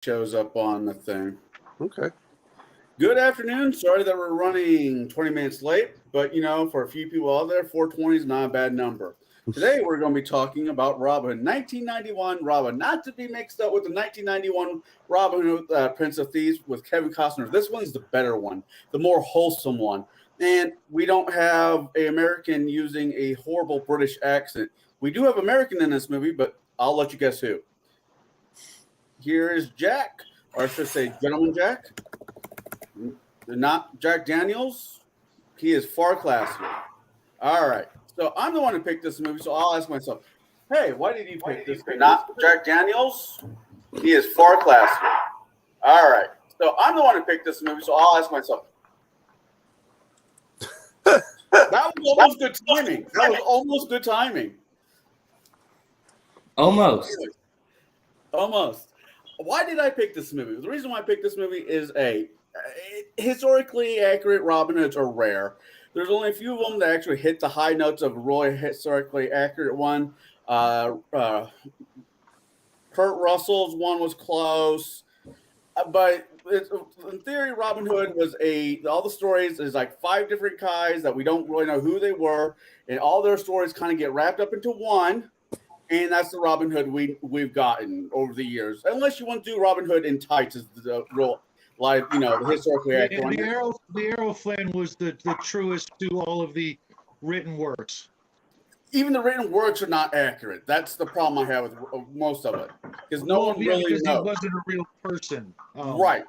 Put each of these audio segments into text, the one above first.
shows up on the thing. Okay. Good afternoon. Sorry that we're running 20 minutes late, but for a few people out there, 420 is not a bad number. Today we're going to be talking about Robin Hood, 1991 Robin, not to be mixed up with the 1991 Robin Hood, Prince of Thieves with Kevin Costner. This one's the better one, the more wholesome one. And we don't have an American using a horrible British accent. We do have American in this movie, but I'll let you guess who. Here is Jack, or I should say Gentleman Jack. Not Jack Daniels. He is far classier. All right. So I'm the one who picked this movie, so I'll ask myself, hey, why did you pick this? Not Jack Daniels. He is far classier. All right. So I'm the one who picked this movie, so I'll ask myself. That was almost good timing. That was almost good timing. Almost. Why did I pick this movie? The reason why I picked this movie is historically accurate Robin Hoods are rare. There's only a few of them that actually hit the high notes of a really historically accurate one. Kurt Russell's one was close, but in theory, Robin Hood was all the stories is like 5 different guys that we don't really know who they were, and all their stories kind of get wrapped up into one. And that's the Robin Hood we've gotten over the years. Unless you want to do Robin Hood in tights is the real live, the historically accurate one. The Errol Flynn was the truest to all of the written works. Even the written works are not accurate. That's the problem I have with most of it. Because no one really knows. He wasn't a real person. Right.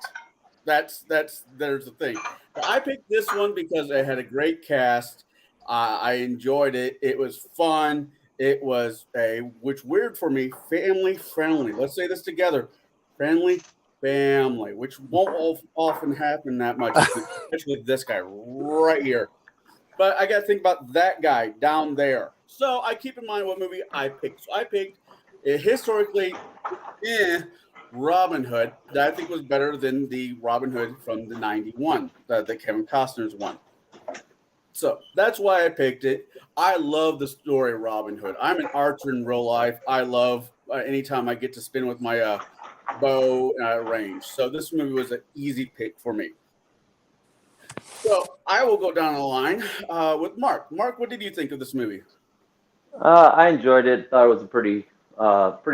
There's the thing. But I picked this one because it had a great cast. I enjoyed it. It was fun. It was which weird for me, family friendly. Let's say this together. Friendly family, which won't often happen that much, especially with this guy right here. But I got to think about that guy down there. So I keep in mind what movie I picked. So I picked a historically Robin Hood that I think was better than the Robin Hood from the 91, the Kevin Costner's one. So that's why I picked it. I love the story of Robin Hood. I'm an archer in real life. I love anytime I get to spin with my bow range. So this movie was an easy pick for me. So I will go down the line with Mark. Mark, what did you think of this movie? I enjoyed it. Thought it was a pretty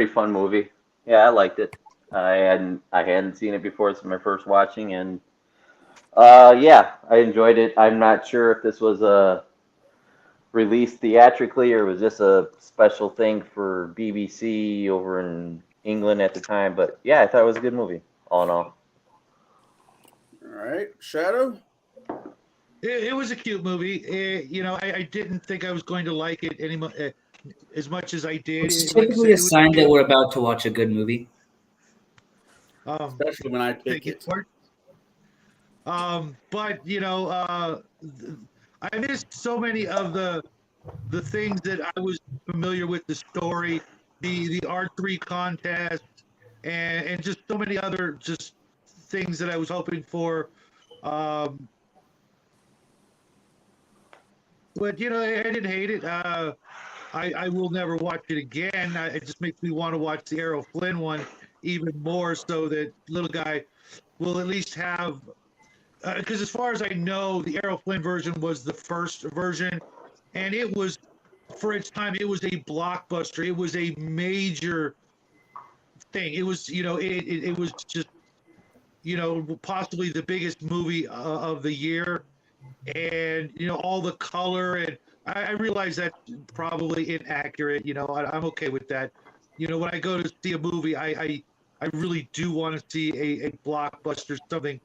fun movie. Yeah, I liked it. I hadn't seen it before. It's my first watching, and yeah, I enjoyed it. I'm not sure if this was released theatrically or was just a special thing for BBC over in England at the time. But yeah, I thought it was a good movie, all in all. All right. Shadow? It was a cute movie. I didn't think I was going to like it as much as I did. It's typically a sign that we're about to watch a good movie. Especially when I pick it. But I missed so many of the things that I was familiar with, the story, the R3 contest, and just so many other just things that I was hoping for. But I didn't hate it. I will never watch it again. It just makes me want to watch the Errol Flynn one even more, so that little guy will at least have. Because as far as I know, the Errol Flynn version was the first version, and it was, for its time, it was a blockbuster. It was a major thing. It was, it was just, possibly the biggest movie of the year, and all the color. And I realize that's probably inaccurate. I'm okay with that. When I go to see a movie, I really do want to see a blockbuster, something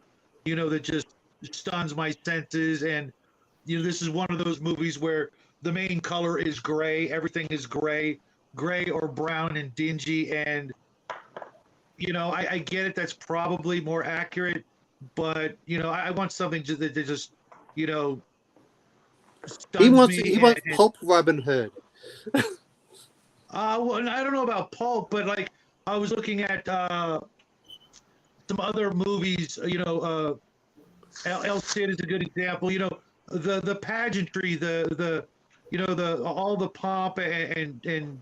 that just stuns my senses. And, this is one of those movies where the main color is gray. Everything is gray or brown and dingy. And, I get it. That's probably more accurate. But, I want something that just, He wants pulp Robin Hood. Well, I don't know about pulp, but like I was looking at some other movies. El Cid is a good example. The pageantry, the all the pomp and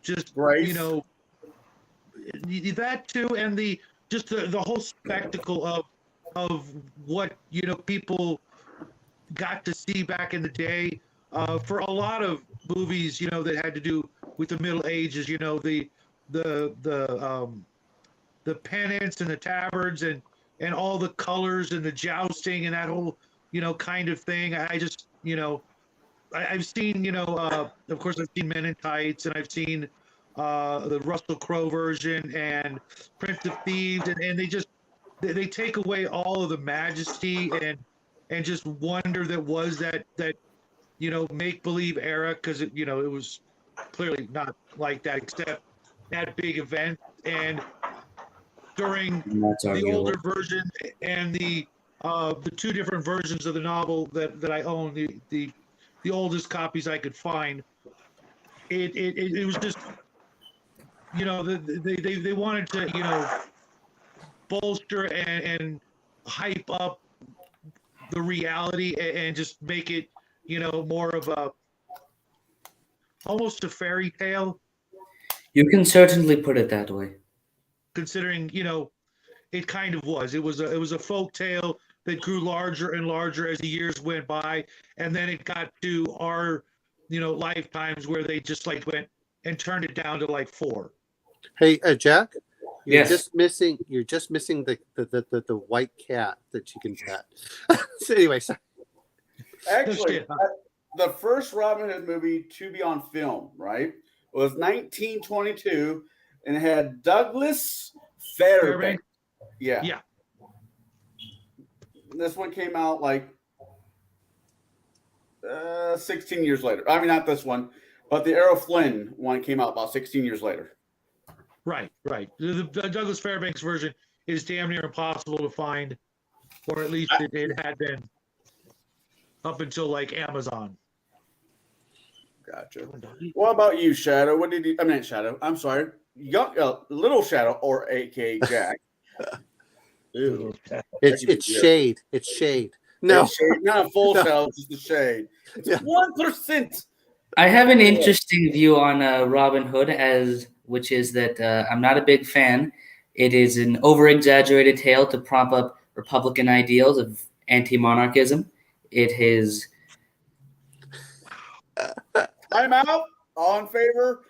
just Grace. that too, and just the whole spectacle of what people got to see back in the day. For a lot of movies, that had to do with the Middle Ages, the the pennants and the tabards and all the colors and the jousting and that whole kind of thing. I just I've seen of course I've seen Men in Tights, and I've seen the Russell Crowe version and Prince of Thieves, and they take away all of the majesty and just wonder that was that make believe era, because it was clearly not like that, except that big event. And during That's the arguable. older version and the two different versions of the novel that I own, the oldest copies I could find, it was just they wanted to bolster and hype up the reality and just make it more of a almost a fairy tale, You can certainly put it that way. considering it kind of was. It was a folk tale that grew larger and larger as the years went by, and then it got to our lifetimes where they just like went and turned it down to like 4. Hey, Jack, you're Yes. just missing the white cat that you can pet. So anyway, sorry. Actually, the first Robin Hood movie to be on film, right, was 1922, and it had Douglas Fairbanks. Yeah. Yeah. This one came out like 16 years later. I mean, not this one, but the Errol Flynn one came out about 16 years later. Right. The Douglas Fairbanks version is damn near impossible to find, or at least it had been up until like Amazon. Gotcha. What about you, Shadow? What did you? I mean, Shadow. I'm sorry, Little Shadow, or AKA Jack. Ew. It's shade. It's shade. No, It's shade, not a full No. shadow, just the shade. It's Yeah. 1%. I have an interesting view on Robin Hood, which is that I'm not a big fan. It is an over-exaggerated tale to prop up Republican ideals of anti-monarchism. It is. I'm out. All in favor?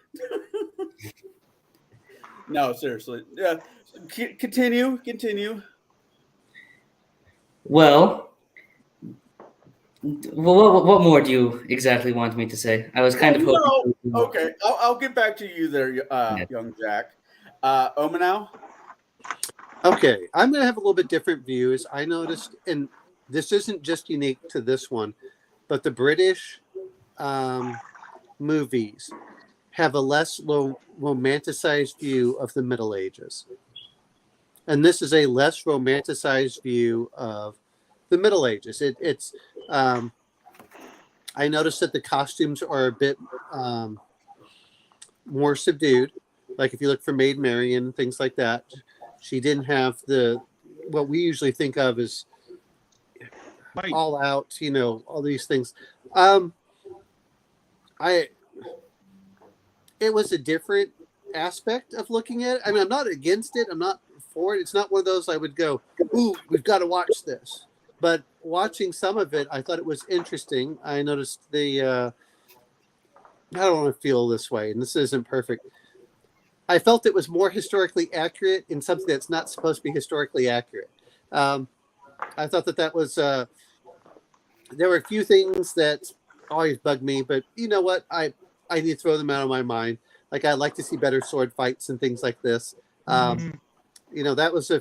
No, seriously. Yeah. Continue. Well, what more do you exactly want me to say? I was kind of hoping. Okay, I'll get back to you there, young Jack. Omanow? okay. I'm going to have a little bit different views. I noticed, and this isn't just unique to this one, but the British movies have a less romanticized view of the Middle Ages. And this is a less romanticized view of the Middle Ages. It's I noticed that the costumes are a bit more subdued. Like if you look for Maid Marian and things like that, she didn't have what we usually think of as all out, all these things. It was a different aspect of looking at it. I mean, I'm not against it. I'm not for it. It's not one of those I would go, ooh, we've got to watch this. But watching some of it, I thought it was interesting. I noticed I don't want to feel this way, and this isn't perfect. I felt it was more historically accurate in something that's not supposed to be historically accurate. I thought that was, there were a few things that always bugged me, but you know what? I need to throw them out of my mind. Like I like to see better sword fights and things like this. That was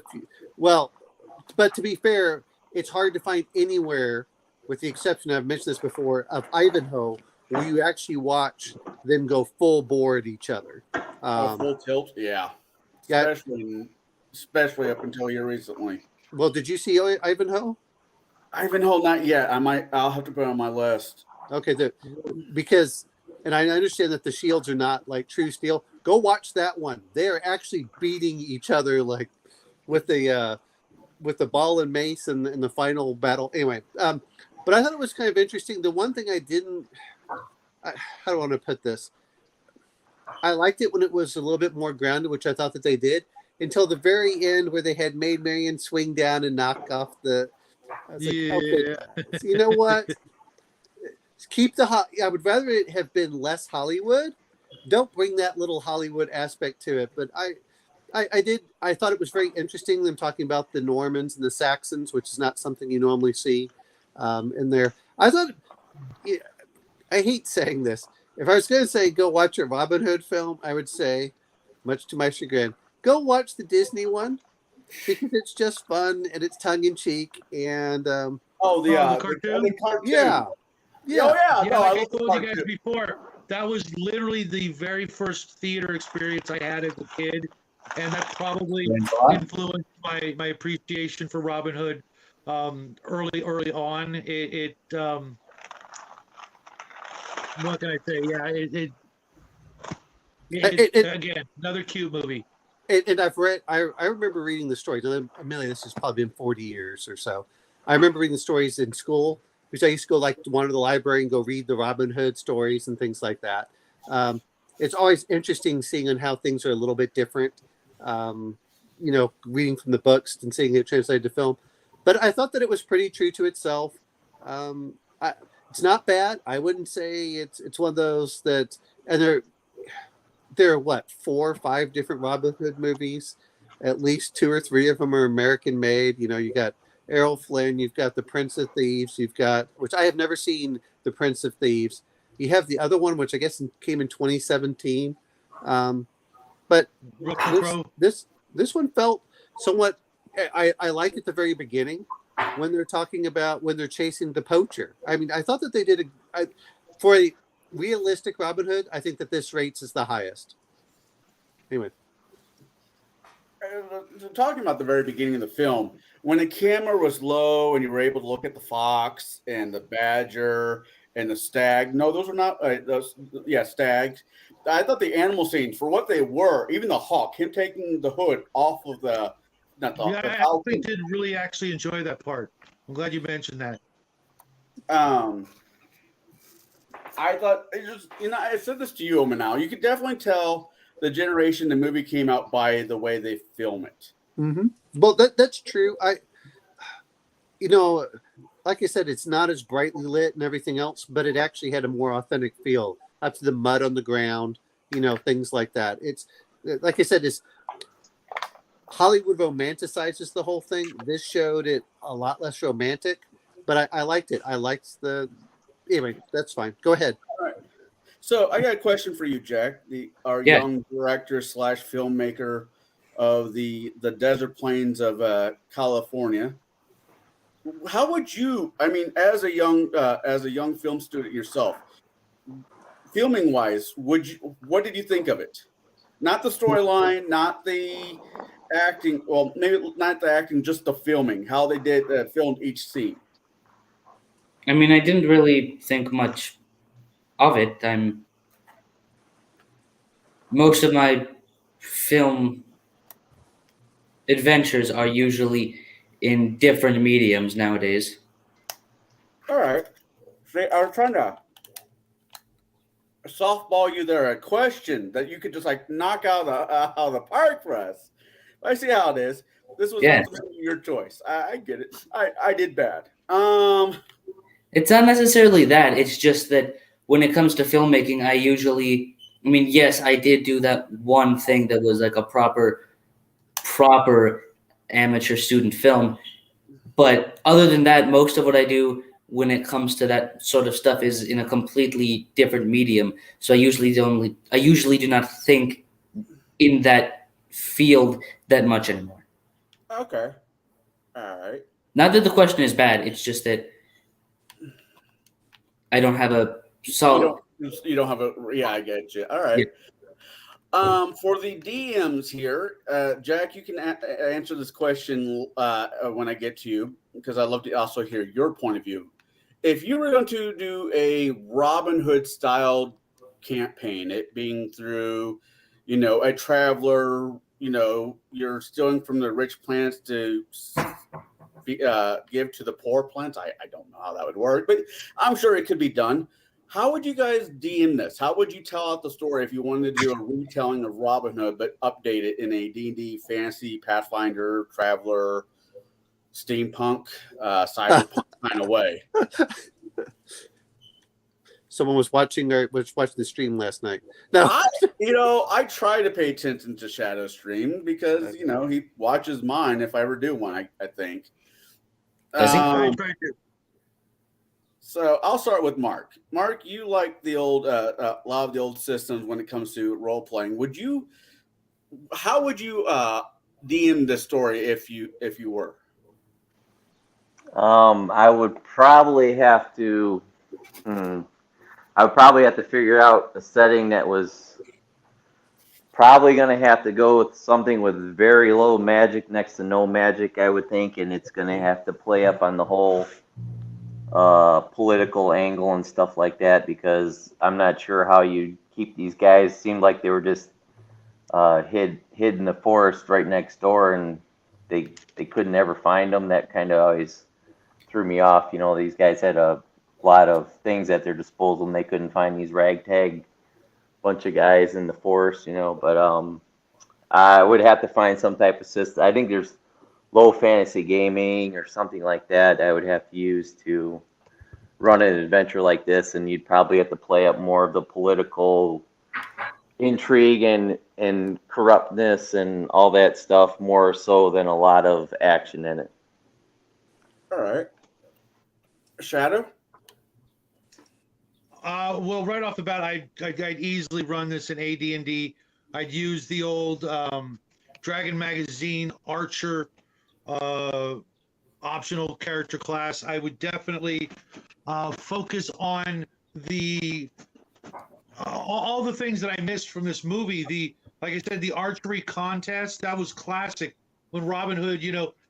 but to be fair, it's hard to find anywhere, with the exception, I've mentioned this before, of Ivanhoe, where you actually watch them go full bore at each other. Full tilt? Yeah. Especially up until here recently. Well, did you see Ivanhoe? Ivanhoe, not yet. I'll have to put it on my list. Okay, and I understand that the shields are not like true steel. Go watch that one. They are actually beating each other like with the ball and mace in the final battle. Anyway, but I thought it was kind of interesting. The one thing how do I want to put this? I liked it when it was a little bit more grounded, which I thought that they did. until the very end where they had Maid Marian swing down and knock off the. I was like, okay, so you know what? Keep I would rather it have been less Hollywood. Don't bring that little Hollywood aspect to it. But I thought it was very interesting them talking about the Normans and the Saxons, which is not something you normally see in there. I thought, I hate saying this. If I was going to say go watch a Robin Hood film, I would say, much to my chagrin, go watch the Disney one because it's just fun and it's tongue in cheek and the cartoon. The cartoon. Yeah. Yeah. Oh, yeah. Yeah, No, like I told you guys before, that was literally the very first theater experience I had as a kid, and that probably influenced my appreciation for Robin Hood early on. What can I say? Yeah, again, another cute movie. And I've read, I remember reading the stories. Amelia, this has probably been 40 years or so. I remember reading the stories in school because I used to go like to one of the library and go read the Robin Hood stories and things like that. It's always interesting seeing on how things are a little bit different. Reading from the books and seeing it translated to film. But I thought that it was pretty true to itself. It's not bad. I wouldn't say it's one of those that, and there are what, 4 or 5 different Robin Hood movies. At least 2 or 3 of them are American made. You got Errol Flynn, you've got The Prince of Thieves, you've got, which I have never seen, The Prince of Thieves. You have the other one, which I guess came in 2017. But this one felt somewhat. I like at the very beginning when they're talking about when they're chasing the poacher. I mean, I thought that they did for a realistic Robin Hood. I think that this rates is the highest. Anyway, talking about the very beginning of the film, when the camera was low and you were able to look at the fox and the badger and the stag. No, those were not stags. I thought the animal scenes, for what they were, even the hawk, him taking the hood off of the, not the, yeah, the I falcon. actually did really actually enjoy that part. I'm glad you mentioned that. I thought it just, I said this to you, Omanal. You could definitely tell the generation the movie came out by the way they film it. Mm-hmm. Well, that's true. Like I said, it's not as brightly lit and everything else, but it actually had a more authentic feel. Up to the mud on the ground, things like that. It's like I said, it's Hollywood romanticizes the whole thing. This showed it a lot less romantic, but I liked it. I liked anyway, that's fine. Go ahead. All right. So I got a question for you, Jack, our young director / filmmaker of the desert plains of California. How would you? I mean, as a young film student yourself, filming wise, what did you think of it? Not the storyline, not the acting. Well, maybe not the acting, just the filming. How they did filmed each scene. I mean, I didn't really think much of it. Most of my film adventures are usually in different mediums nowadays. All right. I was trying to softball you there a question that you could just like knock out of the park for us. I see how it is. This was ultimately your choice. I get it. I did bad. It's not necessarily that. It's just that when it comes to filmmaking, yes, I did do that one thing that was like a proper amateur student film. But other than that, most of what I do when it comes to that sort of stuff is in a completely different medium. So I usually do not think in that field that much anymore. Okay. All right. Not that the question is bad. It's just that I don't have a solid. You don't have a. Yeah, I get you. All right. Yeah. For the DMs here, Jack, you can answer this question when I get to you, because I'd love to also hear your point of view. If you were going to do a Robin Hood style campaign, it being through, a traveler, you're stealing from the rich planets to give to the poor planets. I don't know how that would work, but I'm sure it could be done. How would you guys DM this? How would you tell out the story if you wanted to do a retelling of Robin Hood, but update it in a D&D fantasy, Pathfinder, Traveler, steampunk, cyberpunk kind of way? Someone was watching the stream last night. No, I try to pay attention to Shadow stream because he watches mine if I ever do one. I think. Does he? So I'll start with Mark. Mark, you like the old a lot of the old systems when it comes to role playing. How would you DM the story if you were? I would probably have to. I would probably have to figure out a setting that was probably going to have to go with something with very low magic, next to no magic, I would think, and it's going to have to play up on the whole political angle and stuff like that, because I'm not sure how you keep these guys. Seemed like they were just hid in the forest right next door, and they couldn't ever find them. That kind of always threw me off. These guys had a lot of things at their disposal, and they couldn't find these ragtag bunch of guys in the forest. But I would have to find some type of system. I think there's low fantasy gaming or something like that I would have to use to run an adventure like this, and you'd probably have to play up more of the political intrigue and corruptness and all that stuff, more so than a lot of action in it. All right. Shadow? Well, right off the bat, I'd easily run this in AD&D. I'd use the old Dragon Magazine Archer optional character class. I would definitely focus on all the things that I missed from this movie. Like I said, the archery contest, that was classic. When Robin Hood,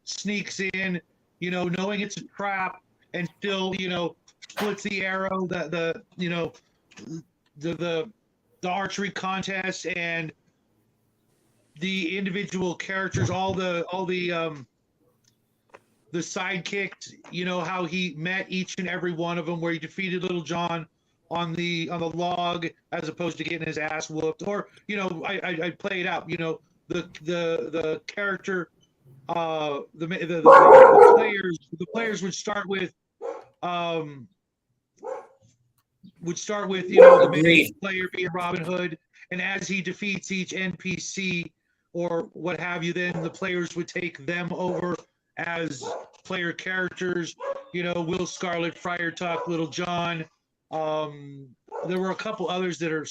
sneaks in, knowing it's a trap, and still, splits the arrow. The archery contest and the individual characters, all the sidekicks, how he met each and every one of them, where he defeated Little John on the log as opposed to getting his ass whooped. Or I play it out. The character, the players would start with the main player being Robin Hood, and as he defeats each NPC or what have you, then the players would take them over as player characters. Will Scarlet, Friar Tuck, Little John. There were a couple others that are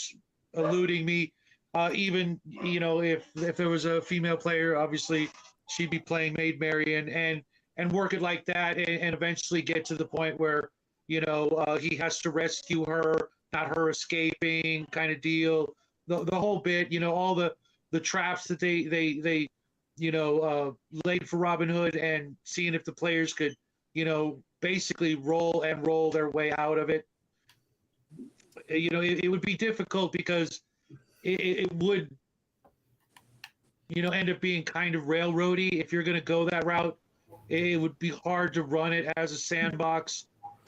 eluding me. Even if there was a female player, obviously she'd be playing Maid Marian, and work it like that, and eventually get to the point where he has to rescue her, not her escaping, kind of deal. The whole bit, all the traps that they laid for Robin Hood, and seeing if the players could basically roll their way out of it. It would be difficult because it would end up being kind of railroady. If you're going to go that route, it would be hard to run it as a sandbox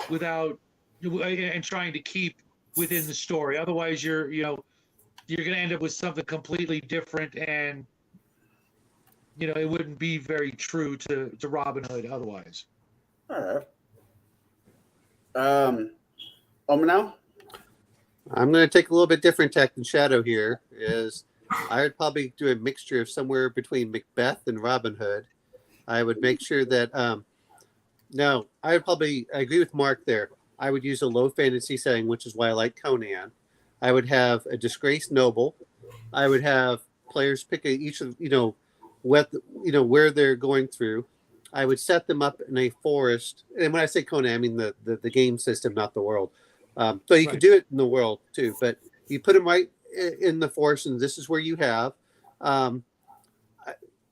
without and trying to keep within the story. Otherwise, you're going to end up with something completely different, and it wouldn't be very true to Robin Hood otherwise. All right. Omanel? I'm going to take a little bit different tack than Shadow here. I would probably do a mixture of somewhere between Macbeth and Robin Hood. I would make sure that I agree with Mark there. I would use a low fantasy setting, which is why I like Conan. I would have a disgraced noble. I would have players pick each of where they're going through. I would set them up in a forest, and when I say Conan, I mean the game system, not the world. So you could do it in the world too, but you put them right in the forest, and this is where you have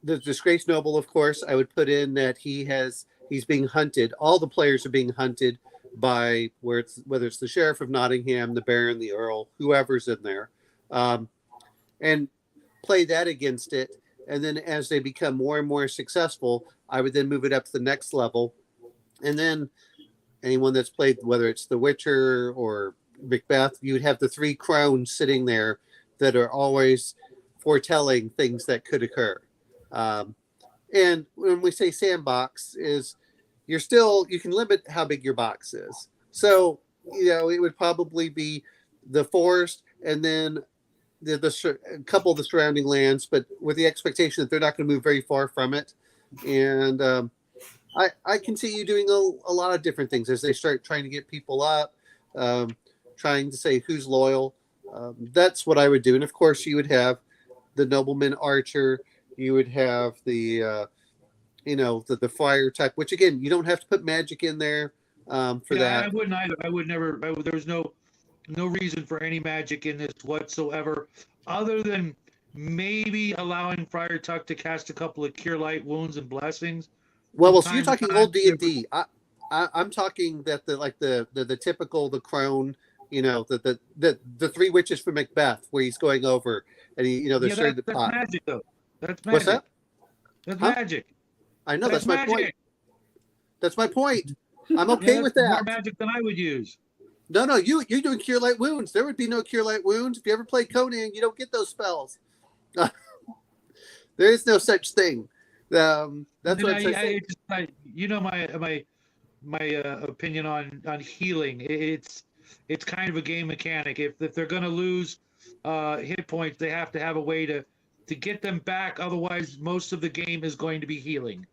the disgraced noble. Of course, I would put in that he's being hunted. All the players are being hunted by whether it's the sheriff of Nottingham, the baron, the earl, whoever's in there, and play that against it. And then as they become more and more successful, I would then move it up to the next level, and then anyone that's played, whether it's The Witcher or Macbeth, you would have the three crones sitting there that are always foretelling things that could occur. And when we say sandbox, is you can limit how big your box is. So it would probably be the forest and then a couple of the surrounding lands, but with the expectation that they're not going to move very far from it. And I can see you doing a lot of different things as they start trying to get people up, trying to say who's loyal. That's what I would do. And of course, you would have the nobleman archer. You would have the fire type, which again, you don't have to put magic in there for that. I wouldn't either. I would never. There was no reason for any magic in this whatsoever, other than maybe allowing Friar Tuck to cast a couple of Cure Light Wounds and Blessings. Well, so you're talking old D&D. I'm talking that the typical the crone, the three witches from Macbeth, where he's going over and they're stirring the pot. That's magic, though. That's magic. What's that? That's magic. I know that's my point. That's my point. I'm okay with More that. magic than I would use. No, you're doing Cure Light Wounds. There would be no Cure Light Wounds. If you ever play Conan, you don't get those spells. There is no such thing. That's what I'm saying. My opinion on healing. It's kind of a game mechanic. If they're going to lose hit points, they have to have a way to get them back. Otherwise, most of the game is going to be healing.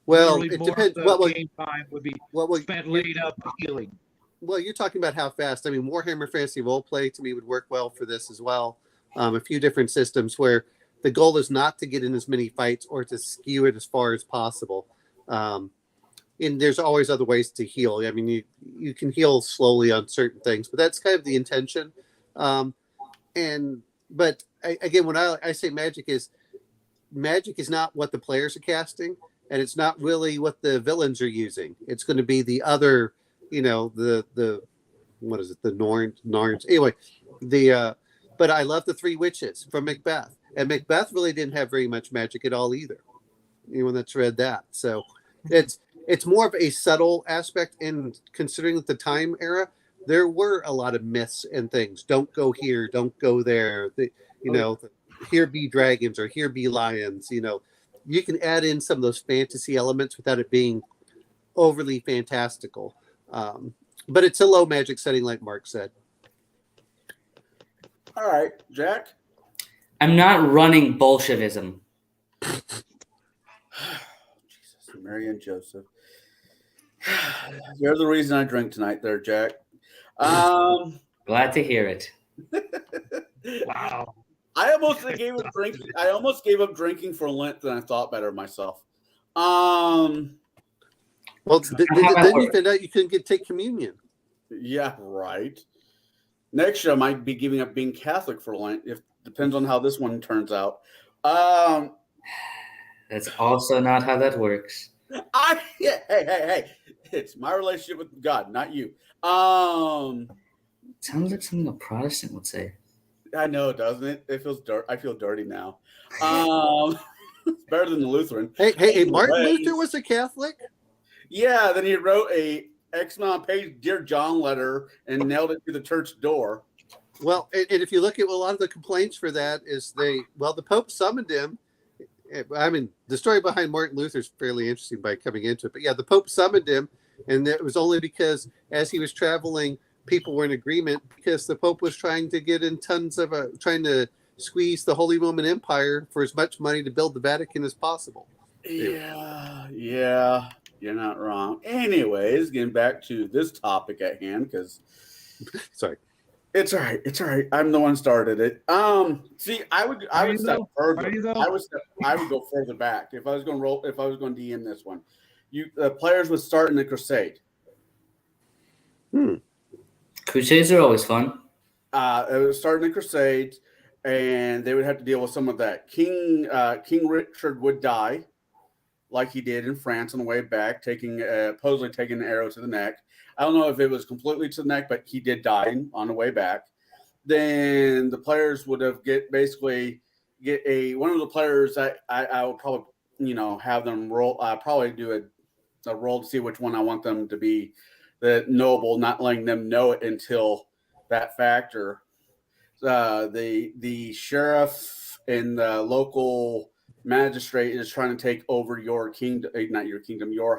Well, Literally, it depends. Game time would be spent laid up healing. Well, you're talking about how fast. I mean, Warhammer Fantasy Roleplay to me would work well for this as well. A few different systems where the goal is not to get in as many fights or to skew it as far as possible. And there's always other ways to heal. I mean, you can heal slowly on certain things, but that's kind of the intention. But again, when I say magic is not what the players are casting, and it's not really what the villains are using. It's going to be the other, the what is it, the Norns. Anyway, but I love the three witches from Macbeth, and Macbeth really didn't have very much magic at all either. Anyone that's read that, so it's more of a subtle aspect. And considering the time era, there were a lot of myths and things. Don't go here, don't go there. Here be dragons or here be lions. You can add in some of those fantasy elements without it being overly fantastical. But it's a low magic setting, like Mark said. All right, Jack. I'm not running Bolshevism. Jesus, Mary and Joseph. You're the reason I drink tonight, there, Jack. Glad to hear it. Wow. I almost gave up drinking for Lent, and I thought better of myself. Well, then you found out you couldn't take communion. Yeah, right. Next year I might be giving up being Catholic for Lent. Depends on how this one turns out. That's also not how that works. Hey! It's my relationship with God, not you. Sounds like something a Protestant would say. I know, doesn't it? It feels dirt. I feel dirty now. It's better than the Lutheran. Hey, Martin Luther was a Catholic? Yeah, then he wrote a X amount of page Dear John letter and nailed it to the church door. Well, and if you look at a lot of the complaints for that is the Pope summoned him. I mean, the story behind Martin Luther is fairly interesting by coming into it. But yeah, the Pope summoned him, and it was only because as he was traveling, people were in agreement because the Pope was trying to get in trying to squeeze the Holy Roman Empire for as much money to build the Vatican as possible. Yeah, you're not wrong. Anyways, getting back to this topic at hand, because sorry, it's all right. I'm the one started it. See, I would step further. I would go further back if I was going to DM this one. The players would start in the Crusade. Crusades are always fun. It would start in the Crusades, and they would have to deal with some of that. King Richard would die, like he did in France on the way back, supposedly taking an arrow to the neck. I don't know if it was completely to the neck, but he did die on the way back. Then the players would have one of the players. I would probably have them roll. Probably do a roll to see which one I want them to be the noble, not letting them know it until that factor. The sheriff and the local magistrate is trying to take over your kingdom, not your kingdom, your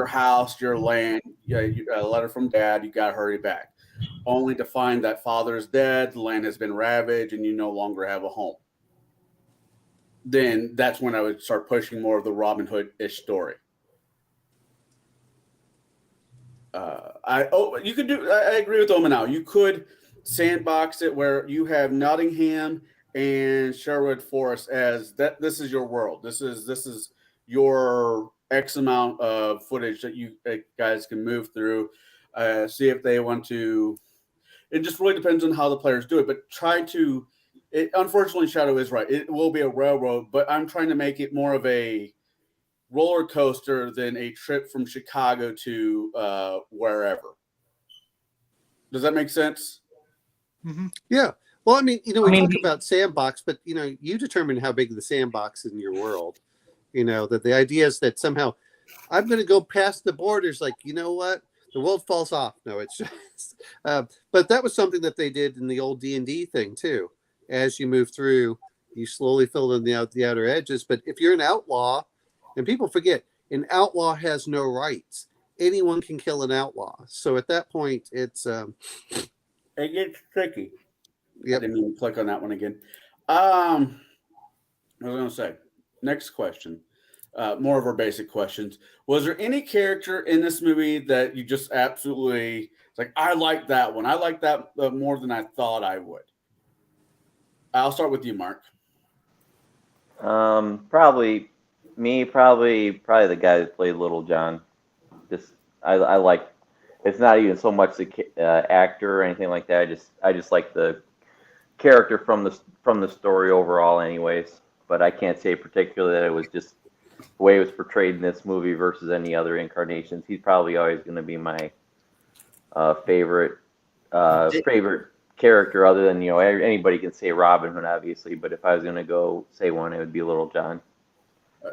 house, your land. A letter from dad. You got to hurry back, only to find that father is dead, the land has been ravaged, and you no longer have a home. Then that's when I would start pushing more of the Robin Hood-ish story. I agree with Oma now. You could sandbox it where you have Nottingham and Sherwood Forest as that. This is your world. This is your X amount of footage that you guys can move through. See if they want to. It just really depends on how the players do it, but try to. Unfortunately, Shadow is right. It will be a railroad, but I'm trying to make it more of a roller coaster than a trip from Chicago to wherever. Does that make sense? Mm-hmm. Yeah. Well, I mean, we talk about sandbox, but you determine how big the sandbox is in your world. That the idea is that somehow I'm going to go past the borders. Like, you know what? The world falls off. No, it's just. But that was something that they did in the old D&D thing too. As you move through, you slowly fill in the outer edges. But if you're an outlaw, and people forget, an outlaw has no rights. Anyone can kill an outlaw. So at that point, it's it gets tricky. Yep. I didn't mean to click on that one again. I was going to say, next question, more of our basic questions. Was there any character in this movie that you just absolutely, it's like, I like that one. I like that more than I thought I would. I'll start with you, Mark. Probably the guy that played Little John. Just I like. It's not even so much the actor or anything like that. I just like the character from the story overall, anyways. But I can't say particularly that it was just the way it was portrayed in this movie versus any other incarnations. He's probably always going to be my favorite character, other than anybody can say Robin Hood, obviously. But if I was going to go say one, it would be Little John.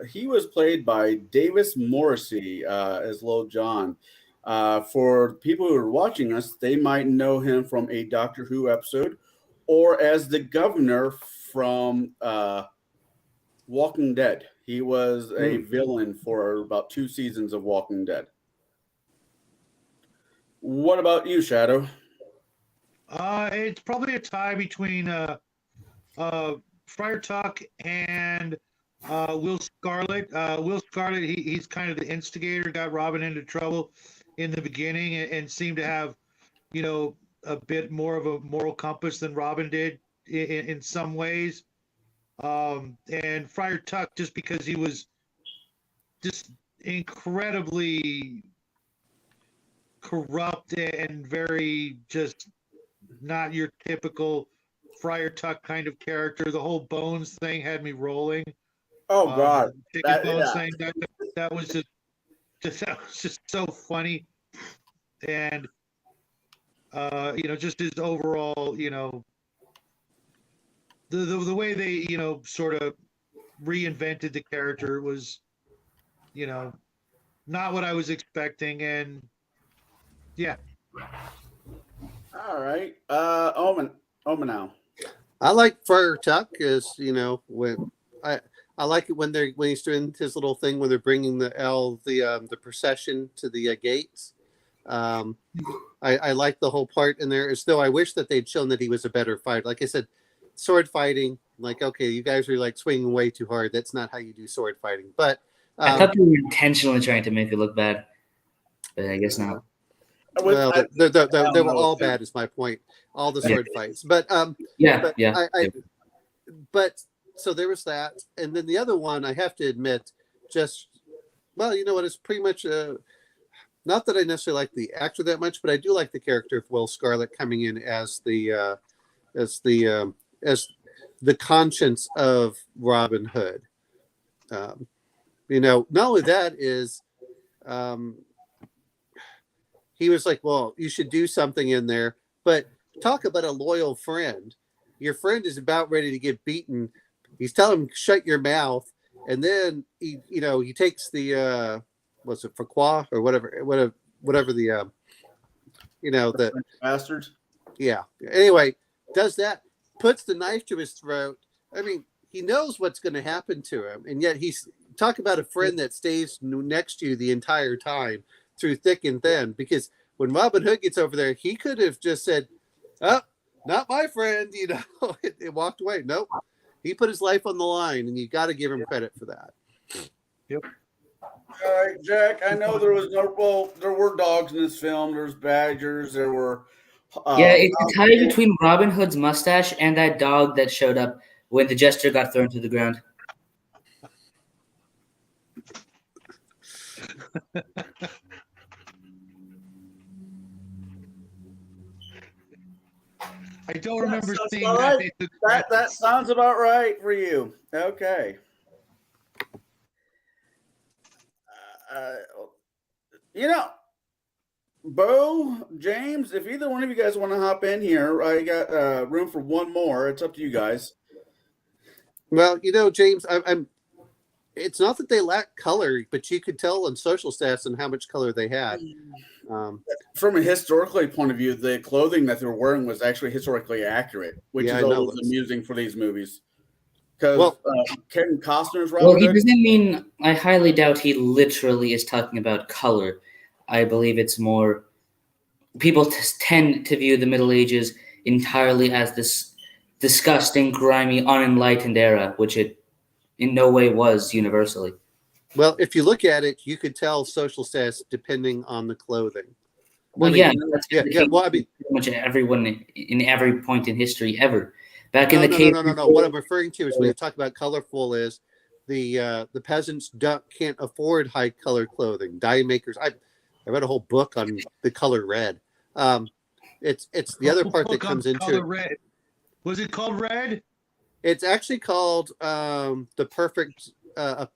He was played by Davis Morrissey as Little John. For people who are watching us, they might know him from a Doctor Who episode or as the governor from Walking Dead. He was a villain for about 2 seasons of Walking Dead. What about you, Shadow? It's probably a tie between Friar Tuck and Will Scarlet. Will Scarlet, he's kind of the instigator, got Robin into trouble in the beginning, and seemed to have, a bit more of a moral compass than Robin did in some ways. And Friar Tuck, just because he was just incredibly corrupt and very just not your typical Friar Tuck kind of character. The whole Bones thing had me rolling. Oh God, Bones thing, that was just so funny, and just his overall, the way they sort of reinvented the character was, not what I was expecting, and yeah. All right, Omen now. I like Friar Tuck because when I like it when he's doing his little thing when they're bringing the procession to the gates. I like the whole part in there. Still, I wish that they'd shown that he was a better fighter. Like I said, sword fighting. Like, okay, you guys are like swinging way too hard. That's not how you do sword fighting. But I thought they were intentionally trying to make it look bad, but I guess not. Well, they were all bad. Is my point. All the sword fights, but But so there was that, and then the other one I have to admit, it's pretty much not that I necessarily like the actor that much, but I do like the character of Will Scarlet coming in as the conscience of Robin Hood. Not only that is. He was like, well, you should do something in there. But talk about a loyal friend. Your friend is about ready to get beaten. He's telling him, shut your mouth. And then, he takes the, was it Faqua or whatever the, the bastards. Yeah. Anyway, does that, puts the knife to his throat. I mean, he knows what's going to happen to him, and yet he's talk about a friend that stays next to you the entire time through thick and thin. Because when Robin Hood gets over there, he could have just said, "Oh, not my friend," it walked away. Nope, he put his life on the line, and you got to give him credit for that. Yep. All right, Jack. I know there were dogs in this film. There's badgers. There were. Yeah, it's a tie between Robin Hood's mustache and that dog that showed up when the jester got thrown to the ground. I don't remember sounds seeing about that. right. That sounds about right for you. Okay. You know, Bo, James, if either one of you guys want to hop in here, I got room for one more. It's up to you guys. Well, James, I'm. It's not that they lack color, but you could tell on social stats and how much color they had. From a historically point of view, the clothing that they were wearing was actually historically accurate, which is always amusing for these movies. Because Kevin Costner's Robin Hood. Well, he doesn't mean. I highly doubt he literally is talking about color. I believe it's more. People tend to view the Middle Ages entirely as this disgusting, grimy, unenlightened era, which it in no way was universally. Well, if you look at it, you could tell social status depending on the clothing. Well, yeah. Well, I mean, pretty much everyone in every point in history ever. Back in the cave. No. What I'm referring to is when you talk about colorful is the peasants can't afford high colored clothing. Dye makers. I read a whole book on the color red. It's the other part that comes into it. Red. Was it called Red? It's actually called the perfect a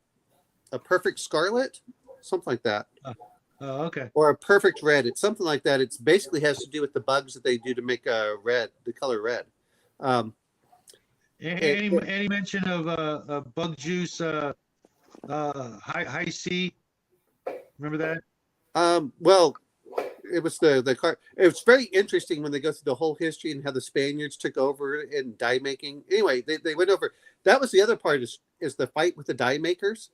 perfect scarlet, something like that. Okay. Or a perfect red. It's something like that. It's basically has to do with the bugs that they do to make red, the color red. Any mention of bug juice, high C? Remember that? Well, it was the car. It was very interesting when they go through the whole history and how the Spaniards took over in dye making. Anyway, they went over. That was the other part is the fight with the dye makers.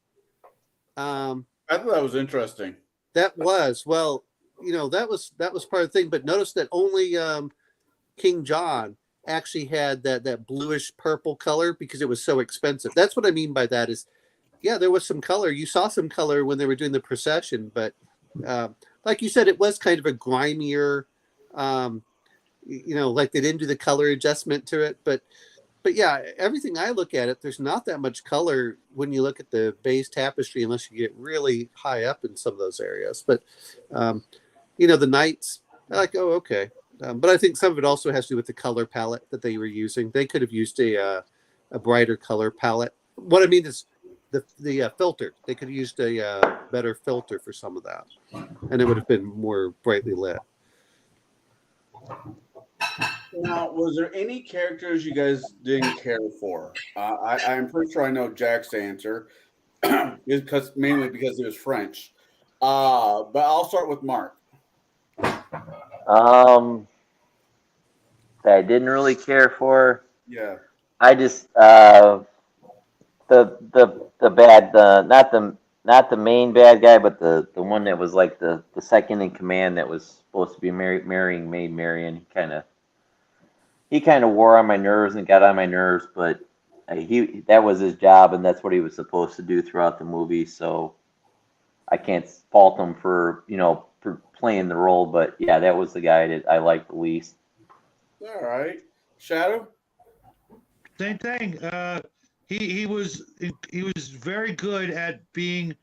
I thought that was interesting. That was that was part of the thing. But notice that only King John actually had that bluish purple color because it was so expensive. That's what I mean by that is, yeah, there was some color. You saw some color when they were doing the procession, but like you said, it was kind of a grimier, like they didn't do the color adjustment to it. But yeah, everything I look at it, there's not that much color when you look at the base tapestry, unless you get really high up in some of those areas. But, the knights, they're like, oh, okay. But I think some of it also has to do with the color palette that they were using. They could have used a brighter color palette. What I mean is the filter. They could have used a better filter for some of that, and it would have been more brightly lit. Now, was there any characters you guys didn't care for? I'm pretty sure I know Jack's answer, mainly because he was French. But I'll start with Mark. That I didn't really care for. Yeah. I just the bad not the main bad guy, but the one that was like the second in command that was supposed to be marrying Maid Marian. He kind of wore on my nerves and got on my nerves, but that was his job and that's what he was supposed to do throughout the movie. So I can't fault him for for playing the role, but yeah, that was the guy that I liked the least. All right, Shadow. Same thing. He was very good at being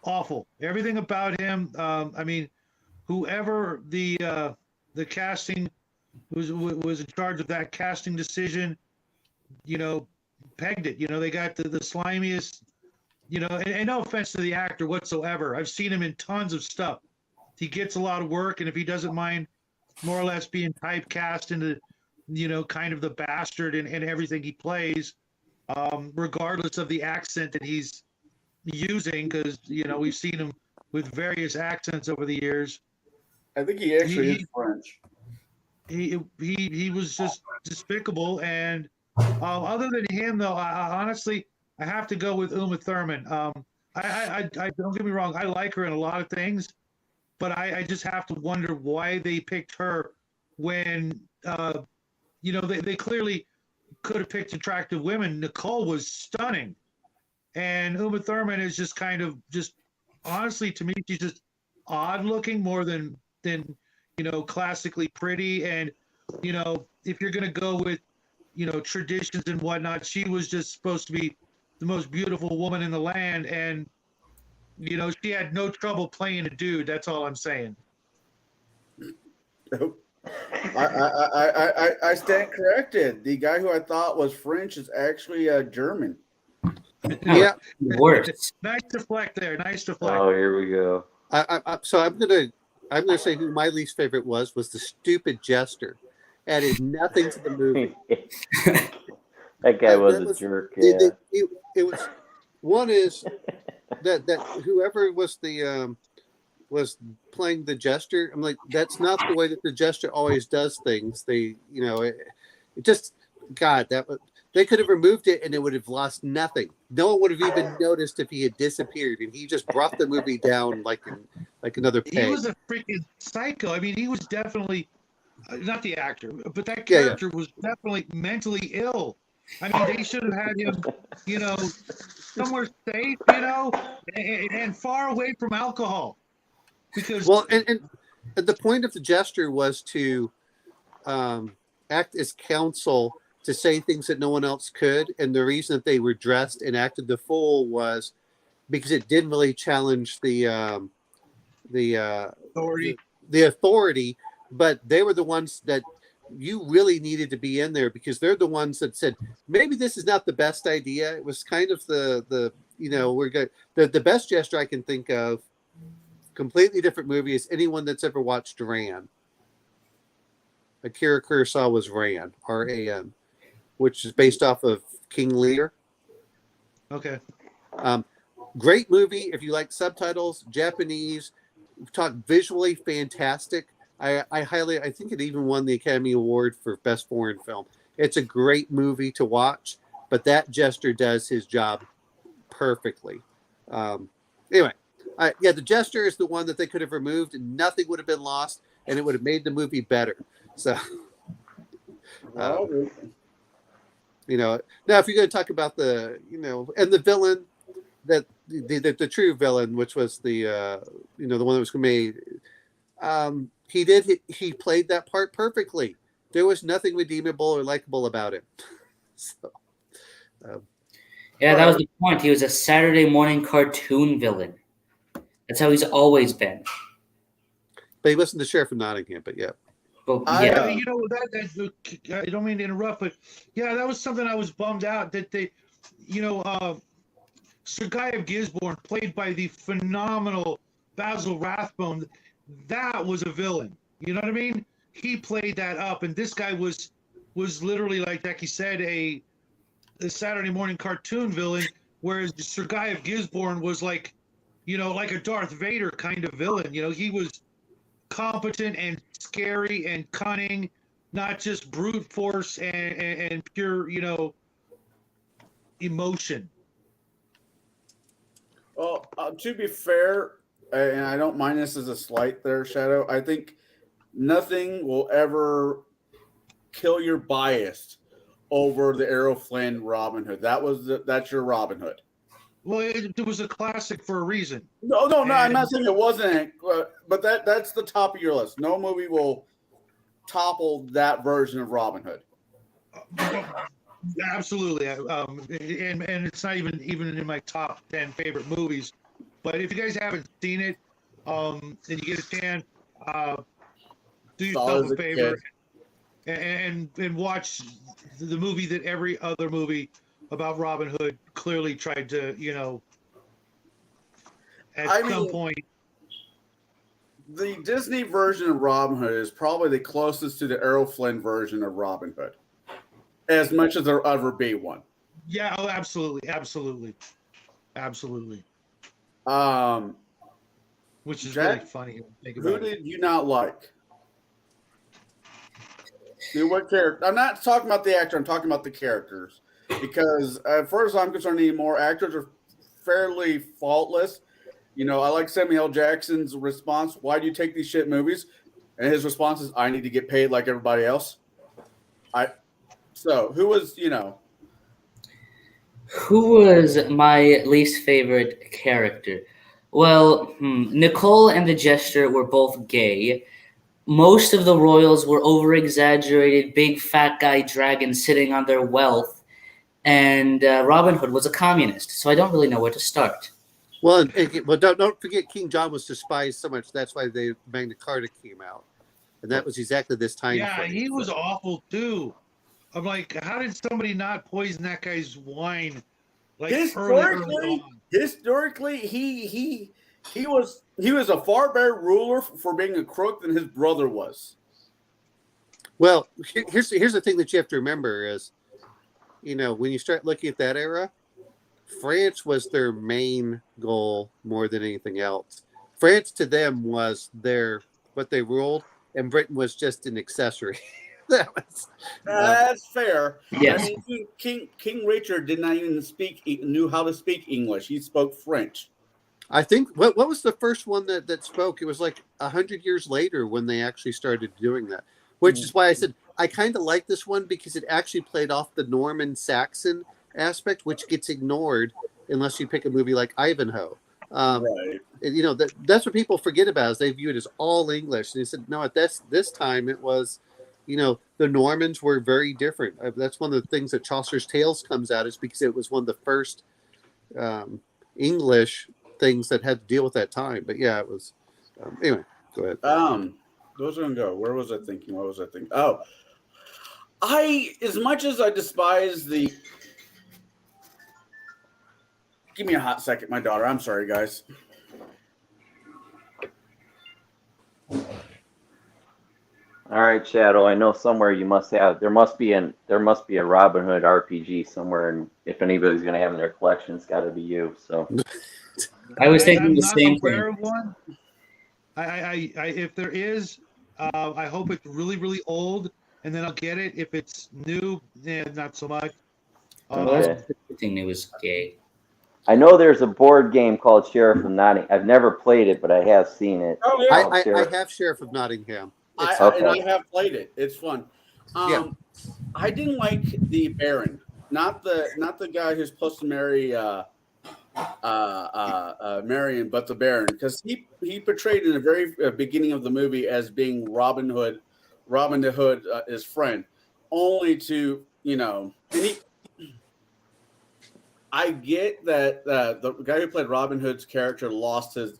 awful. Everything about him. I mean, whoever the casting was in charge of that casting decision, pegged it. They got the slimiest. And no offense to the actor whatsoever. I've seen him in tons of stuff. He gets a lot of work, and if he doesn't mind more or less being typecast into, kind of the bastard in everything he plays, regardless of the accent that he's using, because, we've seen him with various accents over the years. I think he actually is French. he was just despicable. And other than him, though, I honestly I have to go with Uma Thurman. I don't get me wrong, I like her in a lot of things, but I just have to wonder why they picked her when they clearly could have picked attractive women. Nicole was stunning, and Uma Thurman is just kind of just honestly to me she's just odd looking more than classically pretty. And if you're gonna go with traditions and whatnot, she was just supposed to be the most beautiful woman in the land, and she had no trouble playing a dude. That's all I'm saying. I stand corrected. The guy who I thought was French is actually German. Yeah. Worse. Nice deflect there. Nice deflect. Oh, here we go. So I'm gonna say who my least favorite was the stupid jester. Added nothing to the movie. That guy was a jerk. Yeah. It was one is that whoever was the was playing the jester. I'm like, that's not the way that the jester always does things. They it just God they could have removed it and it would have lost nothing. No one would have even noticed if he had disappeared, and he just brought the movie down like another peg. He was a freaking psycho. I mean, he was definitely not the actor, but that character was definitely mentally ill. I mean, they should have had him, somewhere safe, and far away from alcohol. Because and the point of the jester was to act as counsel, to say things that no one else could. And the reason that they were dressed and acted the fool was because it didn't really challenge the authority, but they were the ones that you really needed to be in there, because they're the ones that said, maybe this is not the best idea. It was kind of we're good. The best gesture I can think of, completely different movie, is anyone that's ever watched Ran. Akira Kurosawa was Ran, R-A-N, which is based off of King Lear. Okay. Great movie if you like subtitles, Japanese, talk visually fantastic. I think it even won the Academy Award for Best Foreign Film. It's a great movie to watch, but that jester does his job perfectly. Anyway, the jester is the one that they could have removed and nothing would have been lost, and it would have made the movie better. So, now if you're going to talk about the, and the villain, that the true villain, which was the one that was made, he played that part perfectly. There was nothing redeemable or likable about it. So, that was the point. He was a Saturday morning cartoon villain. That's how he's always been. But he wasn't the sheriff of Nottingham. But yeah. But I don't mean to interrupt, but that was something I was bummed out that they, Sergeyev Gisborne, played by the phenomenal Basil Rathbone, that was a villain. You know what I mean? He played that up, and this guy was literally, like Becky said, a Saturday morning cartoon villain, whereas Sergeyev Gisborne was like a Darth Vader kind of villain. He was competent and scary and cunning, not just brute force and pure, emotion. Well, to be fair, and I don't mind this as a slight there, Shadow, I think nothing will ever kill your bias over the Errol Flynn Robin Hood. That's your Robin Hood. Well, it was a classic for a reason. No, I'm not saying it wasn't, but that's the top of your list. No movie will topple that version of Robin Hood. Absolutely, and it's not even in my top 10 favorite movies. But if you guys haven't seen it, and you get a chance, do yourself a favor and watch the movie that every other movie about Robin Hood clearly tried to, at some point. The Disney version of Robin Hood is probably the closest to the Errol Flynn version of Robin Hood, as much as there'll ever be one. Yeah, absolutely. Which is Jack, really funny. Who did you not like? Do what character? I'm not talking about the actor. I'm talking about the characters. Because as far as I'm concerned, anymore, actors are fairly faultless. You know, I like Samuel L. Jackson's response. Why do you take these shit movies? And his response is, I need to get paid like everybody else. So who was, Who was my least favorite character? Well, Nicole and the Jester were both gay. Most of the royals were over-exaggerated, big fat guy dragons sitting on their wealth, and Robin Hood was a communist. So I don't really know where to start. Well, don't forget King John was despised so much. That's why the Magna Carta came out, and that was exactly this time. Yeah, he was awful too. I'm like, how did somebody not poison that guy's wine? Like historically, he was a far better ruler for being a crook than his brother was. Well, here's the thing that you have to remember is, when you start looking at that era, France was their main goal more than anything else. France to them was what they ruled, and Britain was just an accessory. That's fair. Yes. I mean, King Richard did not even knew how to speak English. He spoke French. I think what was the first one that spoke? It was like 100 years later when they actually started doing that, which is why I said I kind of like this one because it actually played off the Norman Saxon aspect, which gets ignored unless you pick a movie like Ivanhoe. Right. That's what people forget about is they view it as all English. And they said, no, at this time it was, the Normans were very different. That's one of the things that Chaucer's Tales comes out is because it was one of the first English things that had to deal with that time. But yeah, it was. Anyway, go ahead. Those are gonna go. Where was I thinking? What was I thinking? Oh, as much as I despise the. Give me a hot second, my daughter. I'm sorry, guys. All right, Shadow. I know somewhere there must be a Robin Hood RPG somewhere, and if anybody's going to have in their collection, it's got to be you. So I was thinking the same aware thing. of one. If there is, I hope it's really, really old, and then I'll get it. If it's new, not so much. Everything new is gay. I know there's a board game called Sheriff of Nottingham. I've never played it, but I have seen it. Oh yeah, I have Sheriff of Nottingham. And I have played it. It's fun. Yeah. I didn't like the Baron, not the guy who's supposed to marry Marion, but the Baron, because he portrayed in the very beginning of the movie as being Robin Hood, his friend, only to And I get that the guy who played Robin Hood's character lost his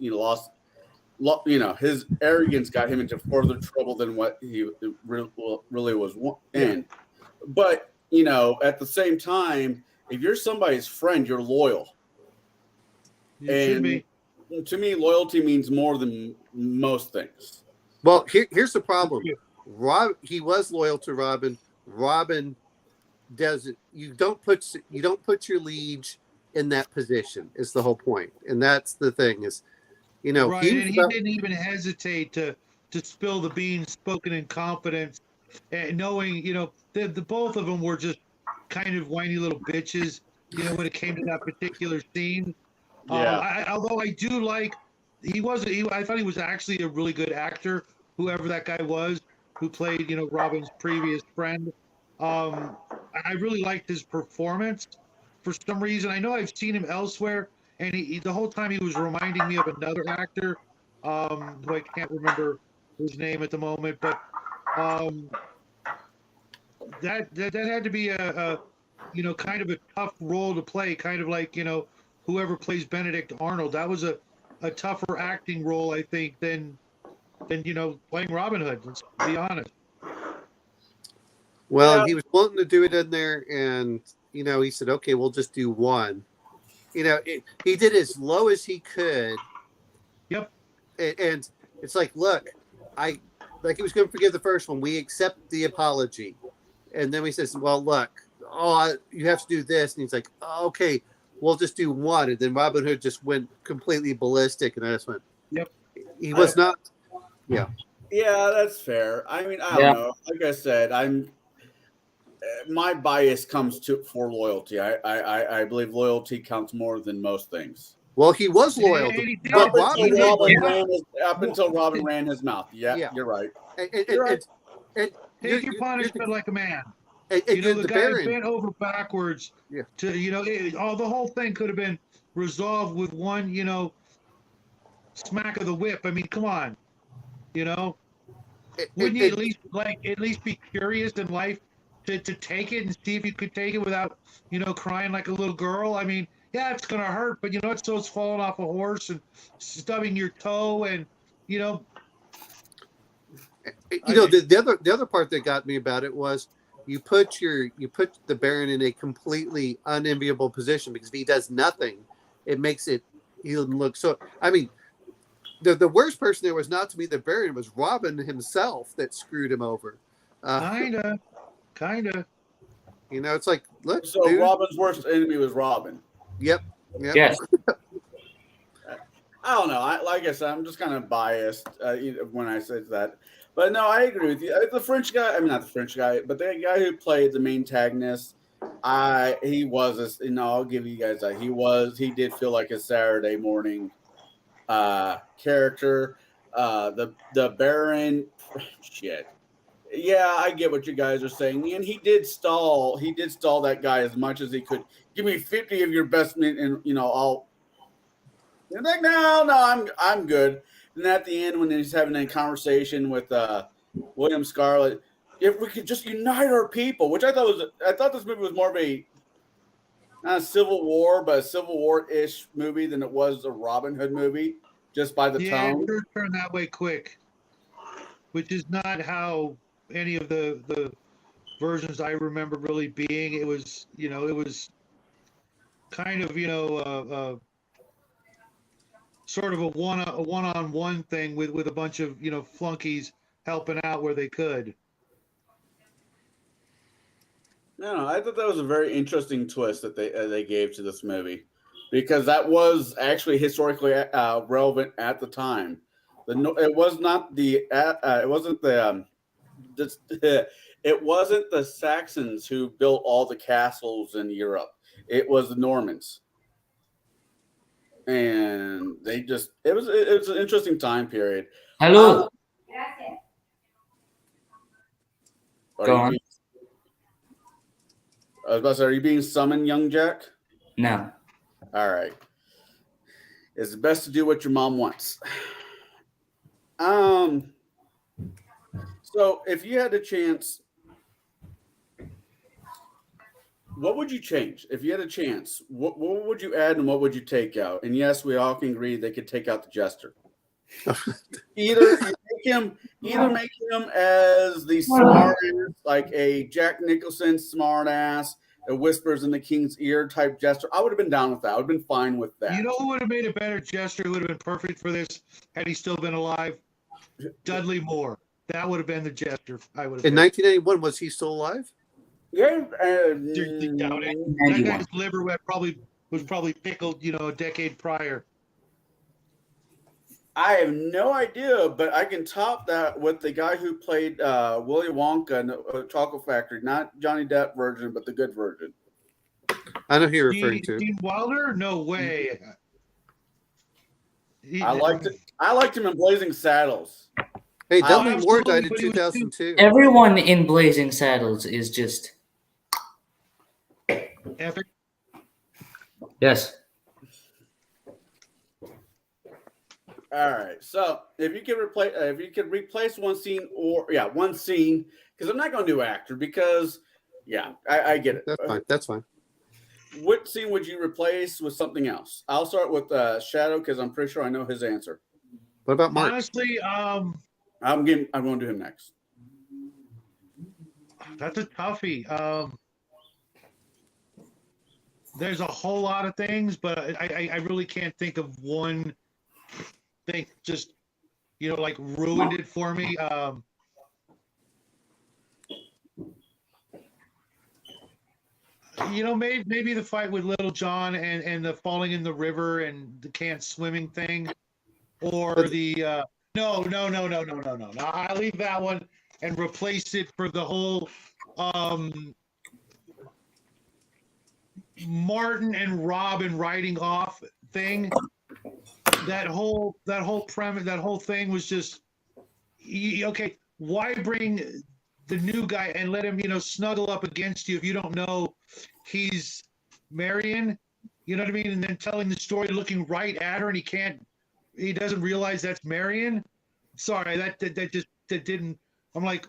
his arrogance got him into further trouble than what he really was in. But at the same time, if you're somebody's friend, you're loyal. You should be. To me, loyalty means more than most things. Well, here's the problem. He was loyal to Robin. Robin doesn't. You don't put your liege in that position. Is the whole point, and that's the thing. Is right, and he didn't even hesitate to spill the beans, spoken in confidence, and knowing the both of them were just kind of whiny little bitches. When it came to that particular scene. Yeah. Although I do like, I thought he was actually a really good actor, whoever that guy was who played, Robin's previous friend. I really liked his performance for some reason. I know I've seen him elsewhere, and the whole time he was reminding me of another actor, who I can't remember his name at the moment, but that had to be a kind of a tough role to play, kind of like, whoever plays Benedict Arnold. That was a tougher acting role, I think, than playing Robin Hood. Let's be honest. Well, he was willing to do it in there, and he said, "Okay, we'll just do one." He did as low as he could. Yep. And it's like, look, he was going to forgive the first one. We accept the apology, and then he says, "Well, look, you have to do this," and he's like, "Okay, we'll just do one." And then Robin Hood just went completely ballistic, and I just went, "Yep." He was not. Yeah. Yeah, that's fair. I mean, I don't Yeah. know. Like I said, my bias comes to for loyalty. I believe loyalty counts more than most things. Well, he was And loyal, he did. but Up Robin until He did. was. Robin ran his mouth. Yeah, Yeah, you're right. and, You're right. you're, Take your you're punishment like a man. you're The the guy Baron. bent over backwards Yeah. to, the whole thing could have been resolved with one, smack of the whip. I mean, come on, you know, wouldn't you at least be curious in life to take it and see if you could take it without, crying like a little girl? I mean, yeah, it's gonna hurt, but it's falling off a horse and stubbing your toe and, you know, The other part that got me about it was you put the Baron in a completely unenviable position, because if he does nothing, it makes it he'll look so. I mean, the worst person there was not to me the Baron, was Robin himself that screwed him over. kinda. It's like, look, So dude. Robin's worst enemy was Robin. Yep. Yes. I don't know. Like I said, I'm just kind of biased when I say that. But no, I agree with you. The French guy, I mean, not the French guy, but the guy who played the main antagonist, he was, I'll give you guys that. He did feel like a Saturday morning character. The Baron, shit. Yeah, I get what you guys are saying, and he did stall that guy as much as he could. Give me 50 of your best men, and I'll. And like, no, I'm good. And at the end, when he's having a conversation with William Scarlett, if we could just unite our people, which I thought this movie was more of a not a Civil War, but a Civil War-ish movie than it was a Robin Hood movie, just by the tone. It sure turned that way quick, which is not how any of the versions I remember really being. It was, it was kind of, sort of a one-on-one thing with a bunch of, flunkies helping out where they could. No, I thought that was a very interesting twist that they gave to this movie, because that was actually historically relevant at the time. It was not the it wasn't the it wasn't the Saxons who built all the castles in Europe. It was the Normans, and it was an interesting time period. Hello. Go on. I was about to say, are you being summoned, young Jack? No. All right. It's best to do what your mom wants. So if you had a chance, what would you change? If you had a chance, what would you add and what would you take out? And yes, we all can agree they could take out the jester. Either make him as the smart ass, like a Jack Nicholson smart ass, that whispers in the king's ear type jester. I would have been down with that. I would have been fine with that. You know who would have made a better jester, who would have been perfect for this had he still been alive? Dudley Moore. That would have been the jester. I would have. In 1991, was he still alive? Yeah, Doubt it. That guy's liver was probably pickled, a decade prior. I have no idea, but I can top that with the guy who played Willy Wonka in the Chocolate Factory, not Johnny Depp version, but the good version. I know who you're referring to. Gene Wilder? No way. I liked him in Blazing Saddles. Hey, Dudley Moore died in 2002. Everyone in Blazing Saddles is just epic. All Yes. right. So if you could replace one scene, because I'm not going to do actor, because I get it. That's fine. What scene would you replace with something else? I'll start with Shadow, because I'm pretty sure I know his answer. What about Mark? Honestly, I'm going to do him next. That's a toughie. There's a whole lot of things, but I really can't think of one thing just like ruined it for me. Maybe the fight with Little John and the falling in the river and the can't swimming thing, or the No. I'll leave that one and replace it for the whole Martin and Robin riding off thing. That whole premise, that whole thing was just okay. Why bring the new guy and let him, snuggle up against you if you don't know he's Marion? You know what I mean? And then telling the story, looking right at her, and he doesn't realize that's Marion. Sorry, that didn't. I'm like,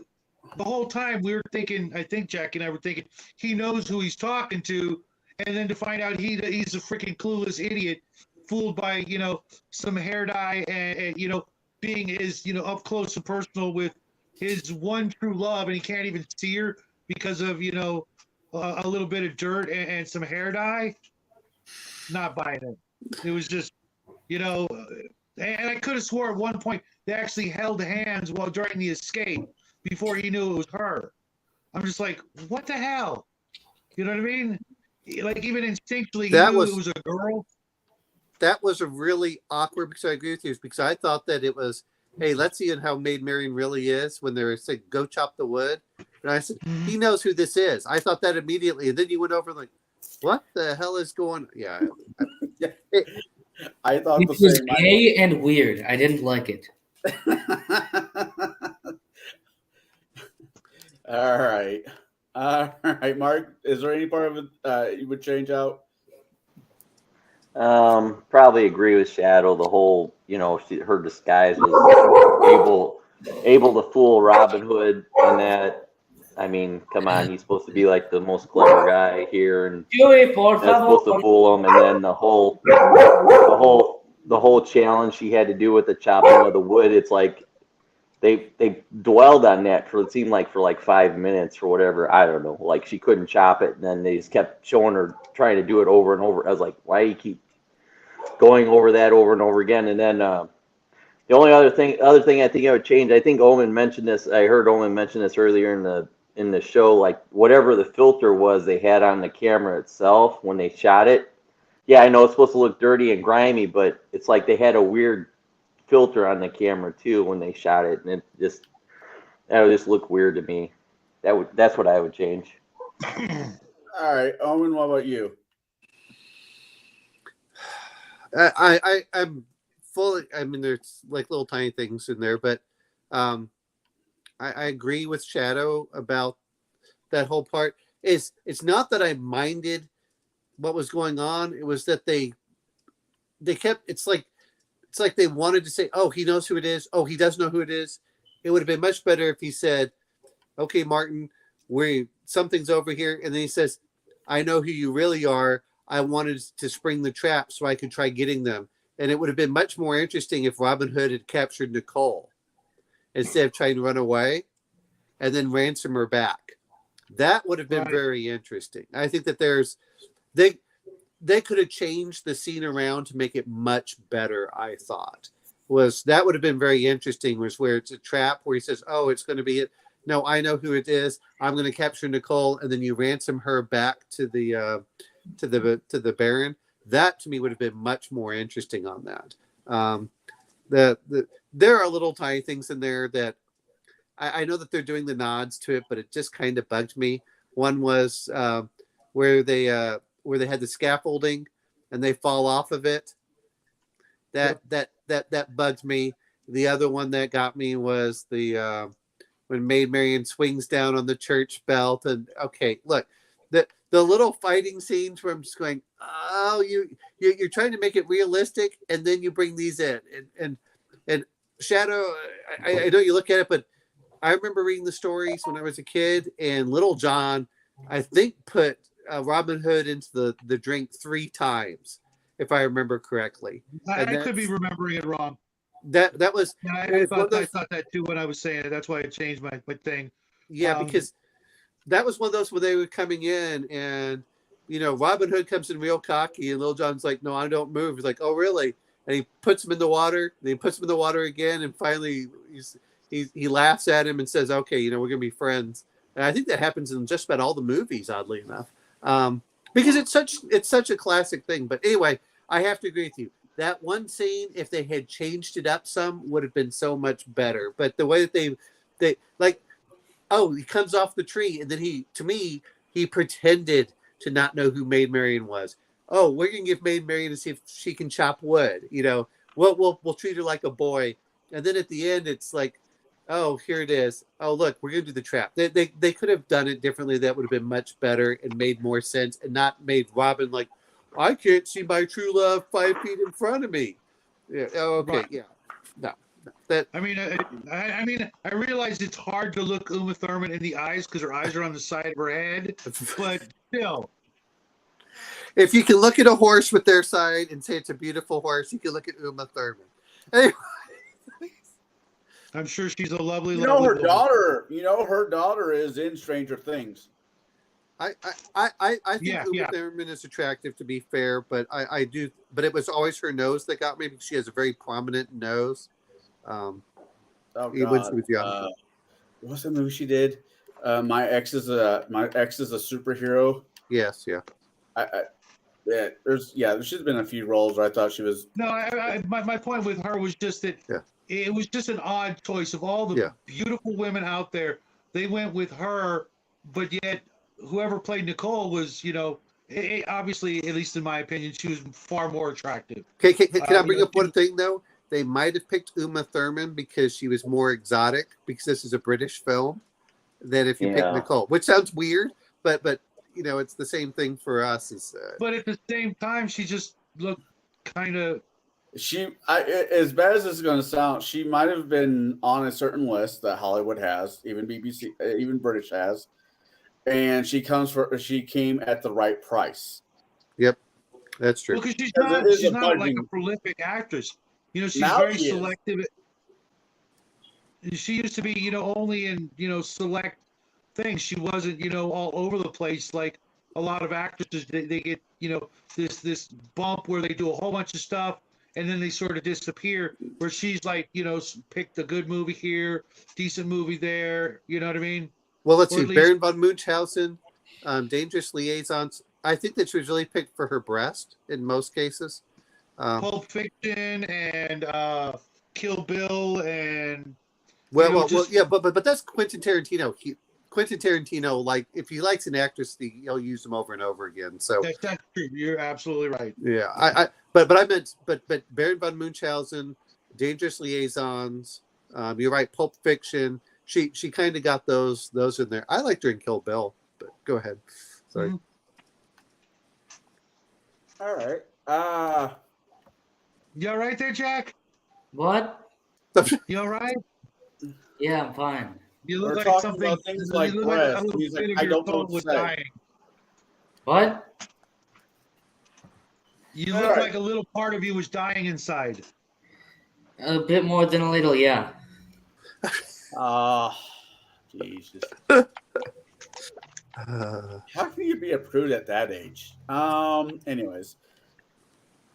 the whole time we were thinking. I think Jackie and I were thinking he knows who he's talking to, and then to find out he's a freaking clueless idiot, fooled by some hair dye and being his up close and personal with his one true love, and he can't even see her because of a little bit of dirt and some hair dye. Not buying it. It was just and I could have swore at one point they actually held hands while during the escape before he knew it was her. I'm just like, what the hell? You know what I mean? Like, even instinctually, he knew it was a girl. That was a really awkward, because I agree with you, because I thought that it was, hey, let's see how Maid Marian really is when they're saying, go chop the wood. And I said, he knows who this is. I thought that immediately. And then you went over like, what the hell is going on? Yeah. I thought It the was same. gay and weird. I didn't like it. All right. Mark, is there any part of it you would change out? Probably agree with Shadow. The whole, her disguise was able to fool Robin Hood, and that, I mean, come on, he's supposed to be like the most clever guy here, and that's supposed to fool him. And then the whole challenge she had to do with the chopping of the wood. It's like they dwelled on that for, it seemed like, for like 5 minutes or whatever. I don't know. Like, she couldn't chop it, and then they just kept showing her trying to do it over and over. I was like, why do you keep going over that over and over again? And then the only other thing I think I would change, I think Omen mentioned this. I heard Omen mention this earlier in the show. Like, whatever the filter was they had on the camera itself when they shot it. Yeah, I know it's supposed to look dirty and grimy, but it's like they had a weird filter on the camera too when they shot it, and that would just look weird to me. That's what I would change. All right, Owen, what about you? I'm fully. I mean, there's like little tiny things in there, but I agree with Shadow about that whole part. It's not that I minded what was going on. It was that they kept. It's like they wanted to say, "Oh, he knows who it is. Oh, he does know who it is." It would have been much better if he said, "Okay, Martin, something's over here," and then he says, "I know who you really are. I wanted to spring the trap so I could try getting them." And it would have been much more interesting if Robin Hood had captured Nicole instead of trying to run away and then ransom her back. That would have been very interesting. I think that they could have changed the scene around to make it much better. I thought that would have been very interesting. Was where it's a trap where he says, "Oh, it's going to be it. No, I know who it is. I'm going to capture Nicole," and then you ransom her back to the Baron. That to me would have been much more interesting on that. There are little tiny things in there that I know that they're doing the nods to it, but it just kind of bugged me. One was where they had the scaffolding and they fall off of it. That bugged me. The other one that got me was the when Maid Marian swings down on the church belt. And okay, look, the little fighting scenes where I'm just going, oh, you're trying to make it realistic, and then you bring these in. And Shadow, I know you look at it, but I remember reading the stories when I was a kid, and Little John, I think, put Robin Hood into the drink 3 times, if I remember correctly. I could be remembering it wrong. That was. I thought that too when I was saying it. That's why I changed my thing. Yeah, because that was one of those where they were coming in, and Robin Hood comes in real cocky, and Little John's like, "No, I don't move." He's like, "Oh, really?" And he puts him in the water. And he puts him in the water again, and finally he laughs at him and says, "Okay, we're gonna be friends." And I think that happens in just about all the movies, oddly enough, because it's such a classic thing. But anyway, I have to agree with you. that one scene, if they had changed it up some, would have been so much better. But the way that they like, oh, he comes off the tree, and then he pretended to not know who Maid Marian was. Oh, we're gonna give Maid Marian to see if she can chop wood. We'll treat her like a boy. And then at the end, it's like, oh, here it is. Oh, look, we're gonna do the trap. They could have done it differently. That would have been much better and made more sense, and not made Robin like, I can't see my true love 5 feet in front of me. Yeah. Oh, okay. Right. Yeah. No. That. I mean, I realize it's hard to look Uma Thurman in the eyes because her eyes are on the side of her head, but still. If you can look at a horse with their side and say it's a beautiful horse, you can look at Uma Thurman. Anyway. I'm sure she's a lovely, her woman. daughter. Her daughter is in Stranger Things. I think Uma Thurman is attractive, to be fair, but I do. But it was always her nose that got me, because she has a very prominent nose. Oh when she was young. What's the movie she did? My ex is a superhero. Yes, yeah. She's been in a few roles where I thought she was. No, my point with her was just that it was just an odd choice of all the beautiful women out there. They went with her, but yet whoever played Nicole was, obviously, at least in my opinion, she was far more attractive. Can I bring up one thing though? They might have picked Uma Thurman because she was more exotic, because this is a British film, than if you pick Nicole, which sounds weird, but it's the same thing for us. But at the same time, she just looked kind of. As bad as this is going to sound, she might have been on a certain list that Hollywood has, even BBC, even British has, and she came at the right price. Yep, that's true. Well, because she's not like a prolific actress. She's very selective. She used to be, only in, select things. She wasn't, all over the place like a lot of actresses. They get, this bump where they do a whole bunch of stuff and then they sort of disappear. Where she's like, picked a good movie here, decent movie there. You know what I mean? Well, let's see. Baron von Munchausen, Dangerous Liaisons. I think that she was really picked for her breast in most cases. Pulp Fiction and Kill Bill and but that's Quentin Tarantino. Quentin Tarantino, like, if he likes an actress, he'll use them over and over again. So that's true. You're absolutely right. Yeah, but I meant Baron von Munchausen, Dangerous Liaisons. You're right. Pulp Fiction. She kind of got those in there. I liked her in Kill Bill. But go ahead. Sorry. Mm-hmm. All right. You all right there, Jack? What? You all right? Yeah, I'm fine. You look We're like talking something. about things like breath. He's like, I don't know what to say. Dying. What? You look like a little part of you was dying inside. A bit more than a little, yeah. Jesus. How can you be a prude at that age? Anyways.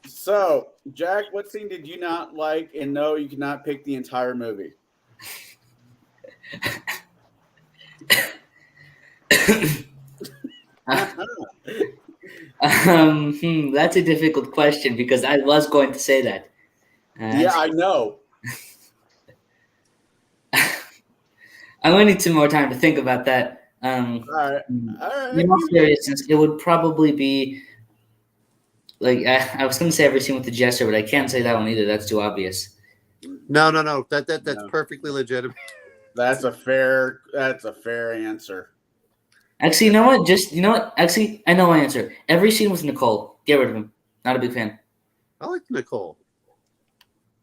So, Jack, what scene did you not like? And no, you cannot pick the entire movie. That's a difficult question because I was going to say that. Yeah, I know. I'm going to need some more time to think about that. All right. In all seriousness, it would probably be like I was going to say every scene with the jester, but I can't say that one either. That's too obvious. No. That's perfectly legitimate. That's a fair answer. Actually, you know what? Actually, I know my answer. Every scene with Nicole. Get rid of him. Not a big fan. I like Nicole.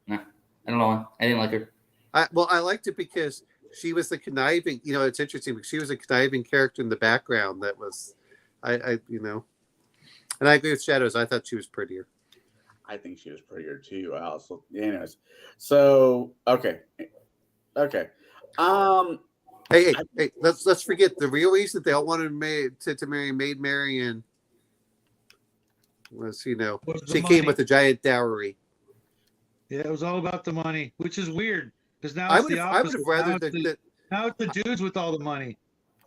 No, I don't know why. I didn't like her. I liked it because she was the conniving. It's interesting because she was a conniving character in the background. That was, and I agree with Shadows. I thought she was prettier. I think she was prettier too. Also, anyways, so okay. Hey, let's forget the real reason that they all wanted to marry Maid Marian was, she came with a giant dowry. Yeah, it was all about the money, which is weird because now I it's would the have opposite. rather Now it's the dudes with all the money.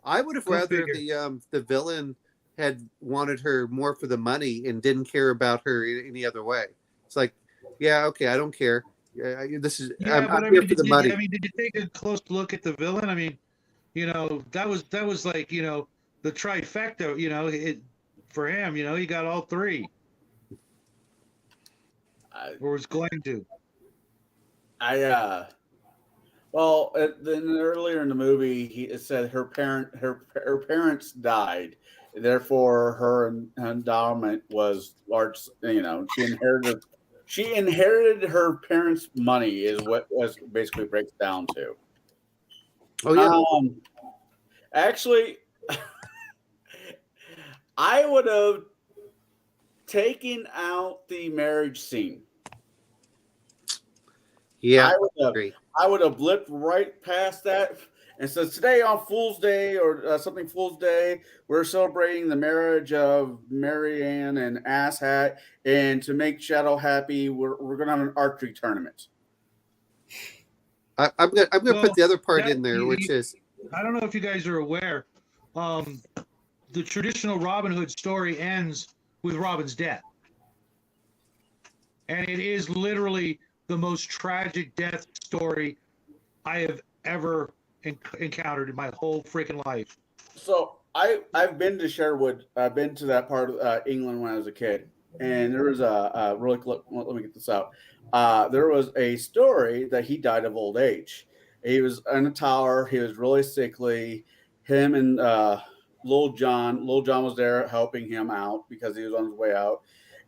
I would have rather the villain had wanted her more for the money and didn't care about her in any other way. It's like Yeah, okay, I don't care. Yeah, this is Yeah, but I'm I here mean, for the money. did you take a close look at the villain? I mean, that was like, the trifecta, for him, he got all three, I, or was going to. I well, then earlier in the movie, it said her parents died, therefore her endowment was large. She inherited her parents' money, is what was basically breaks down to. Oh yeah. Um, actually, I would have taken out the marriage scene. Yeah. I would have Agree. I would have blipped right past that and said today on Fool's Day or something Fool's Day, we're celebrating the marriage of Marianne and Asshat, and to make Shadow happy, we're gonna have an archery tournament. I'm gonna Well, put the other part that in there, which is I don't know if you guys are aware, the traditional Robin Hood story ends with Robin's death, and it is literally the most tragic death story I have ever encountered in my whole freaking life. So I've been to Sherwood. I've been to that part of England when I was a kid, and there was a really let me get this out. There was a story that he died of old age. He was in a tower. He was really sickly. Him and Lil John. Lil John was there helping him out because he was on his way out,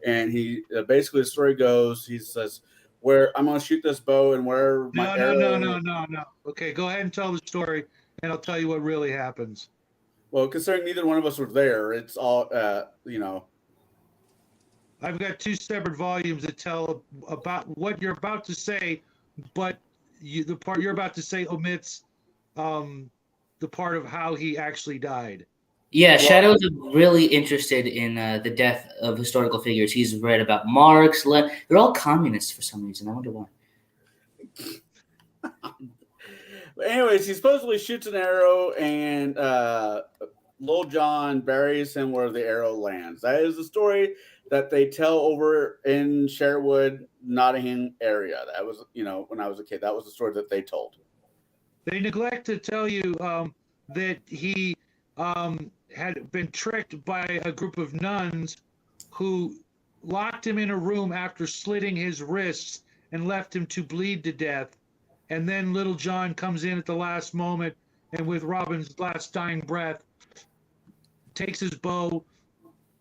and he basically the story goes. He says, "Where I'm going to shoot this bow, and where my No, no, no, arrow." no, no, no. Okay, go ahead and tell the story, and I'll tell you what really happens. Well, considering neither one of us were there, it's all I've got two separate volumes that tell about what you're about to say, but the part you're about to say omits the part of how he actually died. Yeah, Well, Shadow's really interested in the death of historical figures. He's read about Marx. They're all communists for some reason. I wonder why. anyways, he supposedly shoots an arrow, and Lil John buries him where the arrow lands. That is the story that they tell over in Sherwood, Nottingham area. That was, when I was a kid, that was the story that they told. They neglect to tell you that he had been tricked by a group of nuns who locked him in a room after slitting his wrists and left him to bleed to death. And then Little John comes in at the last moment and, with Robin's last dying breath, takes his bow,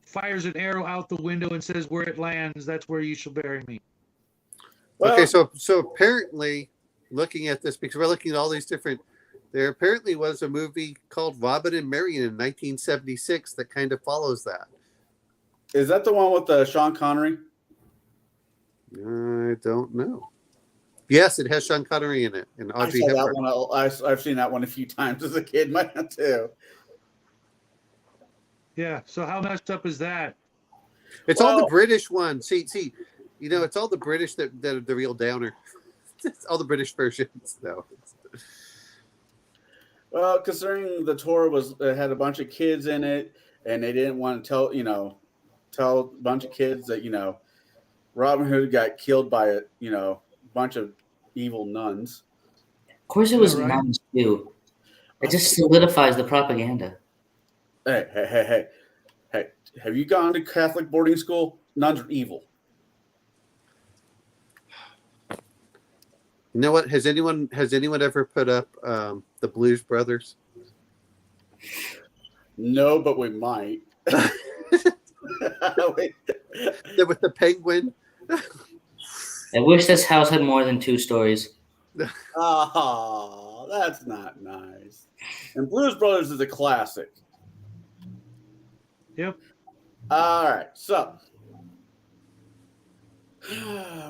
fires an arrow out the window, and says, "Where it lands, that's where you shall bury me." Well, okay. So apparently, looking at this, because we're looking at all these different, there apparently was a movie called Robin and Marian in 1976 that kind of follows that. is that the one with Sean Connery? I don't know. Yes, it has Sean Connery in it and I Audrey saw that Hepburn. one. I've seen that one a few times as a kid, man, too. Yeah, so how messed up is that? It's all the Well- British ones. See, it's all the British that are the real downer. It's all the British versions, though. Well, considering the tour had a bunch of kids in it, and they didn't want to tell a bunch of kids that Robin Hood got killed by a bunch of evil nuns. Of course, it was Yeah, right. nuns too. It just solidifies the propaganda. Hey! Have you gone to Catholic boarding school? Nuns are evil. You know what? Has anyone ever put up the Blues Brothers? No, but we might. Wait. With the penguin. I wish this house had more than 2 stories. Oh, that's not nice. And Blues Brothers is a classic. Yep. All right, so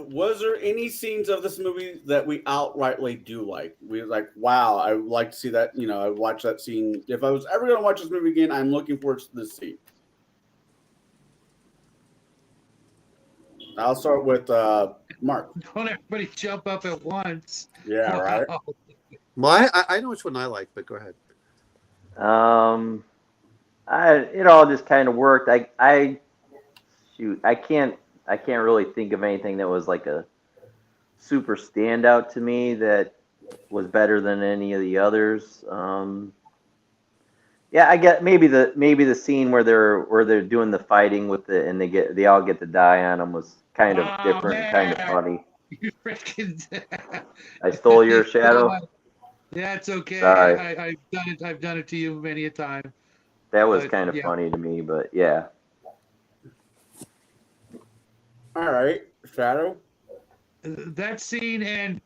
was there any scenes of this movie that we outrightly do like? We were like, wow, I would like to see that. I watch that scene. If I was ever going to watch this movie again, I'm looking forward to this scene. I'll start with Mark. Don't everybody jump up at once. Yeah, right. Wow. Well, I know which one I like, but go ahead. It all just kind of worked. I can't I can't really think of anything that was like a super standout to me that was better than any of the others. Yeah, I get maybe the scene where they're doing the fighting with the and they all get to die on them was kind of Oh different and kind of man, funny. you freaking! I stole your shadow. Yeah, it's okay. Sorry, I've done it. I've done it to you many a time. that was But kind of yeah, funny to me, but yeah. All right, Shadow. that scene and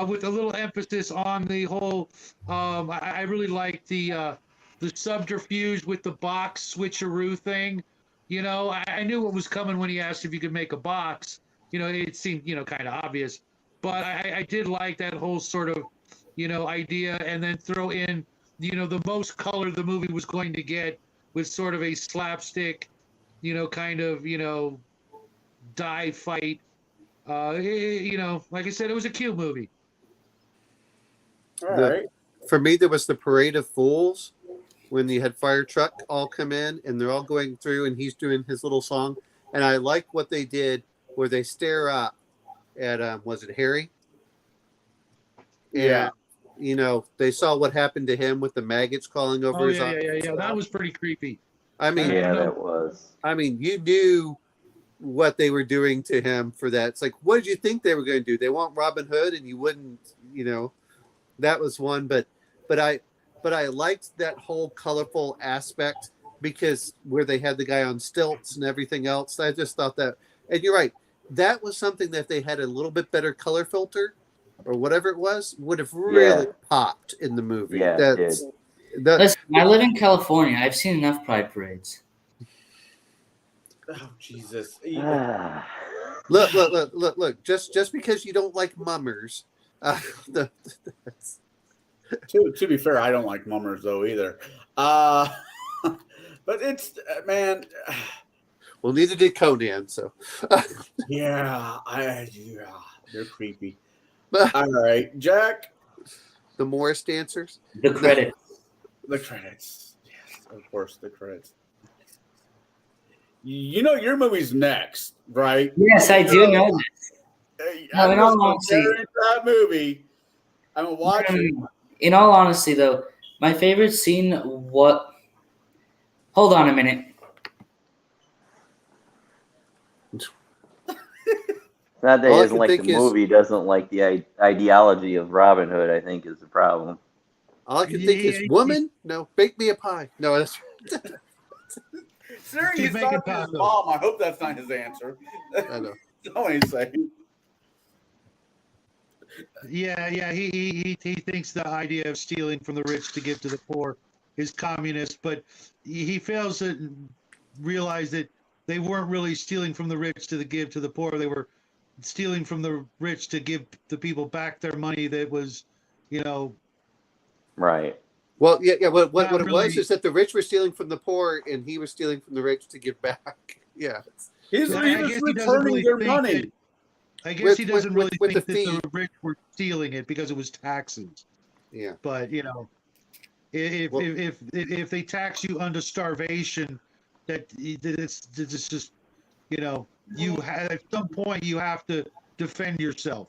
with a little emphasis on the whole. I really like the subterfuge with the box switcheroo thing. You know, I knew what was coming when he asked if you could make a box. You know, it seemed kind of obvious, but I did like that whole sort of idea, and then throw in the most color the movie was going to get with sort of a slapstick, kind of die fight. Like I said, it was a cute movie. All The right. For me, there was the Parade of Fools when the had fire truck all come in and they're all going through and he's doing his little song. And I like what they did where they stare up at was it Harry? Yeah. And they saw what happened to him with the maggots crawling over Oh his yeah, eyes. yeah, yeah, yeah. That was pretty creepy. I mean, Yeah, know. that was. you knew what they were doing to him for that. It's like, what did you think they were going to do? They want Robin Hood, and you wouldn't, that was one. But I liked that whole colorful aspect because where they had the guy on stilts and everything else. I just thought that, and you're right, that was something that they had a little bit better color filter or whatever it was would have really popped in the movie. Yeah, it did. Listen, I live in California. I've seen enough pride parades. Oh Jesus! Look! Just because you don't like mummers, To be fair, I don't like mummers though either. But it's man. Well, neither did Conan. So Yeah, they're creepy. All right, Jack. the Morris dancers. The credit. The credits. Yes, of course, the credits. Your movie's next, right? Yes, I do know that. No, in all honesty, that movie. I'm gonna watch it. In all honesty, though, my favorite scene. What? Hold on a minute. Not that he All I doesn't can like think the is- movie, doesn't like the ideology of Robin Hood, I think, is the problem. All I can think is woman. No, bake me a pie. No, that's Sir, Keep he's making talking to his tacos. mom. I hope that's not his answer. I know. That's all he's saying. Yeah. He thinks the idea of stealing from the rich to give to the poor is communist, but he fails to realize that they weren't really stealing from the rich to give to the poor. They were stealing from the rich to give the people back their money that was, Right. Well, yeah. What Not it was really. is that the rich were stealing from the poor, and he was stealing from the rich to give back. Yeah. He's I he was guess he doesn't returning really their think money. that- I guess he doesn't really with think the that fee. the rich were stealing it because it was taxes. Yeah. But if they tax you under starvation, it's just you have at some point you have to defend yourself.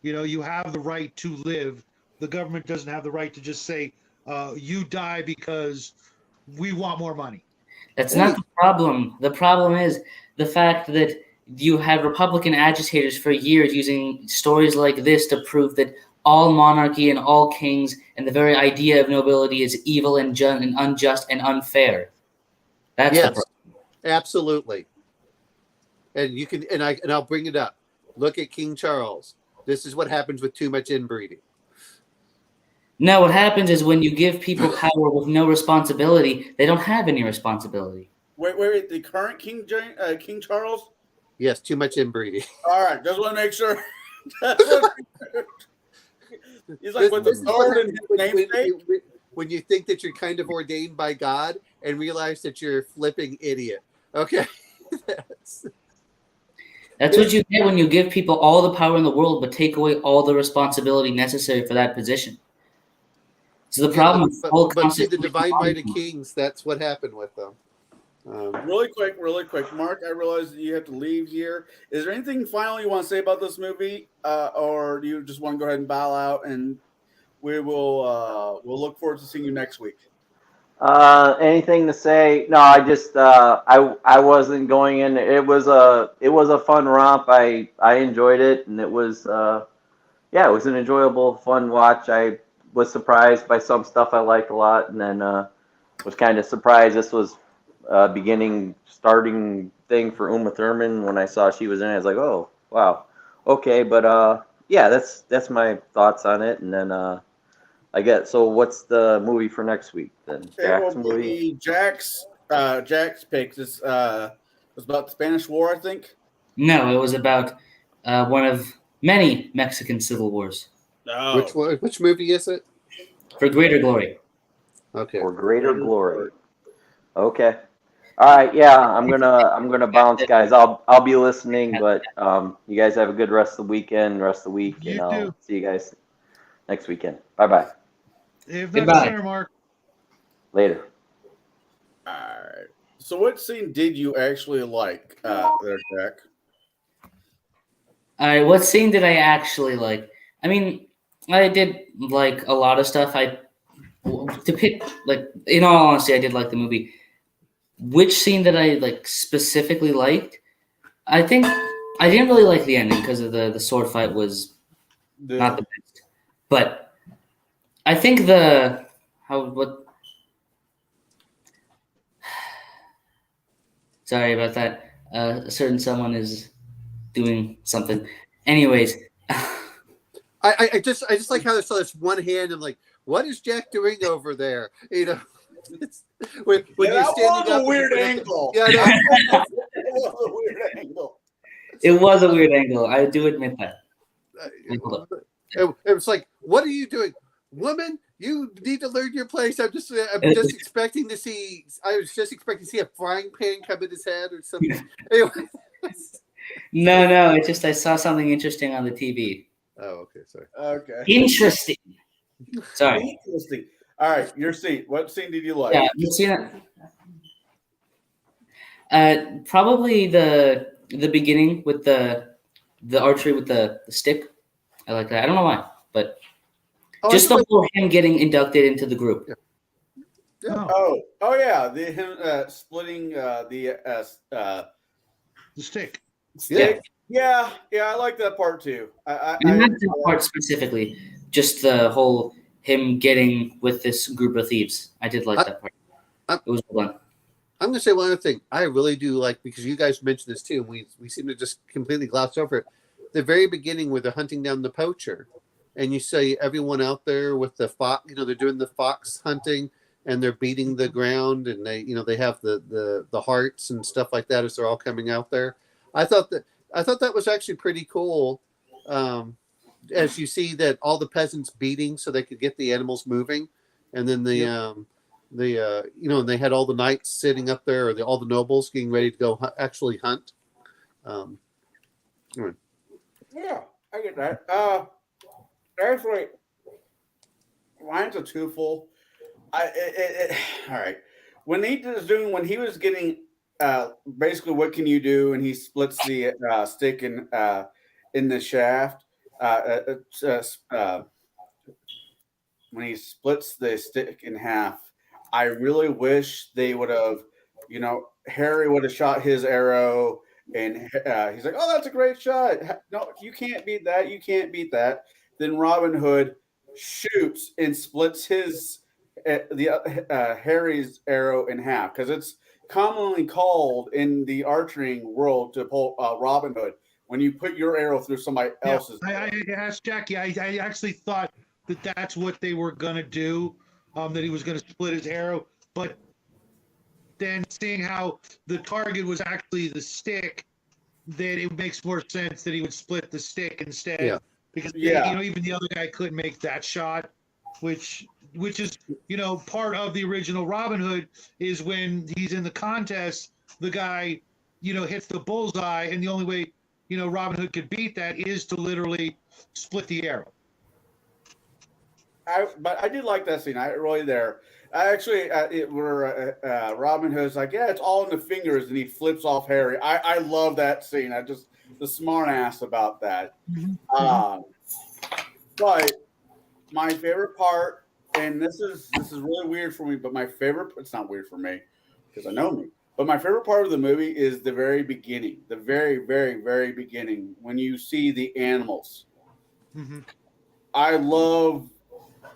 You have the right to live. The government doesn't have the right to just say you die because we want more money. That's not the problem. The problem is the fact that you had Republican agitators for years using stories like this to prove that all monarchy and all kings and the very idea of nobility is evil and unjust and unfair. That's the problem. Absolutely. And you can, and I'll bring it up. Look at King Charles. This is what happens with too much inbreeding. No, what happens is when you give people power with no responsibility, they don't have any responsibility. Wait, the current King Charles? Yes, too much inbreeding. All right, just want to make sure. He's like with the sword in his namesake. When you think that you're kind of ordained by God and realize that you're a flipping idiot. Okay. That's what you get when you give people all the power in the world, but take away all the responsibility necessary for that position. So the problem with but see, the divine might of kings, that's what happened with them. Really quick. Mark, I realize that you have to leave here. Is there anything final you want to say about this movie, or do you just want to go ahead and bow out, and we'll look forward to seeing you next week? Anything to say? No, I just I wasn't going in. It was a fun romp. I enjoyed it, and it was it was an enjoyable, fun watch. I was surprised by some stuff I liked a lot, and then was kind of surprised this was starting thing for Uma Thurman. When I saw she was in it, I was like, oh wow, okay. But that's my thoughts on it, and then I guess so. What's the movie for next week then? It Jack's will movie. be Jack's pick. This was about the Spanish War, I think. No, it was about one of many Mexican civil wars. No. Which movie is it? For greater glory. Okay. For greater glory. Okay. All right. Yeah, I'm gonna bounce, guys. I'll be listening, but you guys have a good rest of the weekend, rest of the week, and I'll see you guys next weekend. Bye. If Goodbye. not sooner, Mark. Later. All right. So, what scene did you actually like there, Jack? All right, what scene did I actually like? I mean, I did like a lot of stuff. To pick, like, in all honesty, I did like the movie. Which scene that I like specifically liked? I think I didn't really like the ending because of the sword fight was not the best. But I think sorry about that. A certain someone is doing something. Anyways, I just like how there's this one hand. I'm like, what is Jack doing over there? You know, when you're that standing was up. a weird angle. Yeah, I know. It was a weird angle. it was a weird angle. I do admit that. It was like, what are you doing, woman? You need to learn your place. I'm just expecting to see. I was just expecting to see a frying pan come in his head or something. Anyway. No. It's just I saw something interesting on the TV. Oh, okay, sorry. Okay. Interesting. Sorry. Interesting. All right, your scene. What scene did you like? Yeah, you see that? Probably the beginning with the archery with the stick. I like that. I don't know why, but just the whole him getting inducted into the group. Yeah. Oh yeah, him splitting the stick. Stick. Yeah, I like that part too. I not that part specifically, just the whole him getting with this group of thieves. I did like that part. It was fun. I'm going to say one other thing. I really do like, because you guys mentioned this too, and we seem to just completely gloss over it. The very beginning where they're hunting down the poacher, and you see everyone out there with the fox. You know, they're doing the fox hunting, and they're beating the ground, and they have the hearts and stuff like that as they're all coming out there. I thought that was actually pretty cool. As you see that all the peasants beating so they could get the animals moving, and then they had all the knights sitting up there, or all the nobles getting ready to go actually hunt. Yeah, I get that. Actually, mine's a twofold. All right. When he was getting basically what can you do, and he splits the stick in the shaft. When he splits the stick in half, I really wish they would have, Harry would have shot his arrow, and he's like, "Oh, that's a great shot." No, you can't beat that. You can't beat that. Then Robin Hood shoots and splits Harry's arrow in half, because it's commonly called in the archering world to pull Robin Hood when you put your arrow through somebody else's. I asked Jackie. I actually thought that's what they were gonna do, that he was gonna split his arrow, but then seeing how the target was actually the stick, that it makes more sense that he would split the stick instead. Yeah. Because even the other guy couldn't make that shot, which is part of the original Robin Hood is when he's in the contest, the guy hits the bullseye, and the only way Robin Hood could beat that is to literally split the arrow. But I did like that scene. I really there. I actually, Robin Hood's like, yeah, it's all in the fingers, and he flips off Harry. I love that scene. I just the smart ass about that. Um, but my favorite part, and this is really weird for me, but my favorite, it's not weird for me because I know me. But my favorite part of the movie is the very beginning, the very, very, very beginning when you see the animals. Mhm. I love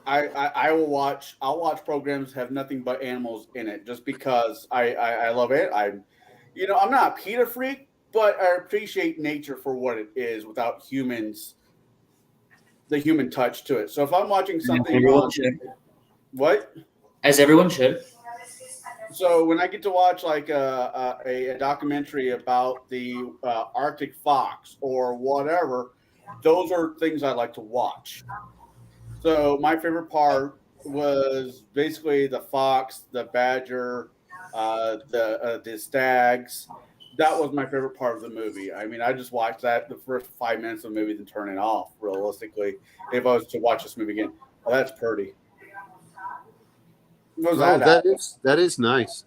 I'll watch programs have nothing but animals in it just because I love it. I'm not a PETA freak, but I appreciate nature for what it is without the human touch to it. So if I'm watching something Everyone on should, what, as everyone should. so when I get to watch like a documentary about the Arctic fox or whatever, those are things I like to watch. So my favorite part was basically the fox, the badger, the stags. That was my favorite part of the movie. I mean, I just watched that the first 5 minutes of the movie, then turn it off. Realistically, if I was to watch this movie again, oh, that's pretty. What was Oh, that? that is nice.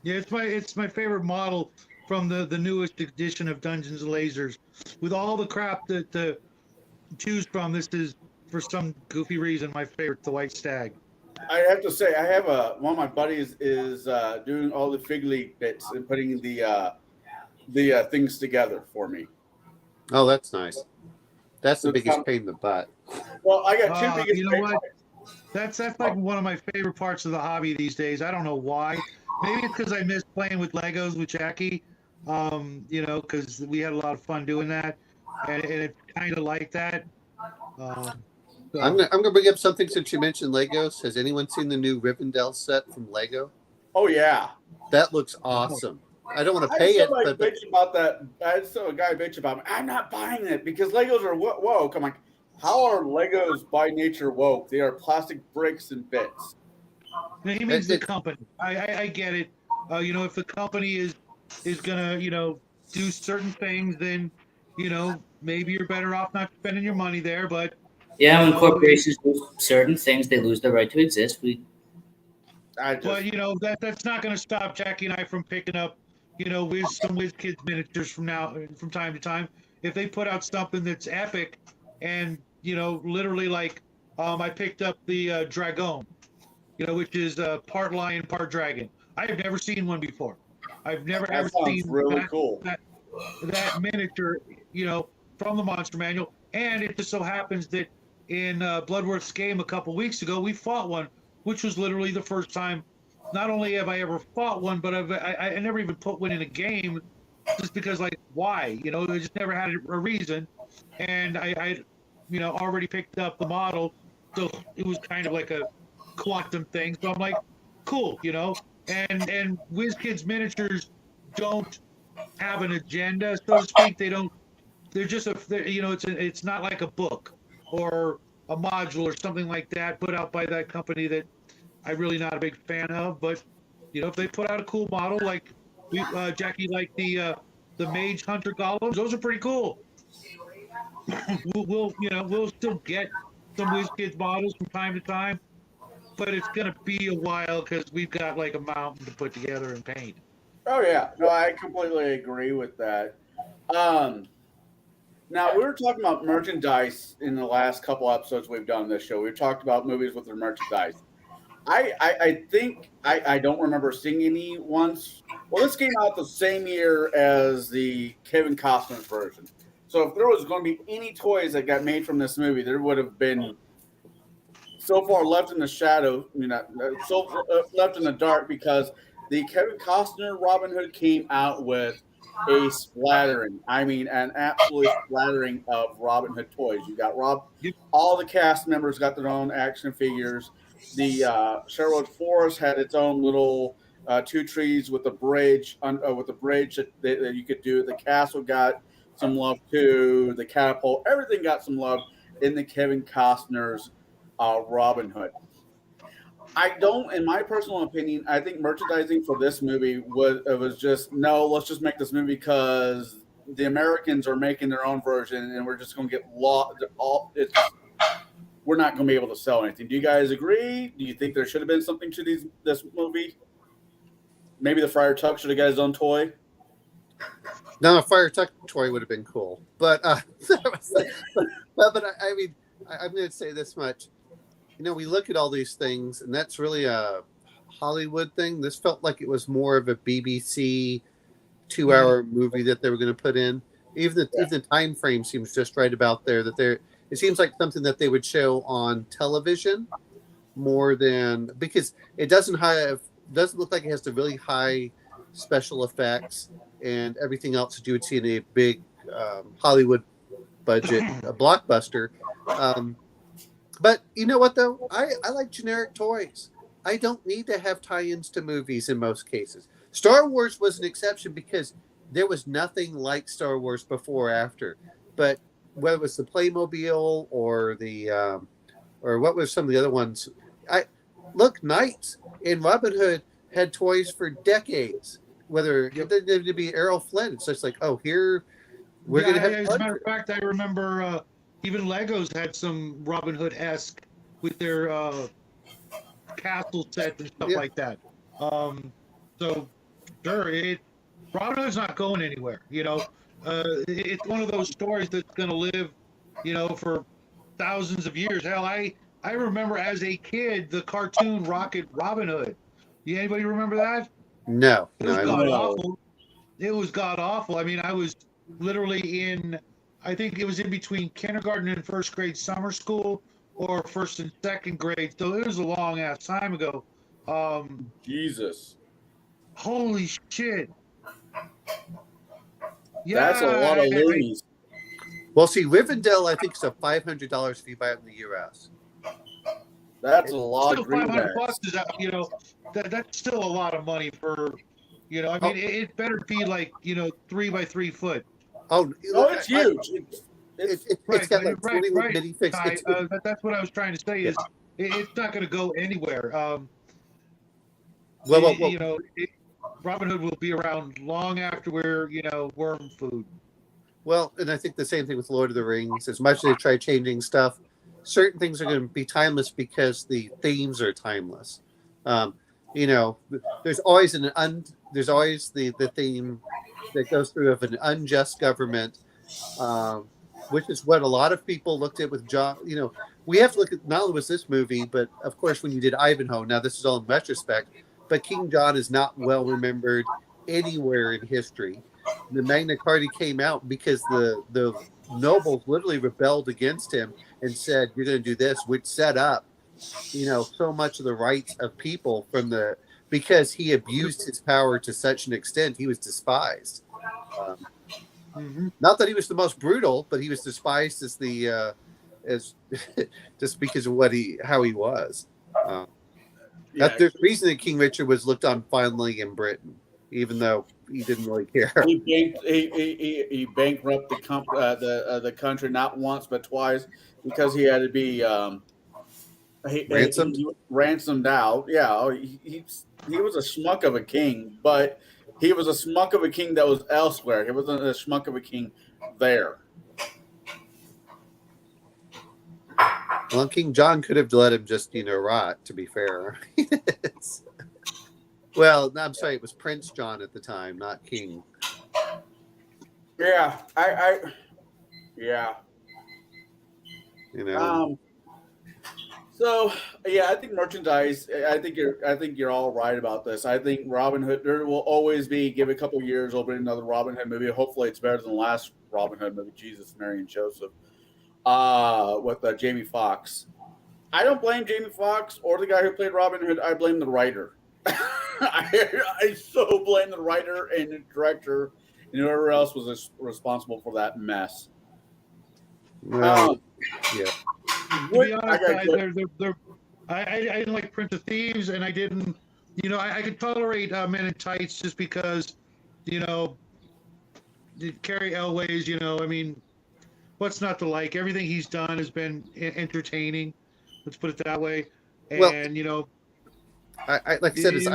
Yeah, it's my favorite model from the newest edition of Dungeons and Lasers. With all the crap that to choose from, this is for some goofy reason my favorite, the White Stag. I have to say, I have one of my buddies is doing all the Fig League bits and putting the things together for me. Oh, that's nice. That's the So, biggest pain in the butt. well, I got two biggest. You know what? That's like one of my favorite parts of the hobby these days. I don't know why. Maybe it's because I miss playing with Legos with Jackie. Because we had a lot of fun doing that, and it's kind of like that. So, I'm gonna bring up something since you mentioned Legos. Has anyone seen the new Rivendell set from Lego? Oh yeah. That looks awesome. I don't want to I pay saw it, like but bitch about that. I saw a guy bitch about me. I'm not buying it because Legos are woke. I'm like, how are Legos by nature woke? They are plastic bricks and bits. he means the it, company. I get it. If the company is gonna do certain things, then maybe you're better off not spending your money there. But Yeah, when know, corporations do certain things, they lose the right to exist. but that's not going to stop Jackie and I from picking up, some Whiz Kids miniatures from time to time. If they put out something that's epic, and literally like, I picked up the Dragon, which is part lion, part dragon. I have never seen one before. I've never That ever sounds seen really cool. that miniature, from the Monster Manual. And it just so happens that in Bloodworth's game a couple weeks ago, we fought one, which was literally the first time. Not only have I ever fought one, but I never even put one in a game, just because, like, why? I just never had a reason. And I already picked up the model, so it was kind of like a quantum thing. So I'm like, cool, And WizKids miniatures don't have an agenda, so to speak. They don't. They're just it's not like a book or a module or something like that put out by that company that I'm really not a big fan of. But if they put out a cool model, like Jackie liked the Mage Hunter golems, those are pretty cool. we'll still get some WizKids models from time to time, but it's gonna be a while because we've got like a mountain to put together and paint. Oh yeah, no, I completely agree with that. Um, Now we were talking about merchandise in the last couple episodes we've done on this show. We've talked about movies with their merchandise. I think I don't remember seeing any once. Well, this came out the same year as the Kevin Costner version. So if there was going to be any toys that got made from this movie, there would have been so far left in the shadow, left in the dark because the Kevin Costner Robin Hood came out with a splattering. I mean, an absolute splattering of Robin Hood toys. You got all the cast members got their own action figures. The Sherwood Forest had its own little two trees with a bridge that you could do. The castle got some love too. The catapult, everything got some love in the Kevin Costner's Robin Hood. In my personal opinion, I think merchandising for this movie was just no. Let's just make this movie because the Americans are making their own version, and we're just going to get lost. we're not going to be able to sell anything. Do you guys agree? Do you think there should have been something to this movie? Maybe the Friar Tuck should have got his own toy. No, a Fire Tuck toy would have been cool, but I mean, I'm going to say this much. We look at all these things, and that's really a Hollywood thing. This felt like it was more of a BBC 2-hour movie that they were going to put in. Even the time frame seems just right about there. It seems like something that they would show on television more than, because it doesn't look like it has the really high special effects and everything else that you would see in a big Hollywood budget a blockbuster. But you know what though? I like generic toys. I don't need to have tie-ins to movies in most cases. Star Wars was an exception because there was nothing like Star Wars before or after. But whether it was the Playmobil or the or what was some of the other ones, Knights and Robin Hood had toys for decades. Whether it didn't have to be Errol Flynn, it's just like, oh, here we're gonna have. As a matter of fact, I remember even Legos had some Robin Hood-esque with their castle sets and stuff like that. So sure, Robin Hood's not going anywhere. It's one of those stories that's going to live, for thousands of years. Hell, I remember as a kid the cartoon Rocket Robin Hood. Anybody remember that? No, It was god awful. It was god awful. I mean, I was literally I think it was in between kindergarten and first grade summer school, or first and second grade. So it was a long ass time ago. Jesus. Holy shit. That's a lot of loonies. Well, see, Rivendell, I think, is $500 if you buy it in the U.S. That's a lot still of greenbacks. $500 is that's still a lot of money for, I mean, it better be like, 3 by 3 foot. Oh, it's huge. It's got like 21 mini fix. That's what I was trying to say is it's not going to go anywhere. Robin Hood will be around long after we're, worm food. Well, and I think the same thing with Lord of the Rings. As much as they try changing stuff, certain things are going to be timeless because the themes are timeless. There's always there's always the theme that goes through of an unjust government, which is what a lot of people looked at with John. We have to look at not only was this movie, but of course when you did Ivanhoe. Now this is all in retrospect, but King John is not well remembered anywhere in history. The Magna Carta came out because the nobles literally rebelled against him and said, "You're going to do this," which set up, so much of the rights of people because he abused his power to such an extent, he was despised. Not that he was the most brutal, but he was despised as as just because of how he was. There's a reason that King Richard was looked on fondly in Britain, even though he didn't really care. He bankrupted the country not once but twice because he had to be ransomed out. Yeah, he was a schmuck of a king, but he was a schmuck of a king that was elsewhere. He wasn't a schmuck of a king there. Well, King John could have let him just, rot, to be fair. Well, no, I'm sorry, it was Prince John at the time, not King. Yeah, yeah. So yeah, I think merchandise. I think you're all right about this. I think Robin Hood. There will always be. Give it a couple of years, open another Robin Hood movie. Hopefully, it's better than the last Robin Hood movie, Jesus, Mary, and Joseph, with Jamie Foxx. I don't blame Jamie Foxx or the guy who played Robin Hood. I blame the writer. I so blame the writer and the director and whoever else was responsible for that mess. Well, yeah. To be honest, I didn't like Prince of Thieves, and I didn't, I could tolerate Men in Tights just because, Carrie Elways, I mean, what's not to like? Everything he's done has been entertaining. Let's put it that way. And, I like I said, it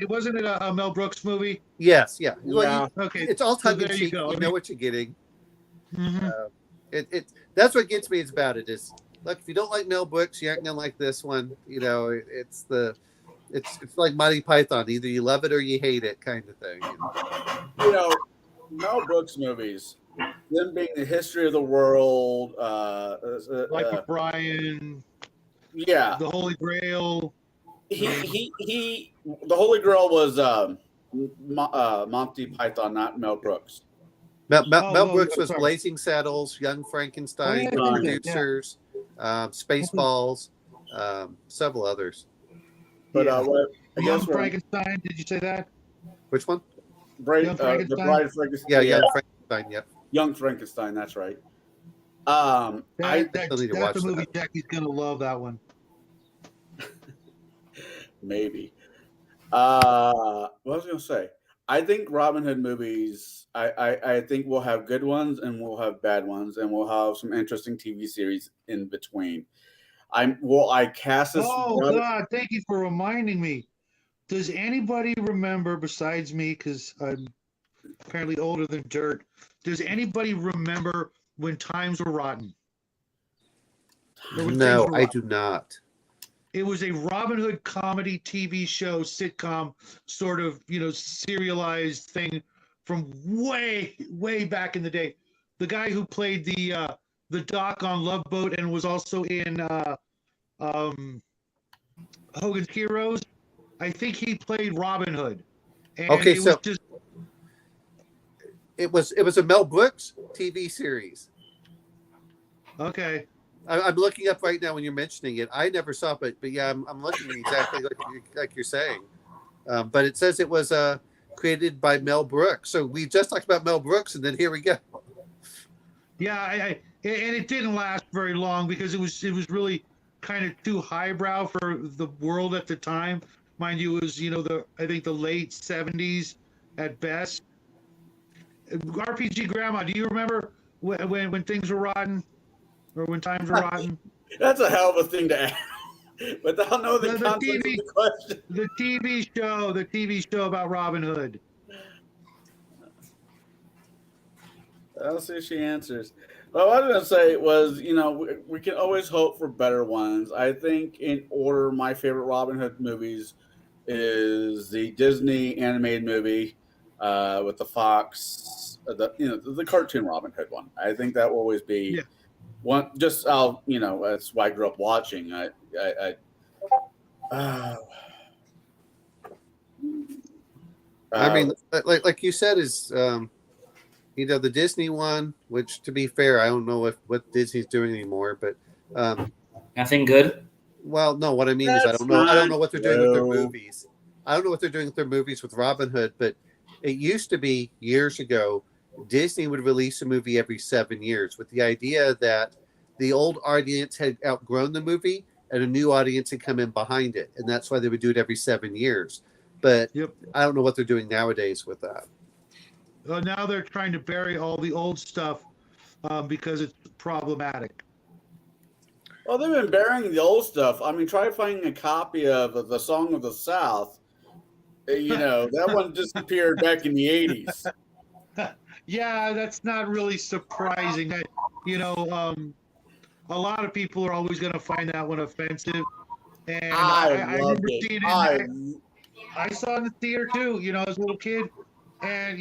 wasn't it a Mel Brooks movie? Yes, yeah. Well, okay, it's all tongue in cheek. You know what you're getting. Mm-hmm. That's what gets me about it is, look, if you don't like Mel Brooks, you aren't gonna like this one. It's like Monty Python. Either you love it or you hate it, kind of thing. Mel Brooks movies, them being the history of the world, Like O'Brien, yeah, The Holy Grail. he the Holy Grail was Monty Python, not Mel Brooks. Mel Brooks was sorry. Blazing Saddles, Young Frankenstein, Oh, The yeah. Producers, Spaceballs, several others. But Yeah. what I Young guess Frankenstein. Did you say that? Which one? The Young Frankenstein? Bride of Frankenstein. Yeah, Young Frankenstein. Yep. Young Frankenstein. That's right. still need to watch That's a movie. that. Jackie's gonna love that one. Maybe. What was I gonna say? I think Robin Hood movies. I think we'll have good ones and we'll have bad ones and we'll have some interesting TV series in between. I cast this. Oh God! Thank you for reminding me. Does anybody remember besides me? Because I'm apparently older than dirt. Does anybody remember when times were rotten? Or when No, things were I rotten? do not. It was a Robin Hood comedy TV show, sitcom, sort of, serialized thing from way, way back in the day. The guy who played the Doc on Love Boat and was also in Hogan's Heroes, I think he played Robin Hood. And Okay, it so was just it was a Mel Brooks TV series. okay. I'm looking up right now when you're mentioning it. I never saw it, but yeah, I'm looking exactly like you're saying. But it says it was created by Mel Brooks. So we just talked about Mel Brooks, and then here we go. Yeah, and it didn't last very long because it was really kind of too highbrow for the world at the time. Mind you, it was I think the late 70s at best. RPG Grandma, do you remember when things were rotten, or when times were rotten? That's a hell of a thing to ask. But I don't know the context of the question. The TV show about Robin Hood. I'll see if she answers. Well, what I was going to say was, we can always hope for better ones. I think in order, my favorite Robin Hood movies is the Disney animated movie with the Fox, the cartoon Robin Hood one. I think that will always be one. Just that's why I grew up watching. I mean, like you said, is the Disney one, which to be fair, I don't know what Disney's doing anymore, but Nothing good. well, no, what I mean is I don't know what they're doing with their movies. I don't know what they're doing with their movies with Robin Hood, but it used to be years ago, Disney would release a movie every 7 years with the idea that the old audience had outgrown the movie and a new audience had come in behind it. And that's why they would do it every 7 years. But I don't know what they're doing nowadays with that. Well, now they're trying to bury all the old stuff because it's problematic. Well, they've been burying the old stuff. I mean, try finding a copy of the Song of the South. That one disappeared back in the 80s. Yeah, that's not really surprising. A lot of people are always going to find that one offensive. And I loved remember it. seeing it. I saw it in the theater too, as a little kid. And,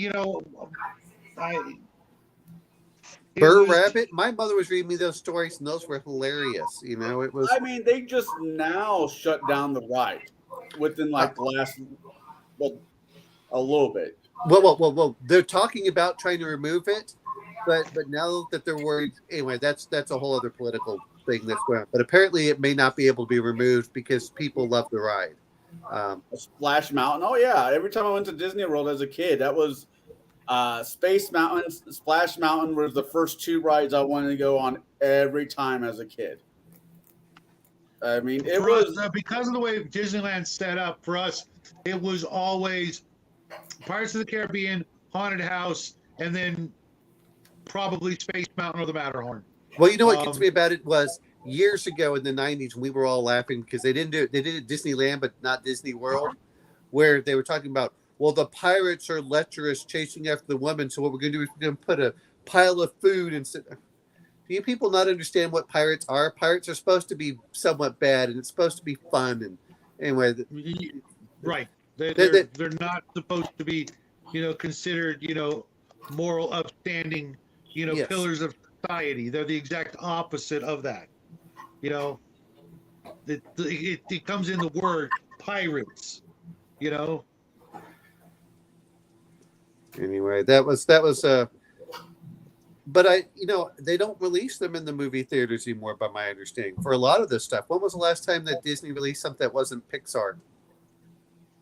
Burr Rabbit. My mother was reading me those stories, and those were hilarious. It was. I mean, they just now shut down the ride within the last, a little bit. Well. They're talking about trying to remove it, but now that they're worried, anyway, that's a whole other political thing that's going on. But apparently, it may not be able to be removed because people love the ride. Splash Mountain. Oh yeah, every time I went to Disney World as a kid, that was Space Mountain, Splash Mountain was the first two rides I wanted to go on every time as a kid. I mean, it was because of the way Disneyland's set up for us. It was always Pirates of the Caribbean, Haunted House, and then probably Space Mountain or the Matterhorn. Well, you know what gets me about it was years ago in the 90s, we were all laughing because they did it at Disneyland, but not Disney World, where they were talking about, well, the pirates are lecherous chasing after the woman. So what we're going to do is we're going to put a pile of food and sit. Do you people not understand what pirates are? Pirates are supposed to be somewhat bad, and it's supposed to be fun. And anyway, Right. They're, they, they're they, they're not supposed to be, considered, moral, upstanding, yes. pillars of society. They're the exact opposite of that. You know, it comes in the word pirates. You know, Anyway, that was but they don't release them in the movie theaters anymore, by my understanding. For a lot of this stuff, when was the last time that Disney released something that wasn't Pixar?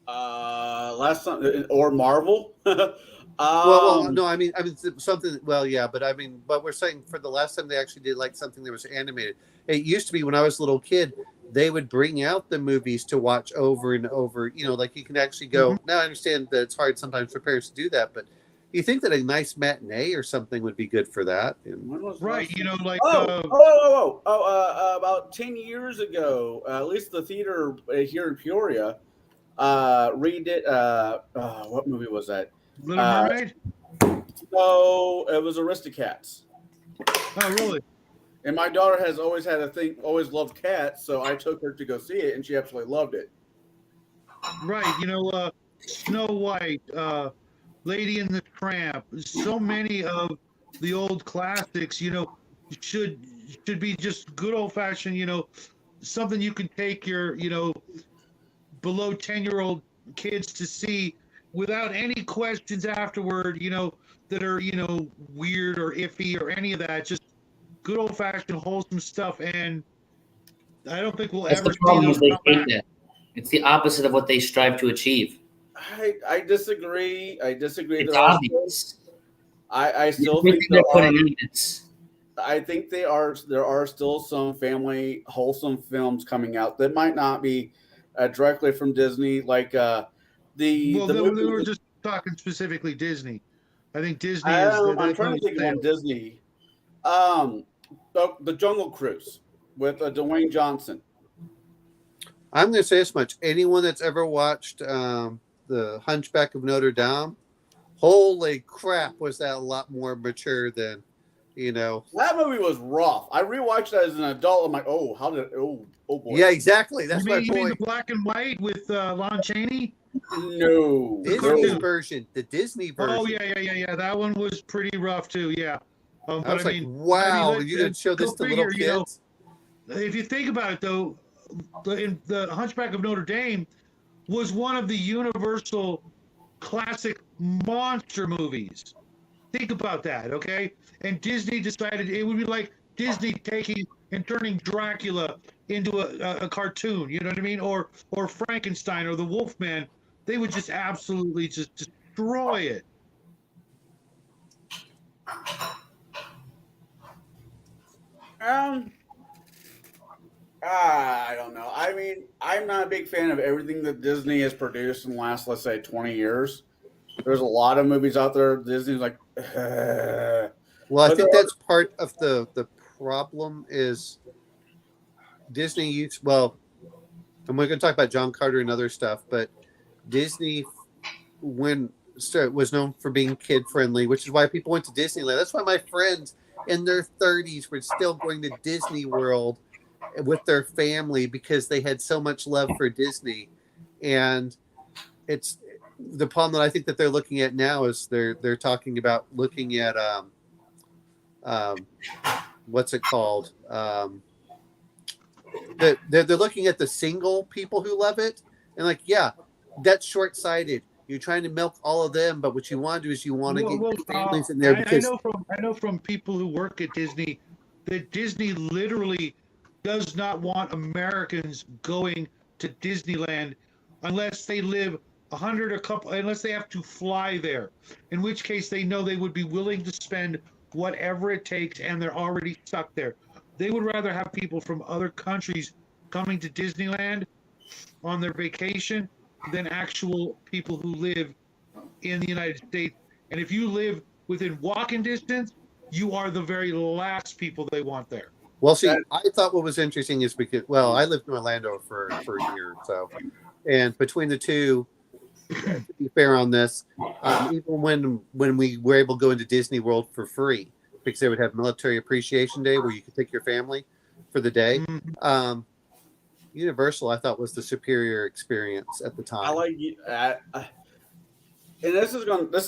Last time or Marvel. No, I mean something. Well, yeah, but I mean, but we're saying for the last time they actually did like something that was animated. It used to be when I was a little kid, they would bring out the movies to watch over and over. Like you can actually go. Now I understand that it's hard sometimes for parents to do that, but you think that a nice matinee or something would be good for that. And When was the right? last Like about 10 years ago, at least the theater here in Peoria redid. What movie was that? Little Mermaid. So it was Aristocats. Oh, really? And my daughter has always had always loved cats, so I took her to go see it, and she absolutely loved it. Right. Snow White, Lady and the Tramp. So many of the old classics, should be just good old fashioned, something you can take your, below 10-year-old kids to see without any questions afterward, that are, weird or iffy or any of that. Just good old fashioned wholesome stuff. And I don't think we'll That's ever the problem. see Is those they come hate back. that. It's the opposite of what they strive to achieve. I disagree. It's There obvious. I still Everything think they're there putting are. in it's I think there are still some family wholesome films coming out that might not be directly from Disney, like Well, the we were movie. just talking specifically Disney. I think Disney is I'm that trying to think of one failed. Disney. The Jungle Cruise with Dwayne Johnson. I'm going to say this much: anyone that's ever watched the Hunchback of Notre Dame, holy crap, was that a lot more mature than. That movie was rough. I rewatched it as an adult. I'm like, oh boy. Yeah, exactly. That's my You mean the point. black and white with Lon Chaney? No, Disney's no. version, the Disney version. Oh yeah. That one was pretty rough too. Yeah. I But was like, wow, you're going to show this to little kids? If you think about it though, the Hunchback of Notre Dame was one of the Universal classic monster movies. Think about that, okay? And Disney decided it would be like Disney taking and turning Dracula into a cartoon, you know what I mean? Or Frankenstein or the Wolfman. They would just absolutely just destroy it. I don't know. I mean, I'm not a big fan of everything that Disney has produced in the last, let's say, 20 years. There's a lot of movies out there. Disney's like, Well, I think that's part of the problem is Disney used, well, and we're going to talk about John Carter and other stuff, but Disney was known for being kid friendly, which is why people went to Disneyland. That's why my friends in their 30s were still going to Disney World with their family because they had so much love for Disney. And it's the problem that I think that they're looking at now is they're talking about looking at what's it called? They're looking at the single people who love it, and like, yeah, that's short-sighted. You're trying to milk all of them, but what you want to do is you want to get families in there because I know from people who work at Disney that Disney literally does not want Americans going to Disneyland unless they live unless they have to fly there, in which case they know they would be willing to spend whatever it takes and they're already stuck there. They would rather have people from other countries coming to Disneyland on their vacation than actual people who live in the United States. And if you live within walking distance, you are the very last people they want there. Well, see, I thought what was interesting is because, well, I lived in Orlando for a year or so, and between the two, to be fair on this, even when we were able to go into Disney World for free, because they would have Military Appreciation Day where you could take your family for the day. Universal, I thought, was the superior experience at the time. I like and this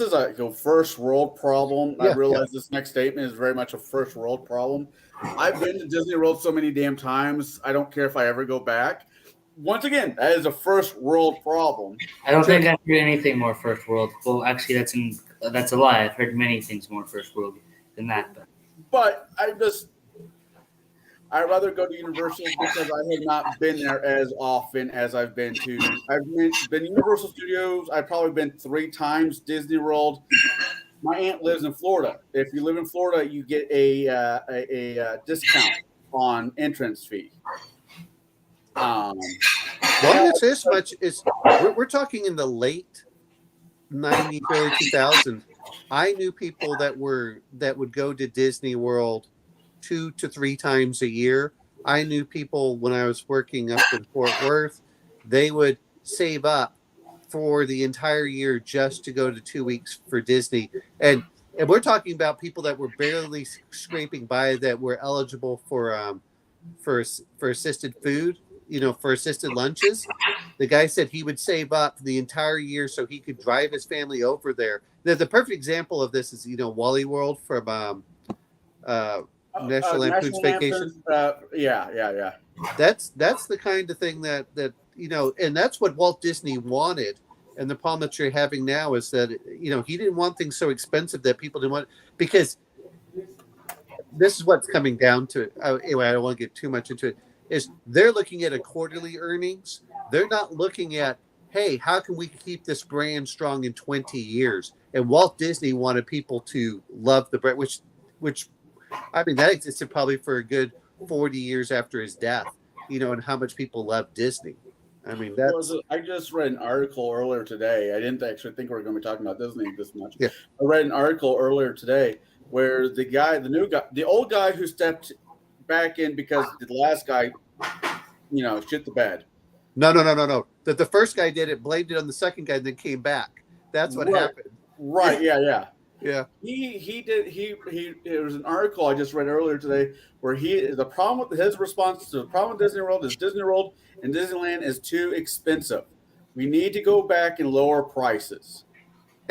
is a first world problem. I realize this next statement is very much a first world problem. I've been to Disney World so many damn times. I don't care if I ever go back. Once again, that is a first world problem. I don't think I've heard anything more first world. Well, actually, that's a lie. I've heard many things more first world than that. But I'd rather go to Universal because I have not been there as often as I've been to. I've been Universal Studios. I've probably been 3 times. Disney World. My aunt lives in Florida. If you live in Florida, you get a discount on entrance fee. Well, it's this much. We're talking in the late 90s, early 2000s. I knew people that would go to Disney World 2 to 3 times a year. I knew people when I was working up in Fort Worth, they would save up for the entire year just to go to 2 weeks for Disney. And we're talking about people that were barely scraping by, that were eligible for assisted food, for assisted lunches. The guy said he would save up the entire year so he could drive his family over there. The perfect example of this is, Wally World from National Lampoon's Vacation. Yeah. That's the kind of thing that and that's what Walt Disney wanted. And the problem that you're having now is that he didn't want things so expensive that people didn't want, because this is what's coming down to it. Anyway, I don't want to get too much into it. Is they're looking at a quarterly earnings. They're not looking at, hey, how can we keep this brand strong in 20 years? And Walt Disney wanted people to love the brand, which that existed probably for a good 40 years after his death, and how much people love Disney. I just read an article earlier today. I didn't actually think we were going to be talking about Disney this much. Yeah. I read an article earlier today where the old guy who stepped back in because the last guy, shit the bed. No. That the first guy did it, blamed it on the second guy, and then came back. That's what happened. Right. Yeah. Yeah. It was an article I just read earlier today where his response to the problem with Disney World is Disney World and Disneyland is too expensive. We need to go back and lower prices.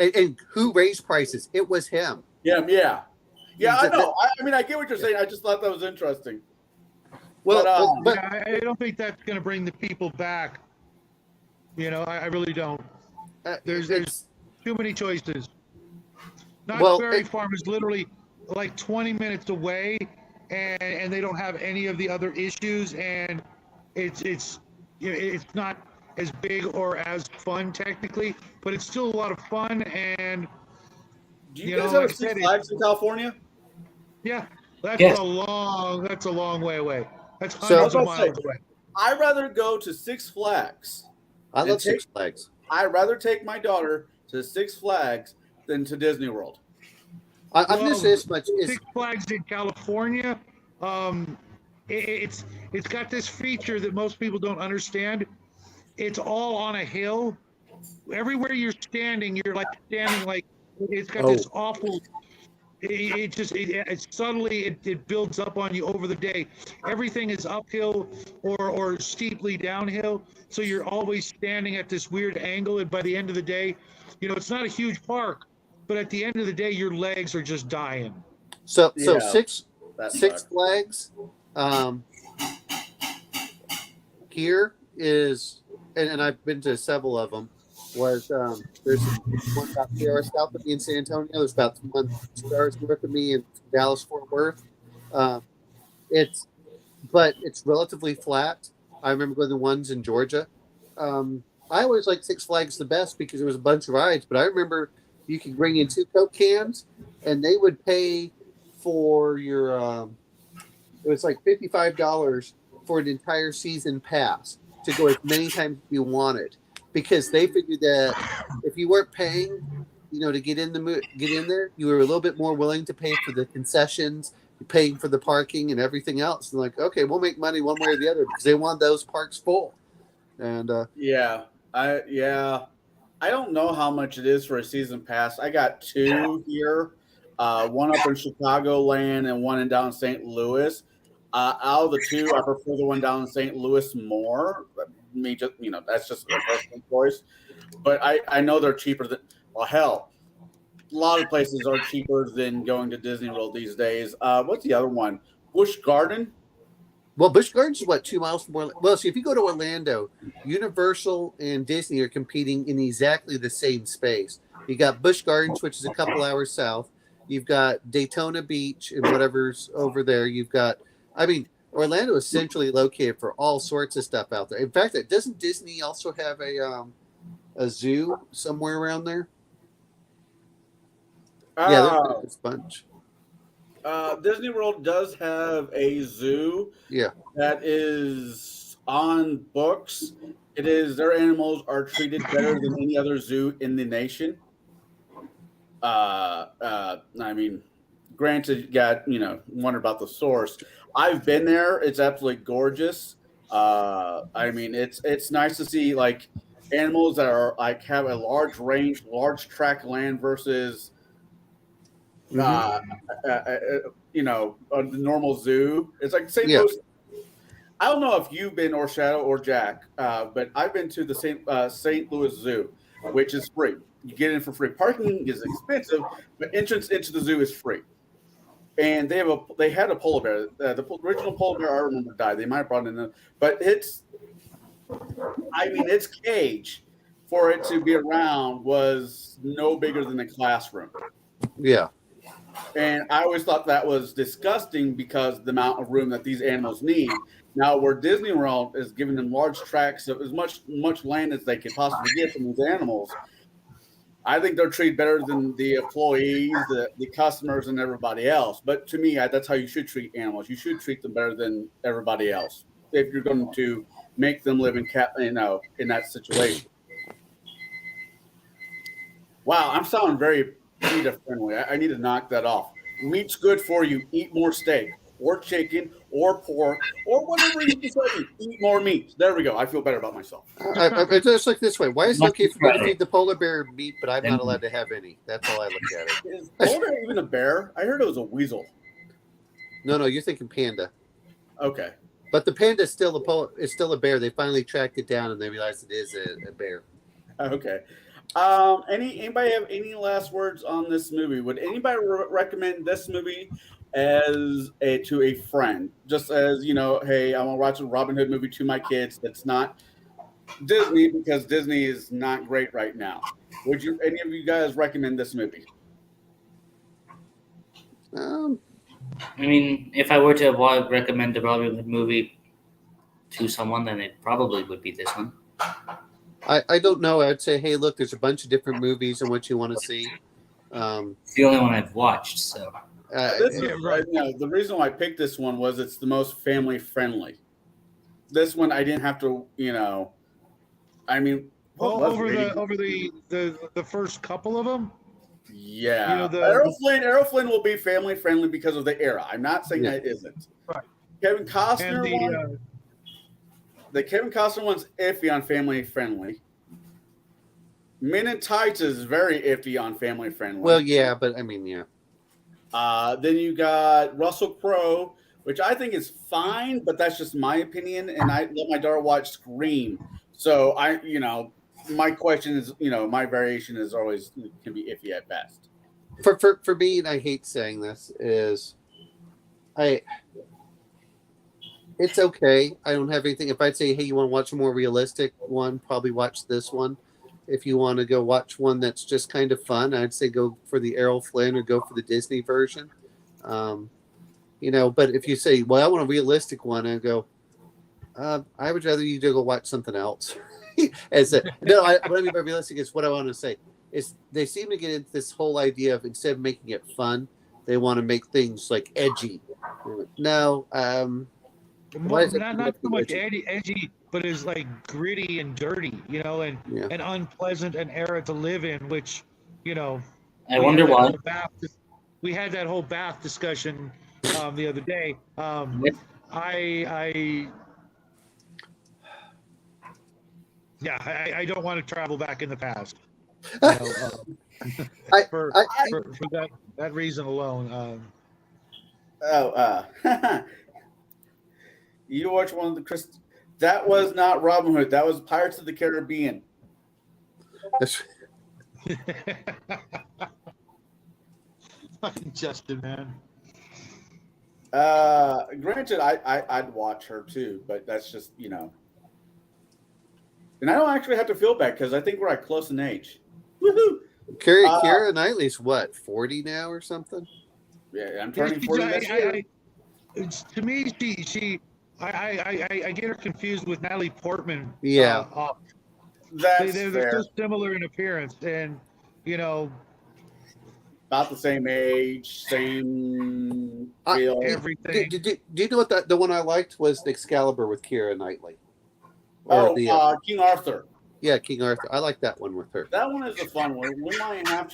And who raised prices? It was him. Yeah. I know. I get what you're saying. I just thought that was interesting. But I don't think that's going to bring the people back. I really don't. There's too many choices. Knott's Berry Farm is literally like 20 minutes away, and they don't have any of the other issues, and it's not as big or as fun technically, but it's still a lot of fun. And do you guys have Six Flags in California? Yeah, that's a long way away. That's hundreds of miles away. I'd rather go to Six Flags. I love Six Flags. I'd rather take my daughter to Six Flags than to Disney World. I'm going to say this much: Six Flags in California, it's got this feature that most people don't understand. It's all on a hill. Everywhere you're standing, you're like standing like it's got this awful. It subtly builds up on you over the day. Everything is uphill or steeply downhill, so you're always standing at this weird angle. And by the end of the day, it's not a huge park, but at the end of the day, your legs are just dying. So Six Flags here is, and I've been to several of them. Was there's one about 3 hours south of me in San Antonio. There's about 2 hours north of me in Dallas Fort Worth. It's relatively flat. I remember going to the ones in Georgia. I always liked Six Flags the best because there was a bunch of rides. But I remember you could bring in 2 Coke cans, and they would pay for your. It was like $55 for an entire season pass to go as many times as you wanted. Because they figured that if you weren't paying, to get in there, you were a little bit more willing to pay for the concessions, paying for the parking and everything else. And like, okay, we'll make money one way or the other because they want those parks full. And I don't know how much it is for a season pass. I got 2 here. one up in Chicagoland and one in down in St. Louis. Out of the two, I prefer the one down in St. Louis more. Me, just that's just a personal choice. But I know they're cheaper than hell. A lot of places are cheaper than going to Disney World these days. What's the other one? Busch Garden. Well, Busch Gardens is what, 2 miles from Orlando? Well, see, if you go to Orlando, Universal and Disney are competing in exactly the same space. You got Busch Gardens, which is a couple hours south. You've got Daytona Beach and whatever's over there. You've got, I mean, Orlando is centrally located for all sorts of stuff out there. In fact, doesn't Disney also have a zoo somewhere around there? Yeah, there's a bunch. Disney World does have a zoo. Yeah. That is on books. It is their animals are treated better than any other zoo in the nation. I mean, granted, you got wonder about the source. I've been there. It's absolutely gorgeous. I mean, it's nice to see like animals that are like have a large range, large tract land versus the normal zoo. It's like St. Louis. I don't know if you've been or Shadow or Jack, but I've been to the St. Louis Zoo, which is free. You get in for free. Parking is expensive, but entrance into the zoo is free. And they had a polar bear. The original polar bear I remember died. They might have brought in but its cage for it to be around was no bigger than a classroom. Yeah. And I always thought that was disgusting because the amount of room that these animals need. Now, where Disney World is giving them large tracts of as much land as they could possibly get from these animals, I think they're treated better than the employees, the customers, and everybody else. But to me, that's how you should treat animals. You should treat them better than everybody else if you're going to make them live in that situation. Wow, I'm sounding very PETA friendly. I need to knock that off. Meat's good for you. Eat more steak or chicken or pork or whatever you decide. Eat more meat. There we go. I feel better about myself. It's just like this way. Why is it okay for me to feed the polar bear meat, but I'm not allowed to have any? That's how I look at it. Is polar bear even a bear? I heard it was a weasel. No, you're thinking panda. Okay. But the panda is still a bear. They finally tracked it down and they realized it is a bear. Okay. Anybody have any last words on this movie? Would anybody recommend this movie to a friend? Just as hey, I want to watch a Robin Hood movie to my kids. That's not Disney because Disney is not great right now. Would any of you guys recommend this movie? I mean, if I were to recommend a Robin Hood movie to someone, then it probably would be this one. I don't know. I'd say, hey, look, there's a bunch of different movies and what you want to see. It's the only one I've watched, so. The reason why I picked this one was it's the most family friendly. This one I didn't have to, I mean, over the first couple of them. Yeah, Errol Flynn will be family friendly because of the era. I'm not saying that it isn't. Right. Kevin Costner the Kevin Costner one's iffy on family friendly. Men in Tights is very iffy on family friendly. Well, yeah, but I mean, yeah. Then you got Russell Crowe, which I think is fine, but that's just my opinion. And I let my daughter watch Scream, so my question is, my variation is always can be iffy at best. For me, and I hate saying this, it's okay. I don't have anything. If I'd say, hey, you want to watch a more realistic one, probably watch this one. If you want to go watch one that's just kind of fun, I'd say go for the Errol Flynn or go for the Disney version. But if you say, well, I want a realistic one, I go, I would rather you go watch something else. What I mean by realistic is what I want to say is they seem to get into this whole idea of instead of making it fun, they want to make things like edgy. No, not so much edgy, but is like gritty and dirty, and unpleasant an era to live in. Which, I wonder why. We had that whole Bath discussion the other day. I don't want to travel back in the past. I, for I, for that reason alone. You watch one of the Chris. That was not Robin Hood. That was Pirates of the Caribbean. that's, Fucking Justin, man. Granted, I'd watch her too, but that's just and I don't actually have to feel bad because I think we're at close in age. Woohoo! Keira Knightley's what, 40 now or something? Yeah, I'm Yeah, turning 40 this year. to me, I get her confused with Natalie Portman. Yeah. That's they're fair. so similar in appearance, and About the same age, same feel. everything. Do you know what the one I liked was Excalibur with Keira Knightley? Or King Arthur. Yeah, King Arthur. I like that one with her. That one is a fun one. We might have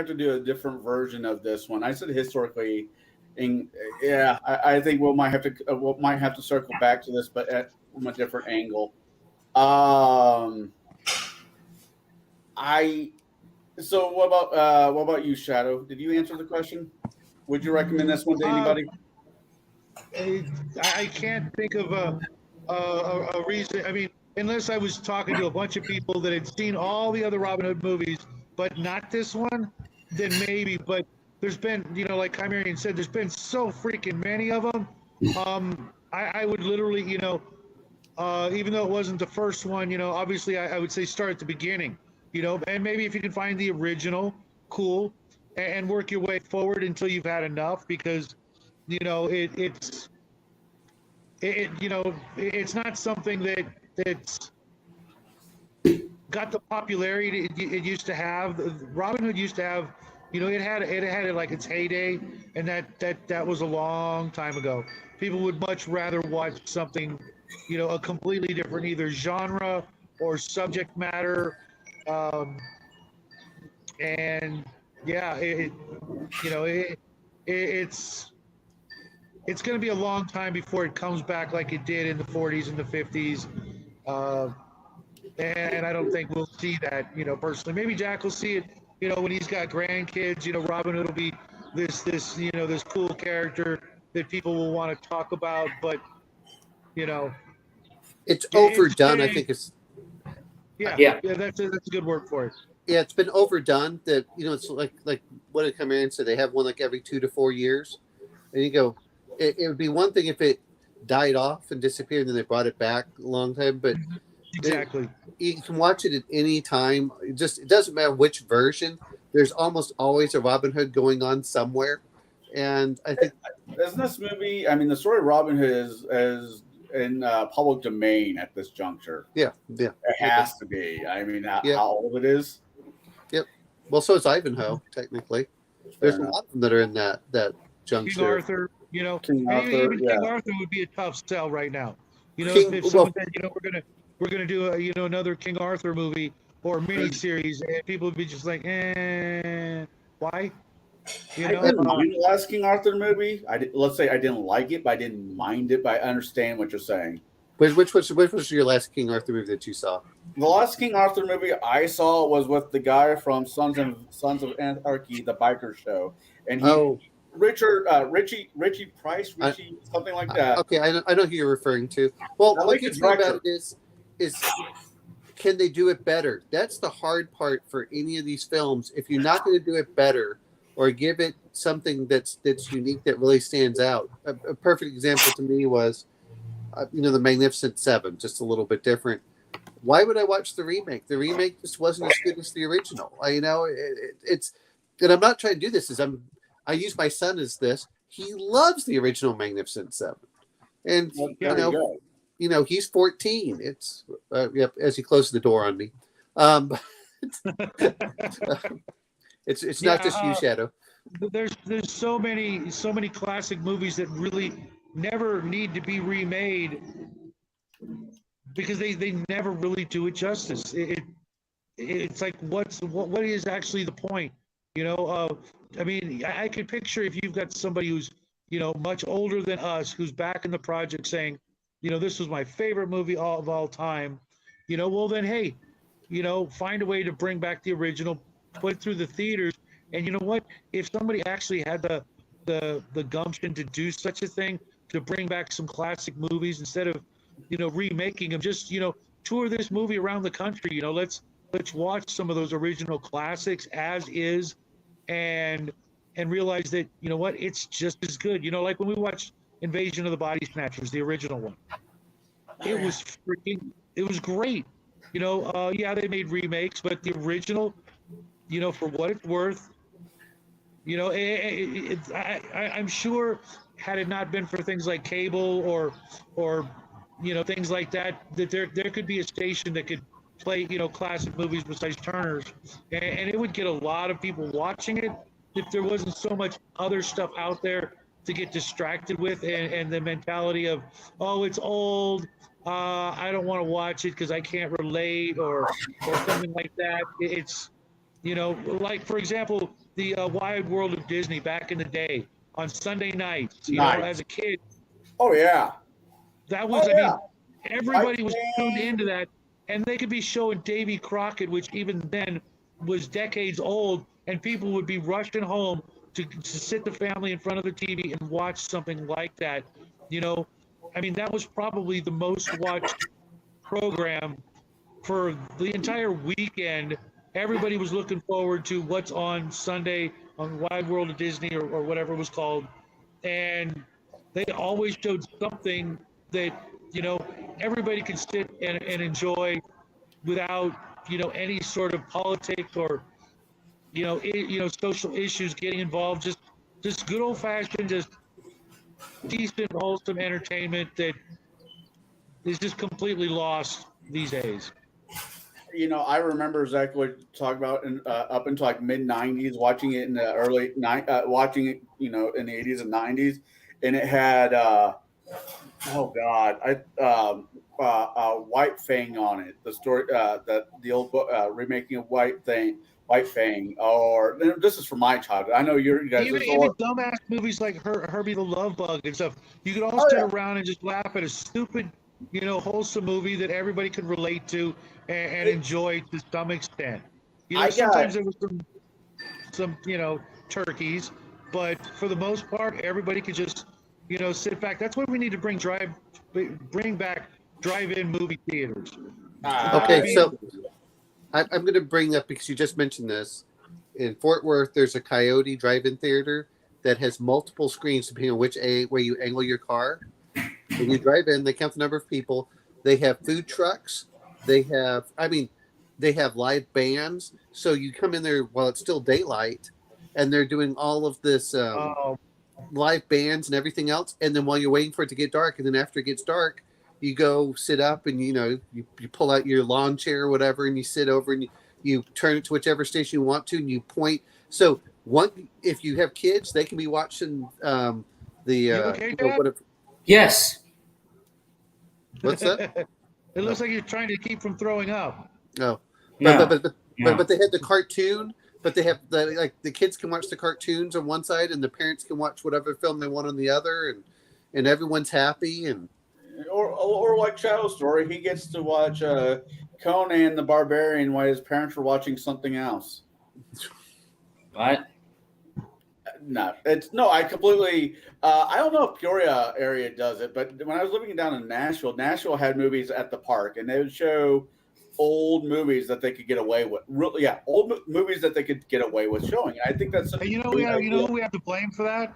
to do a different version of this one. I said historically, I think we might have to circle back to this, but from a different angle. So what about you, Shadow? Did you answer the question? Would you recommend this one to anybody? I can't think of a reason. I mean, unless I was talking to a bunch of people that had seen all the other Robin Hood movies, but not this one, then maybe. But there's been, like Chimerian said, there's been so freaking many of them. I would literally, even though it wasn't the first one, obviously I would say start at the beginning, and maybe if you can find the original, cool, and work your way forward until you've had enough, because, it's not something that's got the popularity it used to have. Robin Hood used to have, it had like its heyday, and that was a long time ago. People would much rather watch something, a completely different either genre or subject matter, and yeah, it's going to be a long time before it comes back like it did in the 40s and the 50s. And I don't think we'll see that, personally. Maybe Jack will see it, when he's got grandkids. Robin Hood will be this cool character that people will want to talk about. But, it's overdone. I think it's. Yeah, that's a good word for it. Yeah, it's been overdone. That it's like what did Chimerian said. They have one like every 2 to 4 years, and you go. It would be one thing if it died off and disappeared, and then they brought it back a long time. But exactly, you can watch it at any time. It doesn't matter which version. There's almost always a Robin Hood going on somewhere, and I think isn't this movie? I mean, the story of Robin Hood is in public domain at this juncture. Yeah, it has to be. I mean, how old it is. Yep. Well, so is Ivanhoe. Technically, there's a lot of them that are in that juncture. King Arthur. King Arthur, King Arthur would be a tough sell right now. If someone said, we're gonna do another King Arthur movie or miniseries, and people would be just like, why? I didn't mind the last King Arthur movie. Let's say I didn't like it, but I didn't mind it. But I understand what you're saying. Which was your last King Arthur movie that you saw? The last King Arthur movie I saw was with the guy from Sons of Anarchy, the biker show, and Richie Price, something like that. Okay, I know who you're referring to. Well, what gets me about it is can they do it better? That's the hard part for any of these films. If you're not going to do it better or give it something that's unique that really stands out. A perfect example to me was, the Magnificent Seven, just a little bit different. Why would I watch the remake? The remake just wasn't as good as the original. It's, and I'm not trying to do this. I use my son as this. He loves the original Magnificent Seven, and he's 14. It's as he closes the door on me. It's not just you, Shadow. There's so many classic movies that really never need to be remade because they never really do it justice. It's like what is actually the point? I mean, I could picture if you've got somebody who's, much older than us, who's back in the project saying, this was my favorite movie of all time, well then, hey, find a way to bring back the original, put through the theaters. And you know what? If somebody actually had the gumption to do such a thing, to bring back some classic movies instead of, remaking them, just, tour this movie around the country. Let's watch some of those original classics as is, and realize that, what, it's just as good. Like when we watched Invasion of the Body Snatchers, the original one. It was great. Yeah, they made remakes, but the original, for what it's worth, I'm sure, had it not been for things like cable or things like that, that there could be a station that could play classic movies besides Turner's, and it would get a lot of people watching it if there wasn't so much other stuff out there to get distracted with, and the mentality of, oh, it's old, I don't want to watch it because I can't relate, or something like that. It's like, for example, the Wide World of Disney back in the day on Sunday nights, as a kid. Oh yeah. That was, Oh, yeah. I mean, everybody was tuned into that, and they could be showing Davy Crockett, which even then was decades old, and people would be rushing home to sit the family in front of the TV and watch something like that. I mean, that was probably the most watched program for the entire weekend. Everybody was looking forward to what's on Sunday on Wide World of Disney, or whatever it was called. And they always showed something that, everybody could sit and enjoy without, any sort of politics or, social issues getting involved. Just good old fashioned, just decent, wholesome entertainment that is just completely lost these days. I remember exactly what you talk about, up until like mid '90s, watching it in the watching it, in the '80s and '90s, and it had, oh God, White Fang on it. The story, the old book, remaking of White Fang, or this is from my childhood. I know you guys. Even dumbass movies like Herbie the Love Bug and stuff. You could all sit around and just laugh at a stupid, wholesome movie that everybody could relate to and enjoy to some extent. Sometimes there was some turkeys, but for the most part, everybody could just sit back. That's why we need to bring back drive-in movie theaters. Okay, so I'm going to bring up, because you just mentioned this, in Fort Worth, there's a Coyote drive-in theater that has multiple screens depending on which way you angle your car. When you drive in, they count the number of people. They have food trucks. They have live bands. So you come in there while it's still daylight, and they're doing all of this live bands and everything else. And then while you're waiting for it to get dark, and then after it gets dark, you go sit up and you pull out your lawn chair or whatever, and you sit over and you turn it to whichever station you want to, and you point. So if you have kids, they can be watching whatever. Yes. What's that? It looks like you're trying to keep from throwing up. No. No. But they had the cartoon, but they have the kids can watch the cartoons on one side, and the parents can watch whatever film they want on the other, and everyone's happy. And or like Shadow Story, he gets to watch Conan the Barbarian while his parents were watching something else. What? No, I completely. I don't know if Peoria area does it, but when I was living down in Nashville had movies at the park, and they would show old movies that they could get away with. Really, yeah, old movies that they could get away with showing. And I think that's. Hey, who we have to blame for that?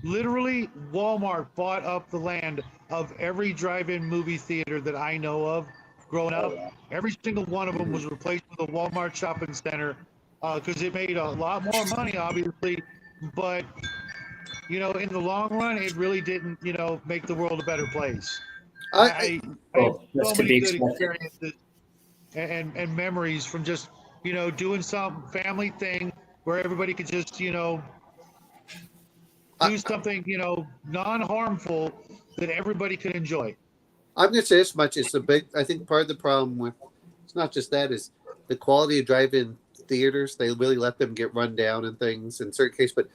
Literally, Walmart bought up the land of every drive-in movie theater that I know of growing up. Yeah. Every single one of them was replaced with a Walmart shopping center, because it made a lot more money, obviously. But, in the long run, it really didn't, make the world a better place. I had so many good experiences and memories from just, doing some family thing where everybody could just, do something, non-harmful that everybody could enjoy. I'm going to say this much. I think part of the problem with, it's not just that, is the quality of drive-in theaters. They really let them get run down and things in certain cases. But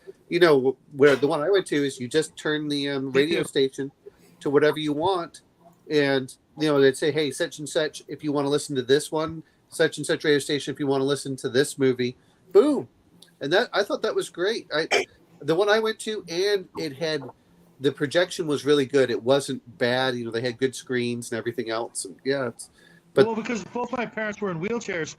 where the one I went to is you just turn the radio station to whatever you want, and they'd say, hey, such and such, if you want to listen to this one, such and such radio station if you want to listen to this movie, boom, and that I thought that was great. The one I went to, and it had the projection was really good. It wasn't bad. They had good screens and everything else. And yeah, but Well, because both my parents were in wheelchairs,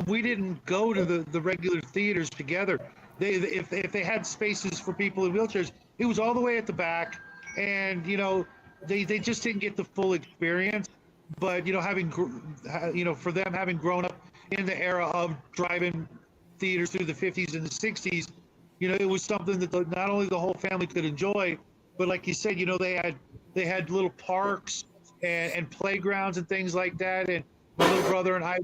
we didn't go to the regular theaters together. If they had spaces for people in wheelchairs, it was all the way at the back, and they just didn't get the full experience. But for them having grown up in the era of drive-in theaters through the 50s and the 60s, it was something that not only the whole family could enjoy, but like you said, they had little parks and playgrounds and things like that. And my little brother and I,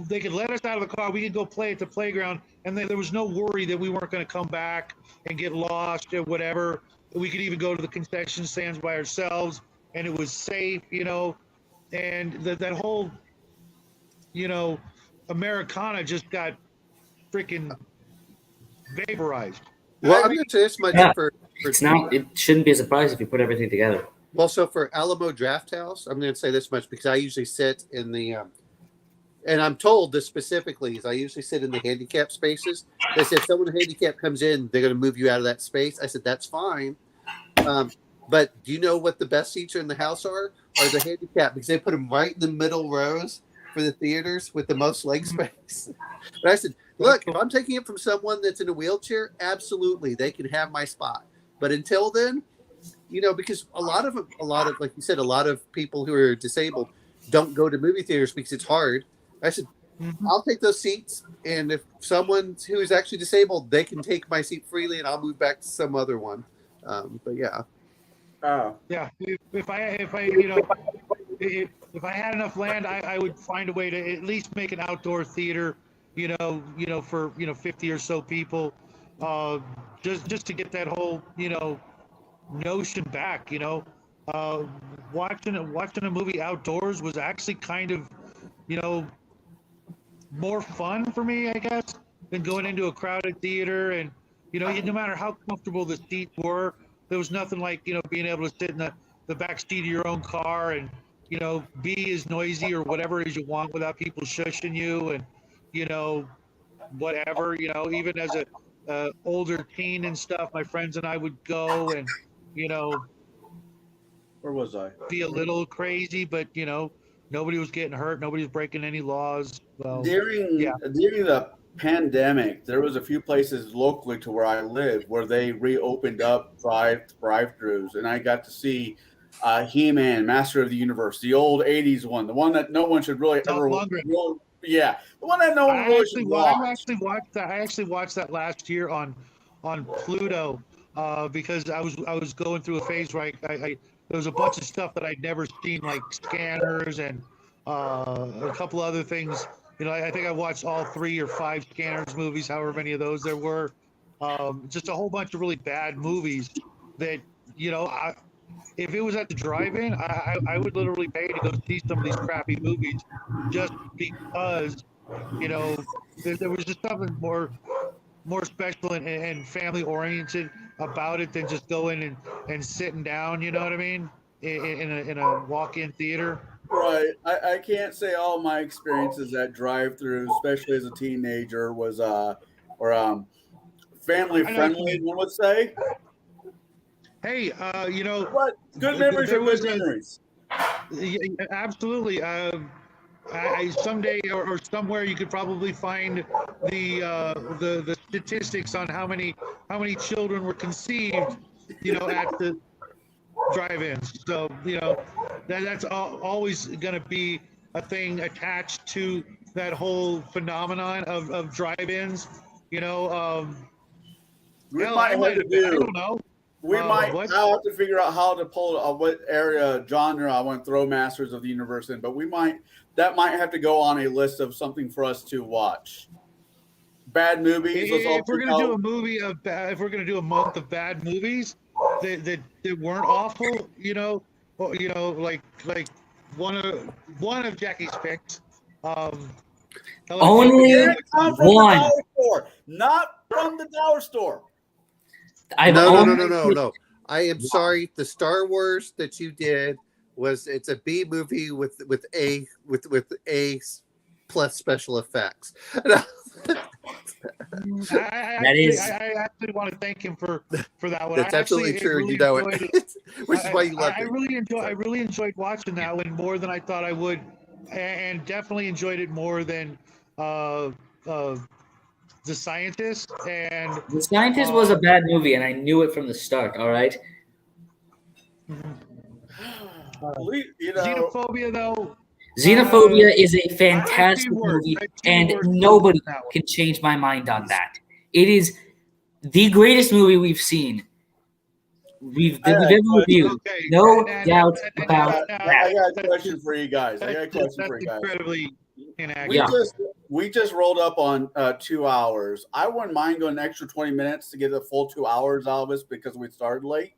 they could let us out of the car. We could go play at the playground, and there was no worry that we weren't going to come back and get lost or whatever. We could even go to the concession stands by ourselves, and it was safe, and that whole, Americana just got freaking vaporized. well, I'm going to say this much Yeah. for It's not. It shouldn't be a surprise if you put everything together. well, so for Alamo Draft House, I'm going to say this much because I usually sit in the, and I'm told this specifically is I usually sit in the handicap spaces. They said someone with a handicap comes in, they're going to move you out of that space. I said that's fine, but do you know what the best seats in the house are? Are the handicap because they put them right in the middle rows for the theaters with the most leg space. But I said, look, if I'm taking it from someone that's in a wheelchair, absolutely, they can have my spot. But until then, because a lot of like you said, a lot of people who are disabled don't go to movie theaters because it's hard. I said, I'll take those seats, and if someone who is actually disabled, they can take my seat freely, and I'll move back to some other one. But yeah. Oh, Yeah, if I had enough land, I would find a way to at least make an outdoor theater, for 50 or so people, just to get that whole notion back. Watching a movie outdoors was actually kind of more fun for me, I guess, than going into a crowded theater. And no matter how comfortable the seats were, there was nothing like being able to sit in the back seat of your own car and be as noisy or whatever as you want without people shushing you and whatever. Even as a older teen and stuff, my friends and I would go and where was I? be a little crazy, but nobody was getting hurt, nobody was breaking any laws. Well, During yeah. during the pandemic, there was a few places locally to where I live where they reopened up drive-throughs, and I got to see He-Man, Master of the Universe, the old '80s one, the one that no one should really Dolph ever. Lundgren. Yeah, the one that no one really should watch. I actually watched that last year on Pluto because I was going through a phase where I there was a bunch of stuff that I'd never seen, like Scanners and a couple other things. I think I watched all 3 or 5 Scanners movies, however many of those there were. Just a whole bunch of really bad movies that if it was at the drive-in, I would literally pay to go see some of these crappy movies just because there was just something more special and family oriented about it than just going and sitting down. You know what I mean? In a walk-in theater. Right. I can't say all my experiences at drive-through, especially as a teenager, was family friendly. One would say. Hey, But good memories are good memories. Absolutely. I someday or somewhere you could probably find the statistics on how many children were conceived, at the drive-ins. So that's always going to be a thing attached to that whole phenomenon of drive-ins. We hell, might have to do. I don't know. I'll have to figure out how to pull what area genre I want to throw Masters of the Universe in, but that might have to go on a list of something for us to watch. Bad movies. If we're gonna do a movie of if we're gonna do a month of bad movies that weren't awful, like one of Jackie's picks. Only one. Not from the dollar store. No. I am sorry. The Star Wars that you did it's a B movie with A plus special effects. I actually want to thank him for that one. That's absolutely true. Really you know enjoyed it, which is why you love I it. really enjoyed watching that one more than I thought I would, and definitely enjoyed it more than uh, The Scientist. And The Scientist was a bad movie, and I knew it from the start. All right. You know, Xenophobia, though. Xenophobia is a I fantastic see words. movie, I see and words nobody that one. can change my mind on that. It is the greatest movie we've seen. We've ever reviewed. Okay, No and- doubt and- about and- that. I got a question for you guys. That's incredibly inaccurate. We just rolled up on 2 hours. I wouldn't mind going an extra 20 minutes to get the full 2 hours out of us because we started late.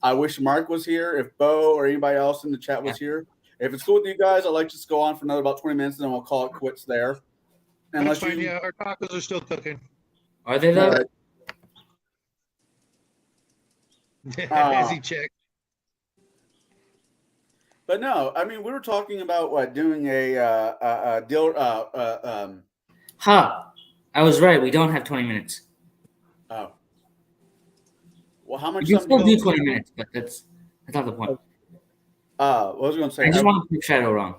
I wish Mark was here. If Bo or anybody else in the chat was here. If it's cool with you guys, I'd like to just go on for another about 20 minutes and then we'll call it quits there. That's fine. Yeah, our tacos are still cooking. Are they though? As he checked. But no, I mean, we were talking about doing a deal. I was right. We don't have 20 minutes. Oh. Well, how much? You can still do 20 minutes, but that's not the point. What was I going to say? I just want to prove Shadow wrong.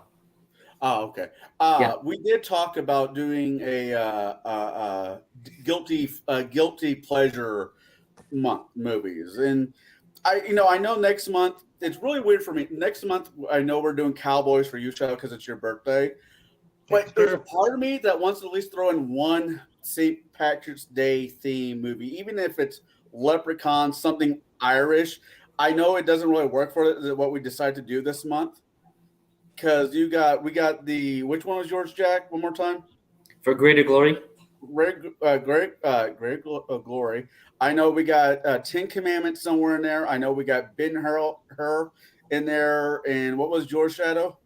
Oh, okay. We did talk about doing a guilty pleasure month movies, and I know next month it's really weird for me. Next month I know we're doing Cowboys for you, Shadow, because it's your birthday. But there's a part of me that wants to at least throw in one St. Patrick's Day theme movie, even if it's Leprechaun, something Irish. I know it doesn't really work for what we decide to do this month. Because we got which one was yours, Jack? One more time. For Greater Glory. Great Glory. I know we got 10 Commandments somewhere in there. I know we got Ben-Hur in there. And what was your Shadow?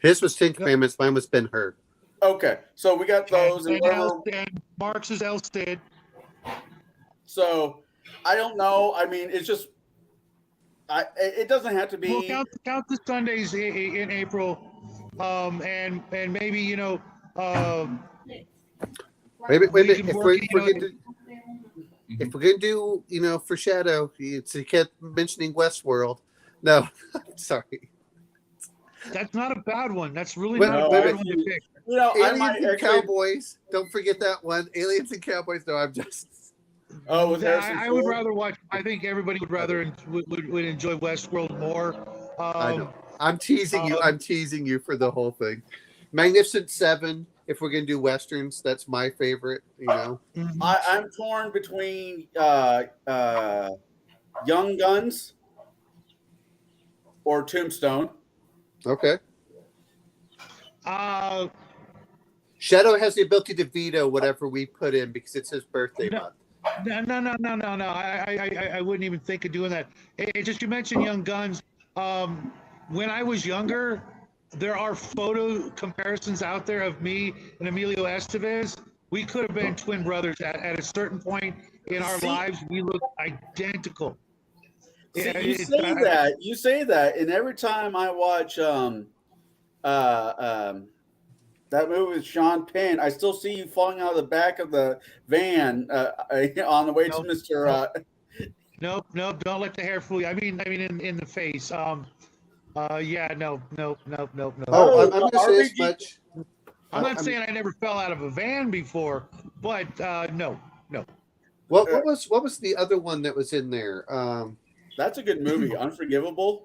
His was 10 Commandments. Mine was Ben-Hur. Okay, so we got those. And Mark's is Elstead. So I don't know. I mean, it's just it doesn't have to be. Well, count the Sundays in April, and maybe Wait. If we're gonna do for Shadow, he kept mentioning Westworld. No, sorry. That's not a bad one. That's really not a bad one to pick. Aliens and Cowboys. Don't forget that one. Aliens and Cowboys. No, I'm just. Oh, I would rather watch. I think everybody would enjoy Westworld more. I know. I'm teasing you. I'm teasing you for the whole thing. Magnificent Seven. If we're gonna do westerns, that's my favorite. I'm torn between Young Guns or Tombstone. Okay. Shadow has the ability to veto whatever we put in because it's his birthday month. No. I wouldn't even think of doing that. You mentioned Young Guns. When I was younger, there are photo comparisons out there of me and Emilio Estevez. We could have been twin brothers at a certain point in our lives. We look identical. You say that, and every time I watch that movie with Sean Penn, I still see you falling out of the back of the van on the way to Mr. Nope. Don't let the hair fool you. I mean, in the face. No. Oh, I'm going to say as much. I'm not saying I never fell out of a van before, but no. What was the other one that was in there? That's a good movie. Unforgivable.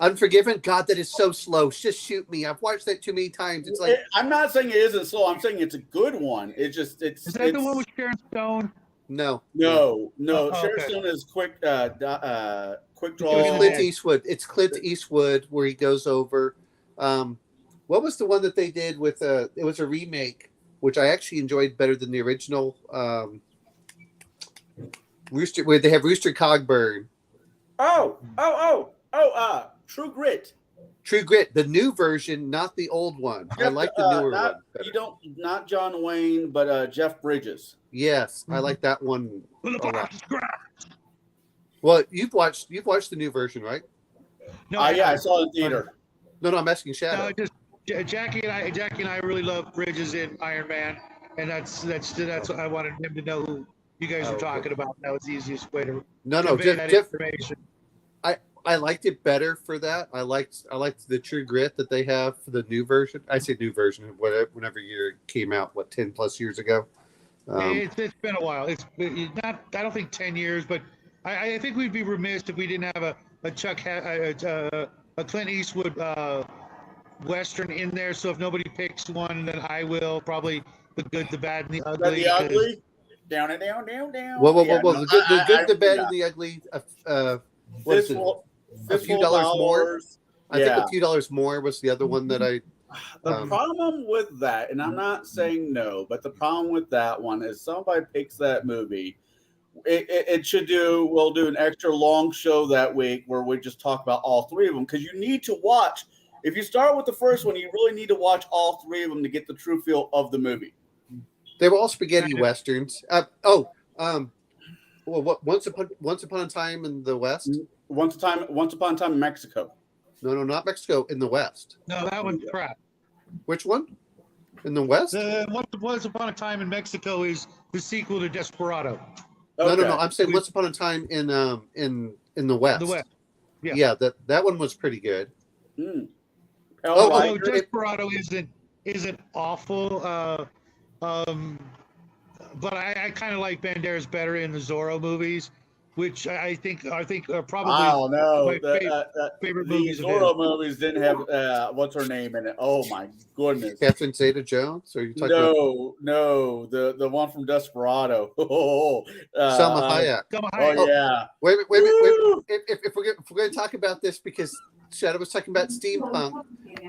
Unforgiven. God, that is so slow. Just shoot me. I've watched that too many times. It's like I'm not saying it isn't slow. I'm saying it's a good one. Is that the one with Sharon Stone? No. Sharon Stone is quick draw. Clint Eastwood. It's Clint Eastwood where he goes over. What was the one that they did with? It was a remake, which I actually enjoyed better than the original. Rooster, where they have Rooster Cogburn. True Grit. True Grit, the new version, not the old one. I like the newer one better. Not John Wayne, but Jeff Bridges. Yes, I like that one a lot. Well, you've watched the new version, right? No, I saw it in theater. No, I'm asking Shadow. No, just Jackie and I really love Bridges in Iron Man. and that's what I wanted him to know who you guys were talking about. That was the easiest way to No, convey that Jeff. information. I liked it better for that. I liked the True Grit that they have for the new version. I say new version, whenever year it came out, 10+ years ago. It's been a while. It's not. I don't think 10 years, but I think we'd be remiss if we didn't have a Clint Eastwood Western in there. So if nobody picks one, then I will. Probably The Good, the Bad, and the Ugly. The Ugly. Down and down, down, down. Well, Yeah, no, the good, the bad, yeah. and the ugly. What is it? A few Fistful dollars of more. Dollars. I think a few dollars more was the other one that I. The problem with that, and I'm not saying no, but the problem with that one is somebody picks that movie. It should do. We'll do an extra long show that week where we just talk about all three of them because you need to watch. If you start with the first one, you really need to watch all three of them to get the true feel of the movie. They were all spaghetti westerns. Well, what Once Upon a Time in the West? Once Upon a Time in Mexico. No, not Mexico. In the West. No, that one's crap. Which one? In the West? Once Upon a Time in Mexico is the sequel to Desperado. Okay. No. I'm saying Once Upon a Time in the West. The West. Yeah, that one was pretty good. Mm. Although Desperado isn't awful. But I kind of like Banderas better in the Zorro movies, which I think are probably. I don't know. My favorite movies. The Zorro movies didn't have what's her name in it. Oh my goodness. Catherine Zeta-Jones? Or are you talking about? No, the one from Desperado. Salma Hayek. Oh yeah. Wait. If we're going to talk about this, because Shadow was talking about steampunk,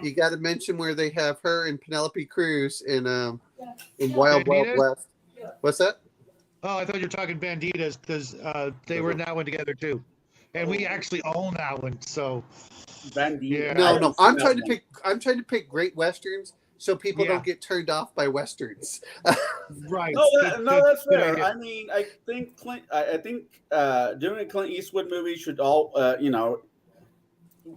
you got to mention where they have her and Penelope Cruz in Wild Wild West. What's that? Oh, I thought you were talking Banditas because they were in that one together too, and we actually own that one. So, Bandita. No. I'm trying to pick great westerns so people don't get turned off by westerns. Right. No, that's fair. I mean, I think doing a Clint Eastwood movie should all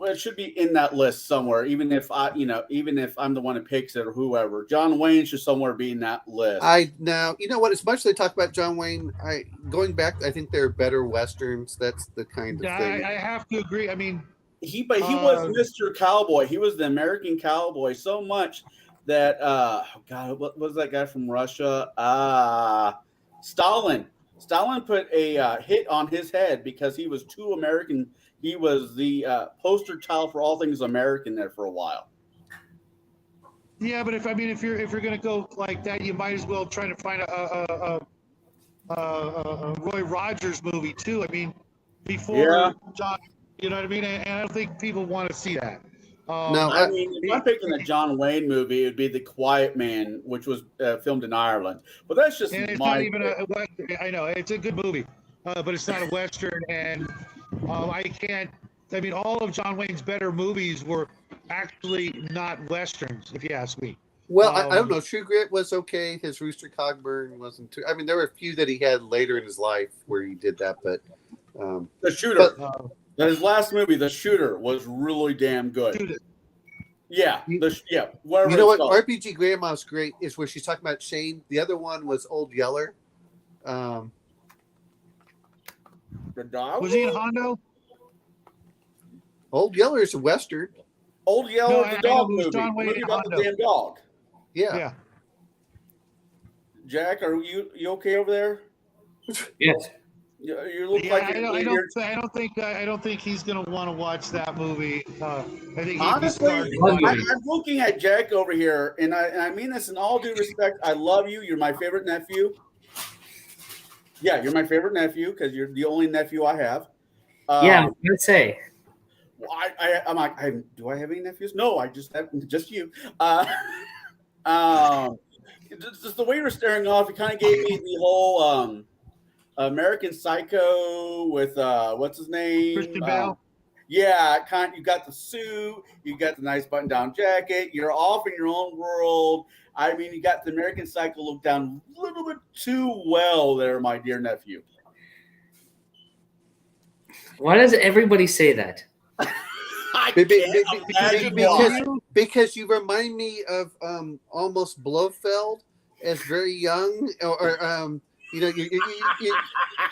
it should be in that list somewhere, even if I'm the one who picks it or whoever. John Wayne should somewhere be in that list. You know what? As much as they talk about John Wayne, going back, I think there are better westerns. That's the kind of thing. I have to agree. I mean, he was Mr. Cowboy. He was the American cowboy so much that what was that guy from Russia? Stalin. Stalin put a hit on his head because he was too American. He was the poster child for all things American there for a while. Yeah, but if you're gonna go like that, you might as well try to find a Roy Rogers movie too. I mean, before John, you know what I mean? And I don't think people want to see that. I mean, if I'm picking a John Wayne movie, it would be The Quiet Man, which was filmed in Ireland. But that's just not even I know it's a good movie, but it's not a western, and I mean, all of John Wayne's better movies were actually not westerns, if you ask me. Well, I don't know. True Grit was okay. His Rooster Cogburn wasn't too. I mean, there were a few that he had later in his life where he did that, but The Shooter. His last movie, The Shooter, was really damn good. Yeah. You know what? Called. RPG Grandma's great is where she's talking about Shane. The other one was Old Yeller. The dog? Was he in Hondo? Old Yeller is a western. Old Yeller, the dog movie. John Wayne About the damn dog. Yeah. Jack, are you okay over there? Yes. You look like I don't think he's gonna want to watch that movie. I think honestly, I'm looking at Jack over here, and I mean this in all due respect. I love you. You're my favorite nephew. Yeah, you're my favorite nephew because you're the only nephew I have. Yeah, I'm gonna say. I'm like, do I have any nephews? No, I just have just you. Just the way you were staring off, it kind of gave me the whole American Psycho with what's his name? Christian Bale. Yeah, you got the suit, you got the nice button-down jacket, you're off in your own world. I mean, you got the American Psycho look down a little bit too well there, my dear nephew. Why does everybody say that? Because you remind me of almost Blofeld as very young, or you know,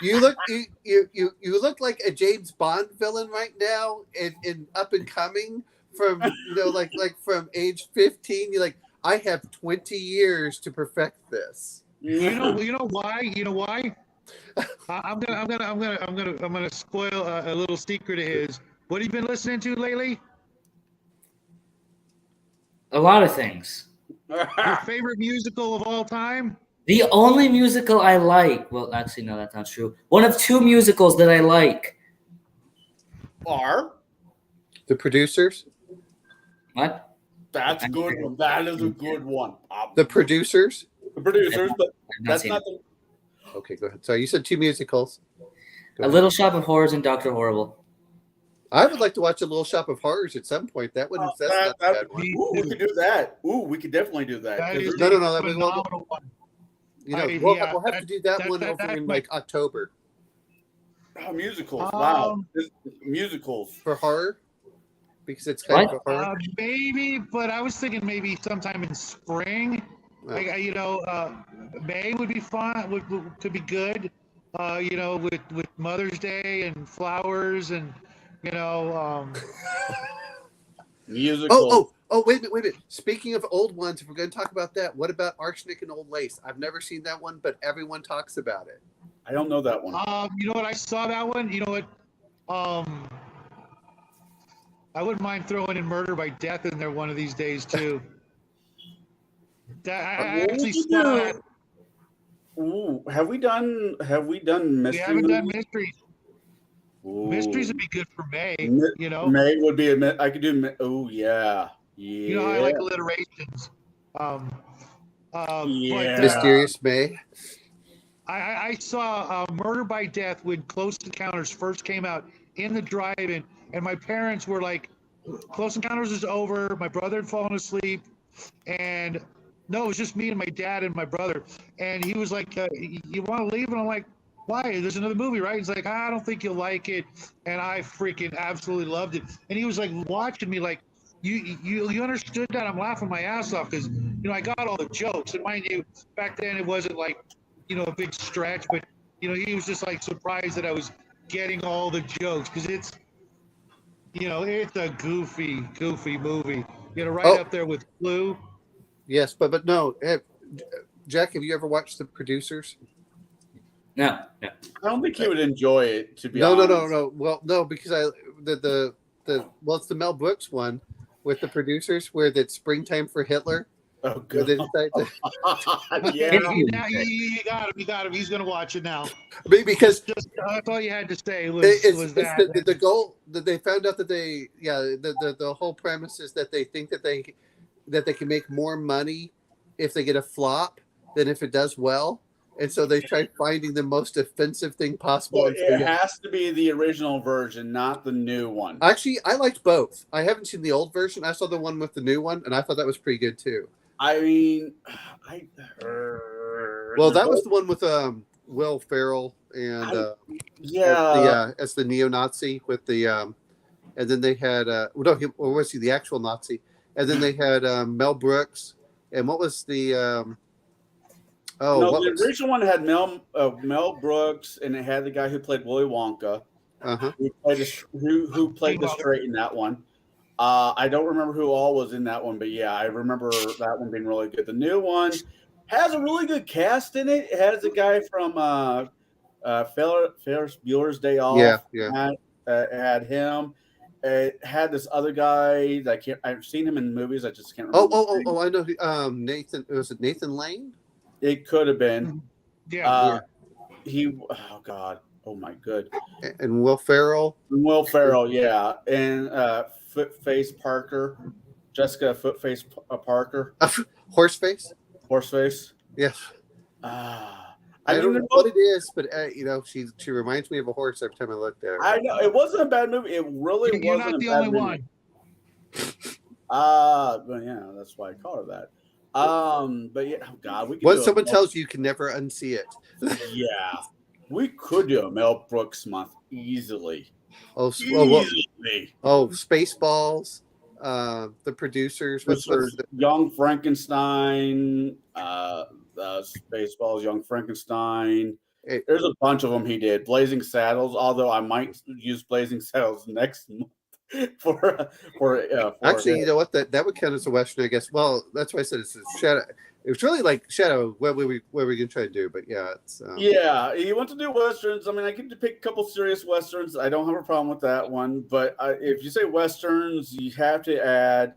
you look you look like a James Bond villain right now, and up and coming from like from age 15. You're like, I have 20 years to perfect this. You know why? You know why? I'm gonna spoil a little secret of his. What have you been listening to lately? A lot of things. Your favorite musical of all time? The only musical I like, well, actually, no, that's not true. One of two musicals that I like. Are The Producers. What? that's a good one. That is a good one. The Producers. The Producers, but I've that's seen not it. the. Okay, go ahead. Sorry, you said two musicals. Go A ahead. Little Shop of Horrors and Dr. Horrible. I would like to watch a Little Shop of Horrors at some point. That's not a bad one. Ooh, we could do that. Ooh, we could definitely do that. That 'Cause is there's- No. a phenomenal one. We'll have to do that one over in like October musicals. Wow, Um, musicals. for horror, because it's kind of a horror. Maybe, but I was thinking maybe sometime in spring. Oh. Like May would be fun. Could be good. With Mother's Day and flowers and Musicals. Oh, wait a minute. Speaking of old ones, if we're going to talk about that, what about Arsenic and Old Lace? I've never seen that one, but everyone talks about it. I don't know that one. You know what? I saw that one. You know what? I wouldn't mind throwing in Murder by Death in there one of these days too. I actually saw that. Ooh, have we done We mystery? haven't done movies? mysteries. Ooh. Mysteries would be good for May. May would be I could do. Oh yeah. You know, I like alliterations. Yeah. But, Mysterious May. I saw Murder by Death when Close Encounters first came out in the drive-in, and my parents were like, Close Encounters is over. My brother had fallen asleep, and no, it was just me and my dad and my brother. And he was like, you want to leave? And I'm like, why? There's another movie, right? He's like, I don't think you'll like it. And I freaking absolutely loved it. And he was like watching me like, you understood that? I'm laughing my ass off because, I got all the jokes. And mind you, back then it wasn't like, a big stretch, but, he was just like surprised that I was getting all the jokes because it's a goofy movie, right up there with Clue. Yes, but no. Jack, have you ever watched The Producers? No. I don't think he would enjoy it. To be honest. No. Well, no, because it's the Mel Brooks one with The Producers where it's Springtime for Hitler. Oh, good. Yeah, you got him. He's gonna watch it now. Because that's all you had to say was that the goal that they found out that the whole premise is that they think that they can make more money if they get a flop than if it does well. And so they tried finding the most offensive thing possible. Well, it has to be the original version, not the new one. Actually, I liked both. I haven't seen the old version. I saw the one with the new one, and I thought that was pretty good too. I mean, well, that was the one with Will Ferrell and as the neo-Nazi with the and then they had or was he the actual Nazi? And then they had Mel Brooks, and what was the the original one had Mel Brooks, and it had the guy who played Willy Wonka, who played the straight in that one. I don't remember who all was in that one, but yeah, I remember that one being really good. The new one has a really good cast in it. It has a guy from Ferris Bueller's Day Off. Yeah. Had him. It had this other guy that I've seen him in movies. I just can't remember. Oh! I know. Nathan. Was it Nathan Lane? It could have been. Yeah. Oh God. Oh my good. And Will Ferrell. Yeah, and Footface Parker, Jessica Footface Parker. Horseface. Yes. I don't know what it is, but she reminds me of a horse every time I look at her. I know it wasn't a bad movie. It really You're wasn't not the a bad only movie. one. But yeah, that's why I call her that. But yeah, oh God, we could Once someone tells you can never unsee it. Yeah, we could do a Mel Brooks month easily. Easily. Spaceballs. The Producers. Young Frankenstein. Spaceballs, Young Frankenstein. Hey, There's a bunch of them he did. Blazing Saddles, although I might use Blazing Saddles next month for actually, you know what? That would count as a Western, I guess. Well, that's why I said it's a Shadow. It was really like Shadow. What we gonna try to do? But yeah, it's yeah. He wants to do westerns. I mean, I can pick a couple serious westerns. I don't have a problem with that one. But if you say westerns, you have to add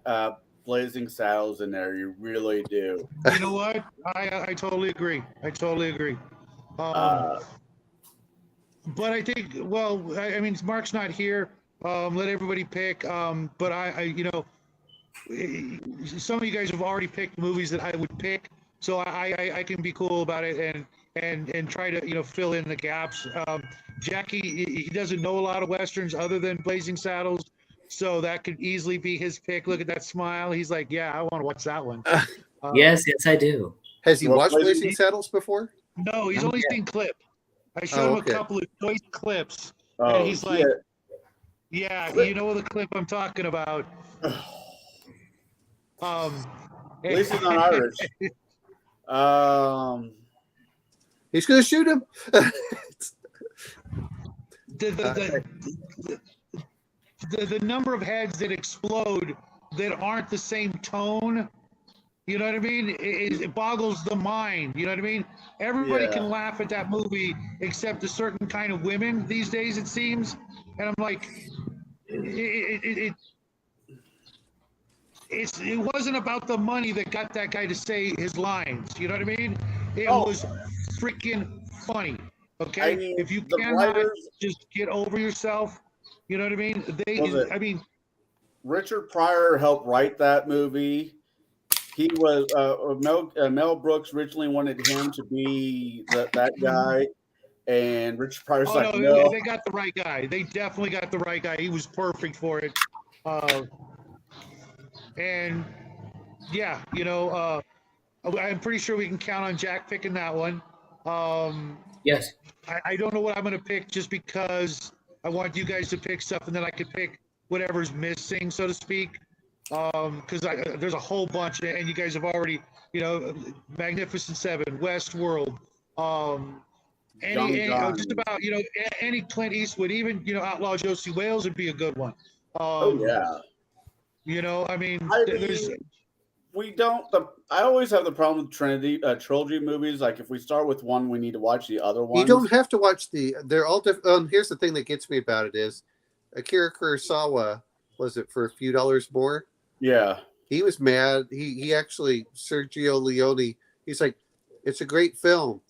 Blazing Saddles in there. You really do. You know what? I totally agree. I totally agree. Uh, But I think, well, I mean, Mark's not here. Let everybody pick. But some of you guys have already picked movies that I would pick, so I can be cool about it and try to fill in the gaps. Jackie, he doesn't know a lot of westerns other than Blazing Saddles, so that could easily be his pick. Look at that smile. He's like, yeah, I want to watch that one. Yes, I do. has he What watched Blazing- Blazing Saddles before? No, he's only seen clip. I showed him okay. a couple of choice clips, oh, and he's like, yeah, you know the clip I'm talking about. At least he's not Irish. He's gonna shoot him. The number of heads that explode that aren't the same tone, you know what I mean? It boggles the mind. You know what I mean? Everybody Yeah. can laugh at that movie except a certain kind of women these days, it seems. And I'm like, it wasn't about the money that got that guy to say his lines. You know what I mean? It was freaking funny. Okay, I mean, if you the cannot writers- just get over yourself, you know what I mean? I mean, Richard Pryor helped write that movie. He was Mel Brooks originally wanted him to be that guy, and Richard Pryor's like, no, no. they got the right guy. They definitely got the right guy. He was perfect for it. And yeah, I'm pretty sure we can count on Jack picking that one. Yes. I don't know what I'm going to pick just because I want you guys to pick stuff and then I could pick whatever's missing, so to speak. Because there's a whole bunch, and you guys have already, Magnificent Seven, Westworld, just about, any Clint Eastwood, even, Outlaw Josie Wales would be a good one. Yeah. I mean, there's. I always have the problem with trilogy movies. Like if we start with one, we need to watch the other ones. You don't have to watch they're all different. Here's the thing that gets me about it is Akira Kurosawa, was it for a few dollars more? Yeah. He was mad. He actually, Sergio Leone, he's like, it's a great film.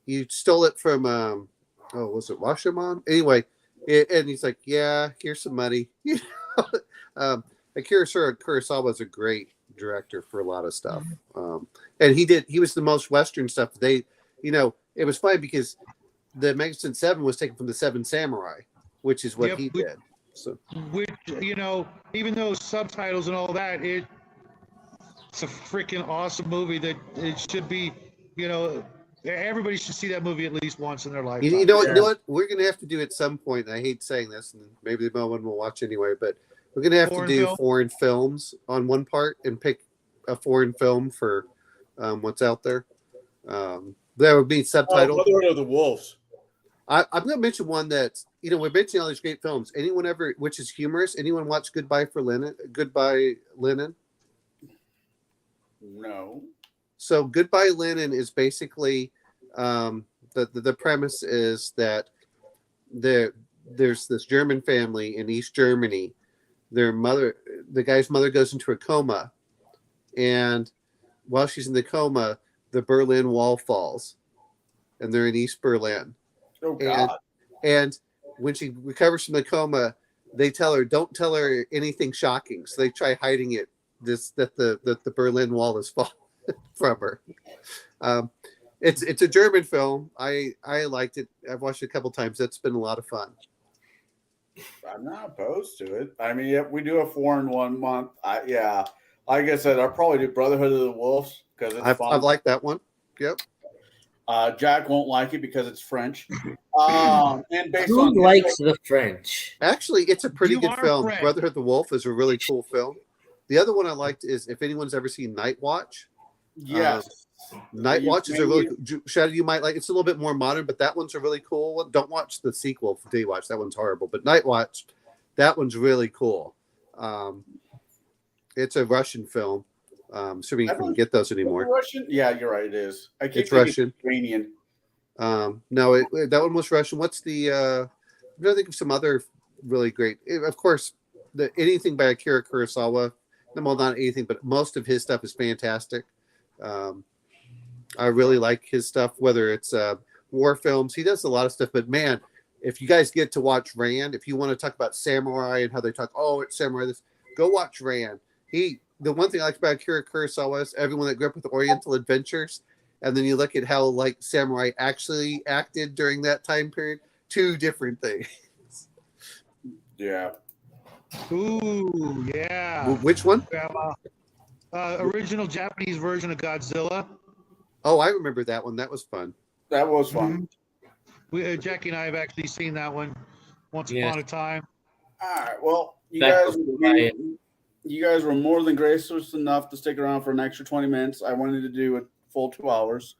You stole it from, was it Rashomon? Anyway, and he's like, yeah, here's some money. Akira Kurosawa is a great director for a lot of stuff. And he was the most Western stuff. It was funny because the Magnificent Seven was taken from the Seven Samurai, which is what he did. So, which, even though subtitles and all that, it's a freaking awesome movie that it should be, everybody should see that movie at least once in their life. you know what? We're going to have to do at some point, and I hate saying this, and maybe the one will watch anyway, but we're going to have to do foreign films on one part and pick a foreign film for what's out there. That would be subtitled. Brotherhood of the Wolves. I'm going to mention one that's, we're mentioning all these great films. Anyone ever, which is humorous, anyone watch Goodbye Lenin? No. So Goodbye Lenin is basically, the premise is that there's this German family in East Germany. The guy's mother goes into a coma, and while she's in the coma, the Berlin Wall falls, and they're in East Berlin. Oh God! And when she recovers from the coma, they tell her, "Don't tell her anything shocking." So they try hiding it. That the Berlin Wall is falling from her. It's a German film. I liked it. I've watched it a couple times. That's been a lot of fun. I'm not opposed to it. I mean, if we do a foreign 1 month, like I said, I'll probably do Brotherhood of the Wolves because it's fun. I've liked that one. Yep. Jack won't like it because it's French. And based on Who likes the French? Actually, it's a pretty good film. French. Brotherhood of the Wolf is a really cool film. The other one I liked is, if anyone's ever seen Night Watch. Yes. Night Watch is a really Shadow. You might like. It's a little bit more modern, but that one's a really cool one. Don't watch the sequel for Day Watch. That one's horrible. But Night Watch, that one's really cool. It's a Russian film. Assuming you can get those anymore. Russian? Yeah, you're right. It is. I keep It's Russian. Ukrainian. No, that one was Russian. What's the? I'm trying to think of some other really great. Of course, anything by Akira Kurosawa. Well, not anything, but most of his stuff is fantastic. I really like his stuff, whether it's war films. He does a lot of stuff, but man, if you guys get to watch Rand, if you want to talk about samurai and how they talk, it's samurai, this, go watch Rand. The one thing I like about Akira Kurosawa is everyone that grew up with Oriental Adventures, and then you look at how like samurai actually acted during that time period, two different things. Yeah. Ooh, yeah. Which one? Original Japanese version of Godzilla. Oh, I remember that one. That was fun. That was fun. Jackie and I have actually seen that one once upon a time. All right. Well, you guys were more than gracious enough to stick around for an extra 20 minutes. I wanted to do a full 2 hours,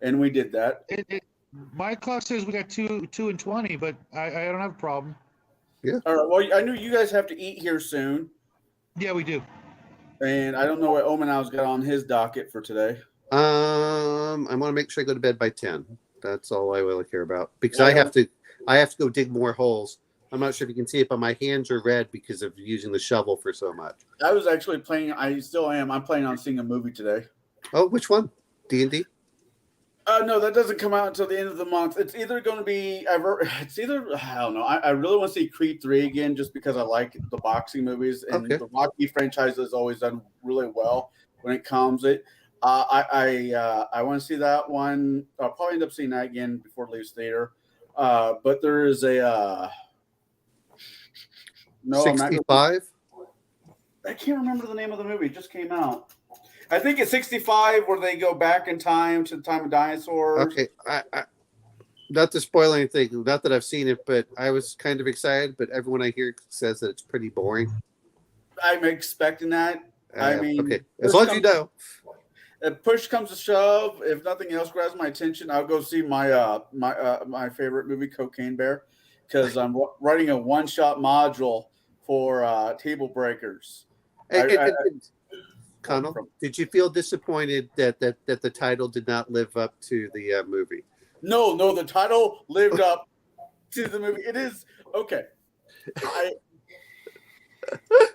and we did that. My clock says we got 2 and 20, but I don't have a problem. Yeah. All right. Well, I knew you guys have to eat here soon. Yeah, we do. And I don't know what Omanow's got on his docket for today. I want to make sure I go to bed by 10. That's all I really care about because I have to go dig more holes. I'm not sure if you can see it, but my hands are red because of using the shovel for so much. I was actually playing. I still am. I'm planning on seeing a movie today. Oh, which one? D&D? No, that doesn't come out until the end of the month. It's either going to be. I don't know. I really want to see Creed 3 again, just because I like the boxing movies, and the Rocky franchise has always done really well when it comes. I want to see that one. I'll probably end up seeing that again before it leaves theater. But there is a. No, 65? I can't remember the name of the movie. It just came out. I think it's 65 where they go back in time to the time of dinosaurs. Okay. I not to spoil anything, not that I've seen it, but I was kind of excited, but everyone I hear says that it's pretty boring. I'm expecting that. Okay. As long as you know. If push comes to shove, if nothing else grabs my attention, I'll go see my my favorite movie, Cocaine Bear, because I'm writing a one-shot module for Table Breakers. Connell, did you feel disappointed that the title did not live up to the movie? No, the title lived up to the movie. It is okay.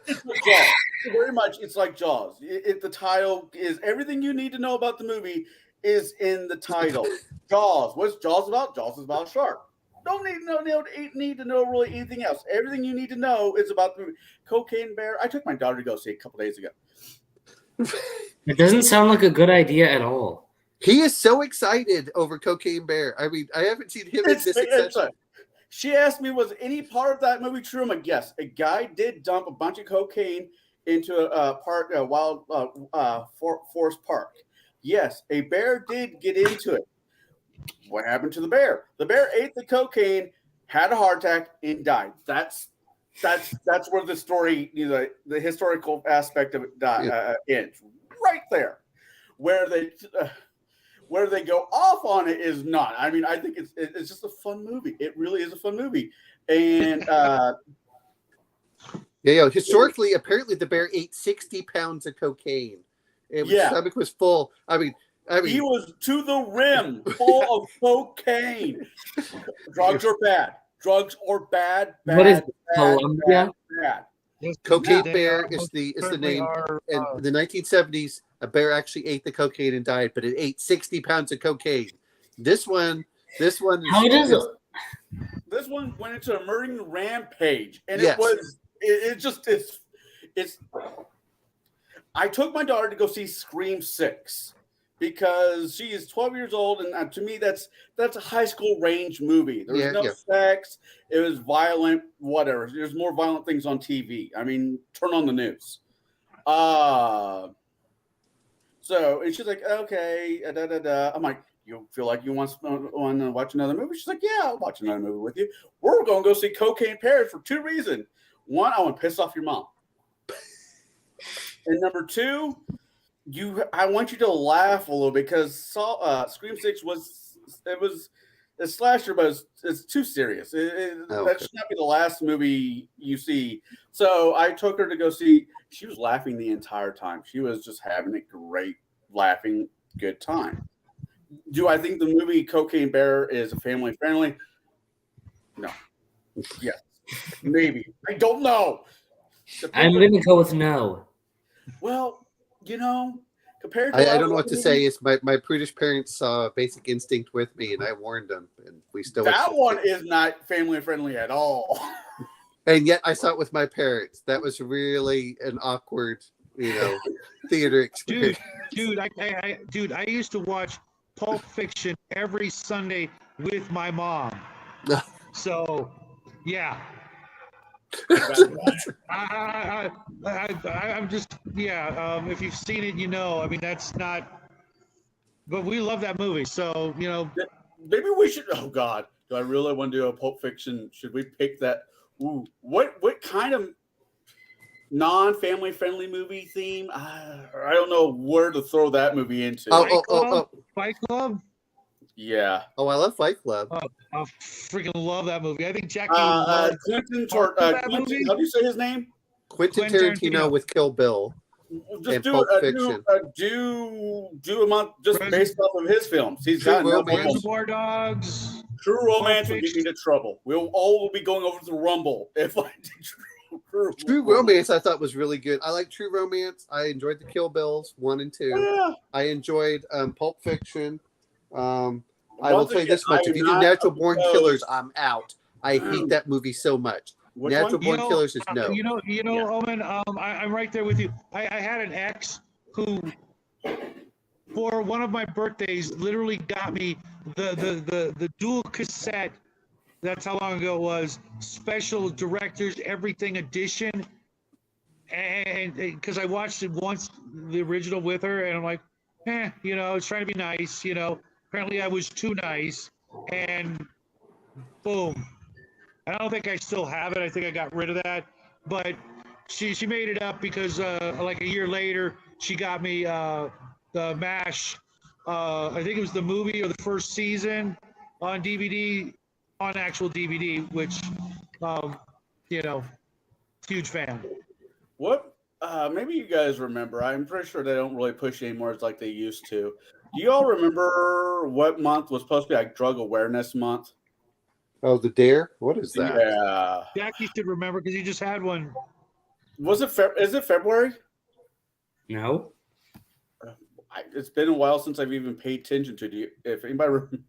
It's like Jaws. Very much, it's like Jaws. The title is everything you need to know about the movie is in the title. Jaws. What's Jaws about? Jaws is about a shark. Don't need to know really anything else. Everything you need to know is about the movie. Cocaine Bear. I took my daughter to go see it a couple days ago. It doesn't sound like a good idea at all. He is so excited over Cocaine Bear. I mean, I haven't seen him in this excited. She asked me, was any part of that movie true? I'm like, yes. A guy did dump a bunch of cocaine into a park, a wild forest park. Yes, a bear did get into it. What happened to the bear? The bear ate the cocaine, had a heart attack, and died. That's where the story, the historical aspect of it ends. Right there, where they go off on it is not. I mean, I think it's just a fun movie. It really is a fun movie, and historically, apparently, the bear ate 60 pounds of cocaine. His stomach was full. I mean, he was to the rim, full of cocaine. Drugs are bad. Drugs are bad. What is Colombia? Bad. Cocaine Bear is the name. In the 1970s, a bear actually ate the cocaine and died, but it ate 60 pounds of cocaine. This one. How does it? This one went into a murdering rampage, and yes. It's. I took my daughter to go see Scream 6 because she is 12 years old, and to me, that's a high school range movie. There was no sex. It was violent, whatever. There's more violent things on TV. I mean, turn on the news. So, and she's like, okay, I'm like, you feel like you want to watch another movie? She's like, yeah, I'll watch another movie with you. We're going to go see Cocaine Bear for 2 reasons. One, I want to piss off your mom. And number 2, I want you to laugh a little because Scream 6 was a slasher, but it's too serious. Okay. That should not be the last movie you see. So I took her to go see. She was laughing the entire time. She was just having a great, laughing, good time. Do I think the movie Cocaine Bear is family friendly? No. Yes. Maybe. I don't know. I'm going to go with no. Well, compared to I a lot don't of know what other to say. movies, It's my prudish parents saw Basic Instinct with me, and I warned them, and we still that accepted one it. is not family friendly at all. And yet I saw it with my parents. That was really an awkward, theater experience. Dude, I used to watch Pulp Fiction every Sunday with my mom. So, yeah. I'm just, if you've seen it, I mean, that's not, but we love that movie. So, Maybe we should. Oh God, do I really want to do a Pulp Fiction? Should we pick that? Ooh, what kind of non-family friendly movie theme? I don't know where to throw that movie into. Fight Club. Yeah. Oh, I love Fight Club. I freaking love that movie. I think Jackie loves Quentin. that Quentin movie. how do you say his name? Quentin Tarantino with Kill Bill. Just And do Pulp a Fiction. do a month just based off of his films. He's True got no Romance. films. Reservoir Dogs. True Romance will Pulp get me into trouble. We'll all be going over the Rumble if I did True Romance I thought was really good. I like True Romance. I enjoyed the Kill Bills 1 and 2. Yeah. I enjoyed Pulp Fiction. I Once will tell you again, this much: I if am you do not Natural Born opposed- Killers, I'm out. I hate that movie so much. Which Natural one? Born Killers is no. Yeah. Omen. I'm right there with you. I had an ex who, for one of my birthdays, literally got me the dual cassette. That's how long ago it was. Special Directors Everything Edition, and because I watched it once, the original with her, and I'm like, I was trying to be nice. Apparently I was too nice, and boom. I don't think I still have it. I think I got rid of that. But she made it up because like a year later, she got me the MASH. I think it was the movie or the first season on DVD, on actual DVD, which, huge fan. What? Maybe you guys remember. I'm pretty sure they don't really push anymore like they used to. Do you all remember what month was supposed to be like Drug Awareness Month? Oh, the Dare? What is that? Yeah. Jackie should remember because he just had one. Was it? Is it February? No. It's been a while since I've even paid attention to it. If anybody,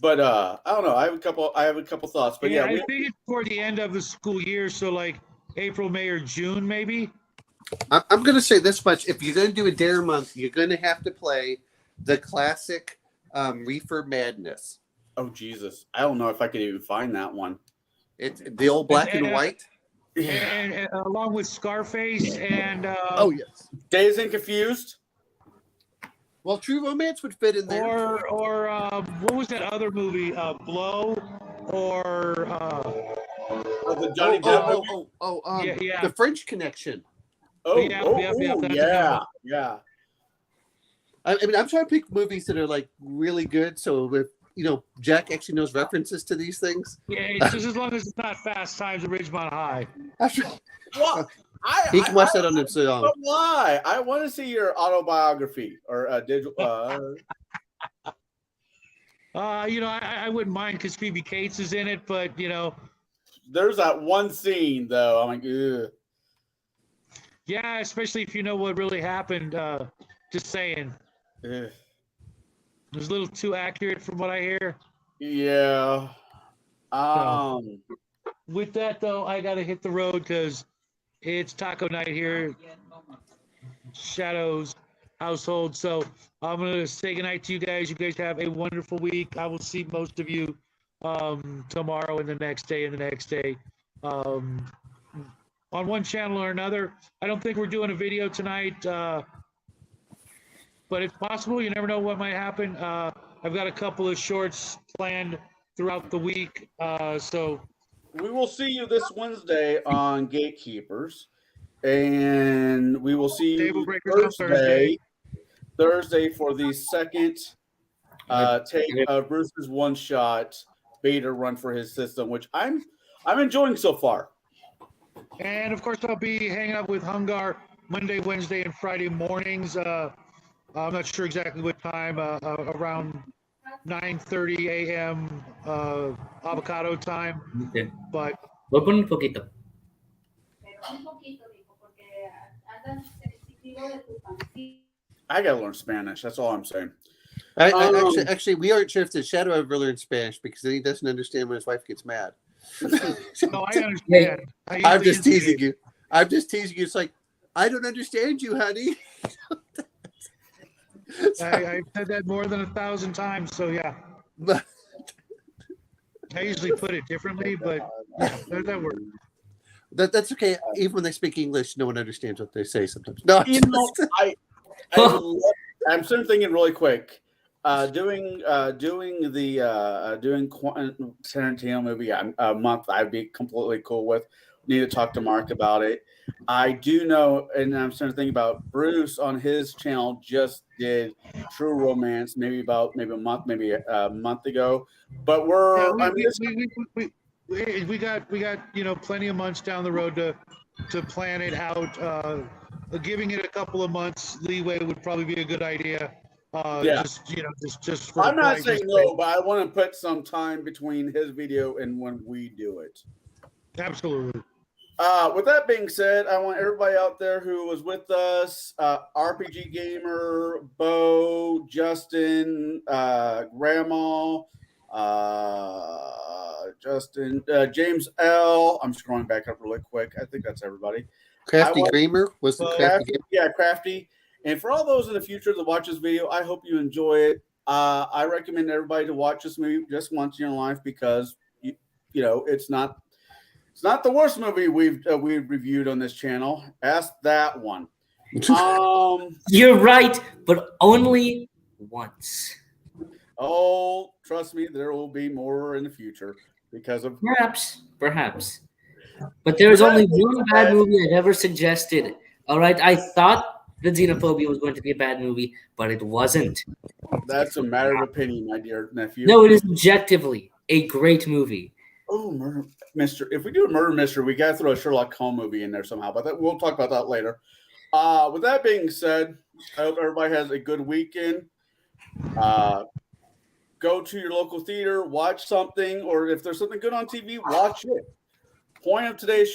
but I don't know. I have a couple thoughts. But I think it's toward the end of the school year, so like April, May, or June, maybe. I'm going to say this much: if you're going to do a Dare month, you're going to have to play the classic Reefer Madness. Oh Jesus! I don't know if I could even find that one. It's the old black and white. And along with Scarface and Oh yes, Dazed and Confused. Well, True Romance would fit in there. or what was that other movie? Blow or The Johnny Depp movie? yeah. The French Connection. Yeah. I mean, I'm trying to pick movies that are like really good. So if Jack actually knows references to these things. Yeah, it's just as long as it's not Fast Times at Ridgemont High. Well, He can watch that on his own. But why? I want to see your autobiography or digital. I wouldn't mind because Phoebe Cates is in it, but there's that one scene though. I'm like, ugh. Yeah, especially if you know what really happened. Just saying. Ugh. It was a little too accurate from what I hear. Yeah. With that though, I gotta hit the road because it's taco night here. Shadows household. So I'm gonna say goodnight to you guys. You guys have a wonderful week. I will see most of you tomorrow and the next day and the next day. On one channel or another. I don't think we're doing a video tonight. But it's possible. You never know what might happen. I've got a couple of shorts planned throughout the week. So we will see you this Wednesday on Gatekeepers. And we will see Table you breakers on Thursday. Thursday for the second take of Bruce's one-shot beta run for his system, which I'm enjoying so far. And of course, I'll be hanging out with Hungar Monday, Wednesday, and Friday mornings. I'm not sure exactly what time. Around 9:30 a.m. Avocado time. Okay. But Voy por un poquito. I gotta learn Spanish. That's all I'm saying. Actually, we aren't sure if the Shadow ever learned Spanish because then he doesn't understand when his wife gets mad. no, I understand. I'm just teasing you. It's like, I don't understand you, honey. I've said that more than 1,000 times. So yeah, I usually put it differently, but yeah, that works. That's okay. Even when they speak English, no one understands what they say sometimes. No, I'm sort of thinking really quick. Doing Tarantino movie a month, I'd be completely cool with. Need to talk to Mark about it. I do know, and I'm starting to think about Bruce on his channel just did True Romance, maybe a month ago. But we got plenty of months down the road to plan it out. Giving it a couple of months leeway would probably be a good idea. Just for I'm not saying no, but I want to put some time between his video and when we do it. Absolutely. With that being said, I want everybody out there who was with us, RPG Gamer, Bo, Justin, Grandma, Justin, James L. I'm scrolling back up really quick. I think that's everybody. Crafty Gamer was the Crafty Gamer. Yeah, Crafty. And for all those in the future that watch this video, I hope you enjoy it. I recommend everybody to watch this movie just once in your life because it's not the worst movie we've reviewed on this channel. Ask that one. You're right, but only once. Oh, trust me, there will be more in the future because of perhaps. But there's only one bad movie I've ever suggested. All right, I thought the Xenophobia was going to be a bad movie, but it wasn't. That's a matter of opinion, my dear nephew. No, it is objectively a great movie. Oh, Murder Mystery. If we do a Murder Mystery, we got to throw a Sherlock Holmes movie in there somehow. But we'll talk about that later. With that being said, I hope everybody has a good weekend. Go to your local theater, watch something, or if there's something good on TV, watch it. Point of this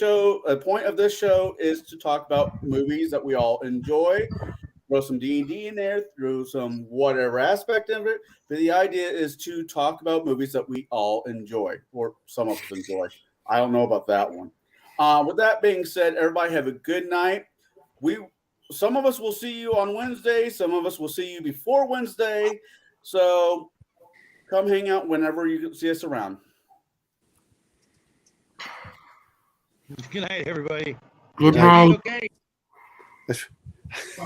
show is to talk about movies that we all enjoy. Throw some D&D in there, throw some whatever aspect of it. But the idea is to talk about movies that we all enjoy, or some of us enjoy. I don't know about that one. With that being said, everybody have a good night. Some of us will see you on Wednesday. Some of us will see you before Wednesday. So come hang out whenever you see us around. Good night, everybody. Good night. Okay.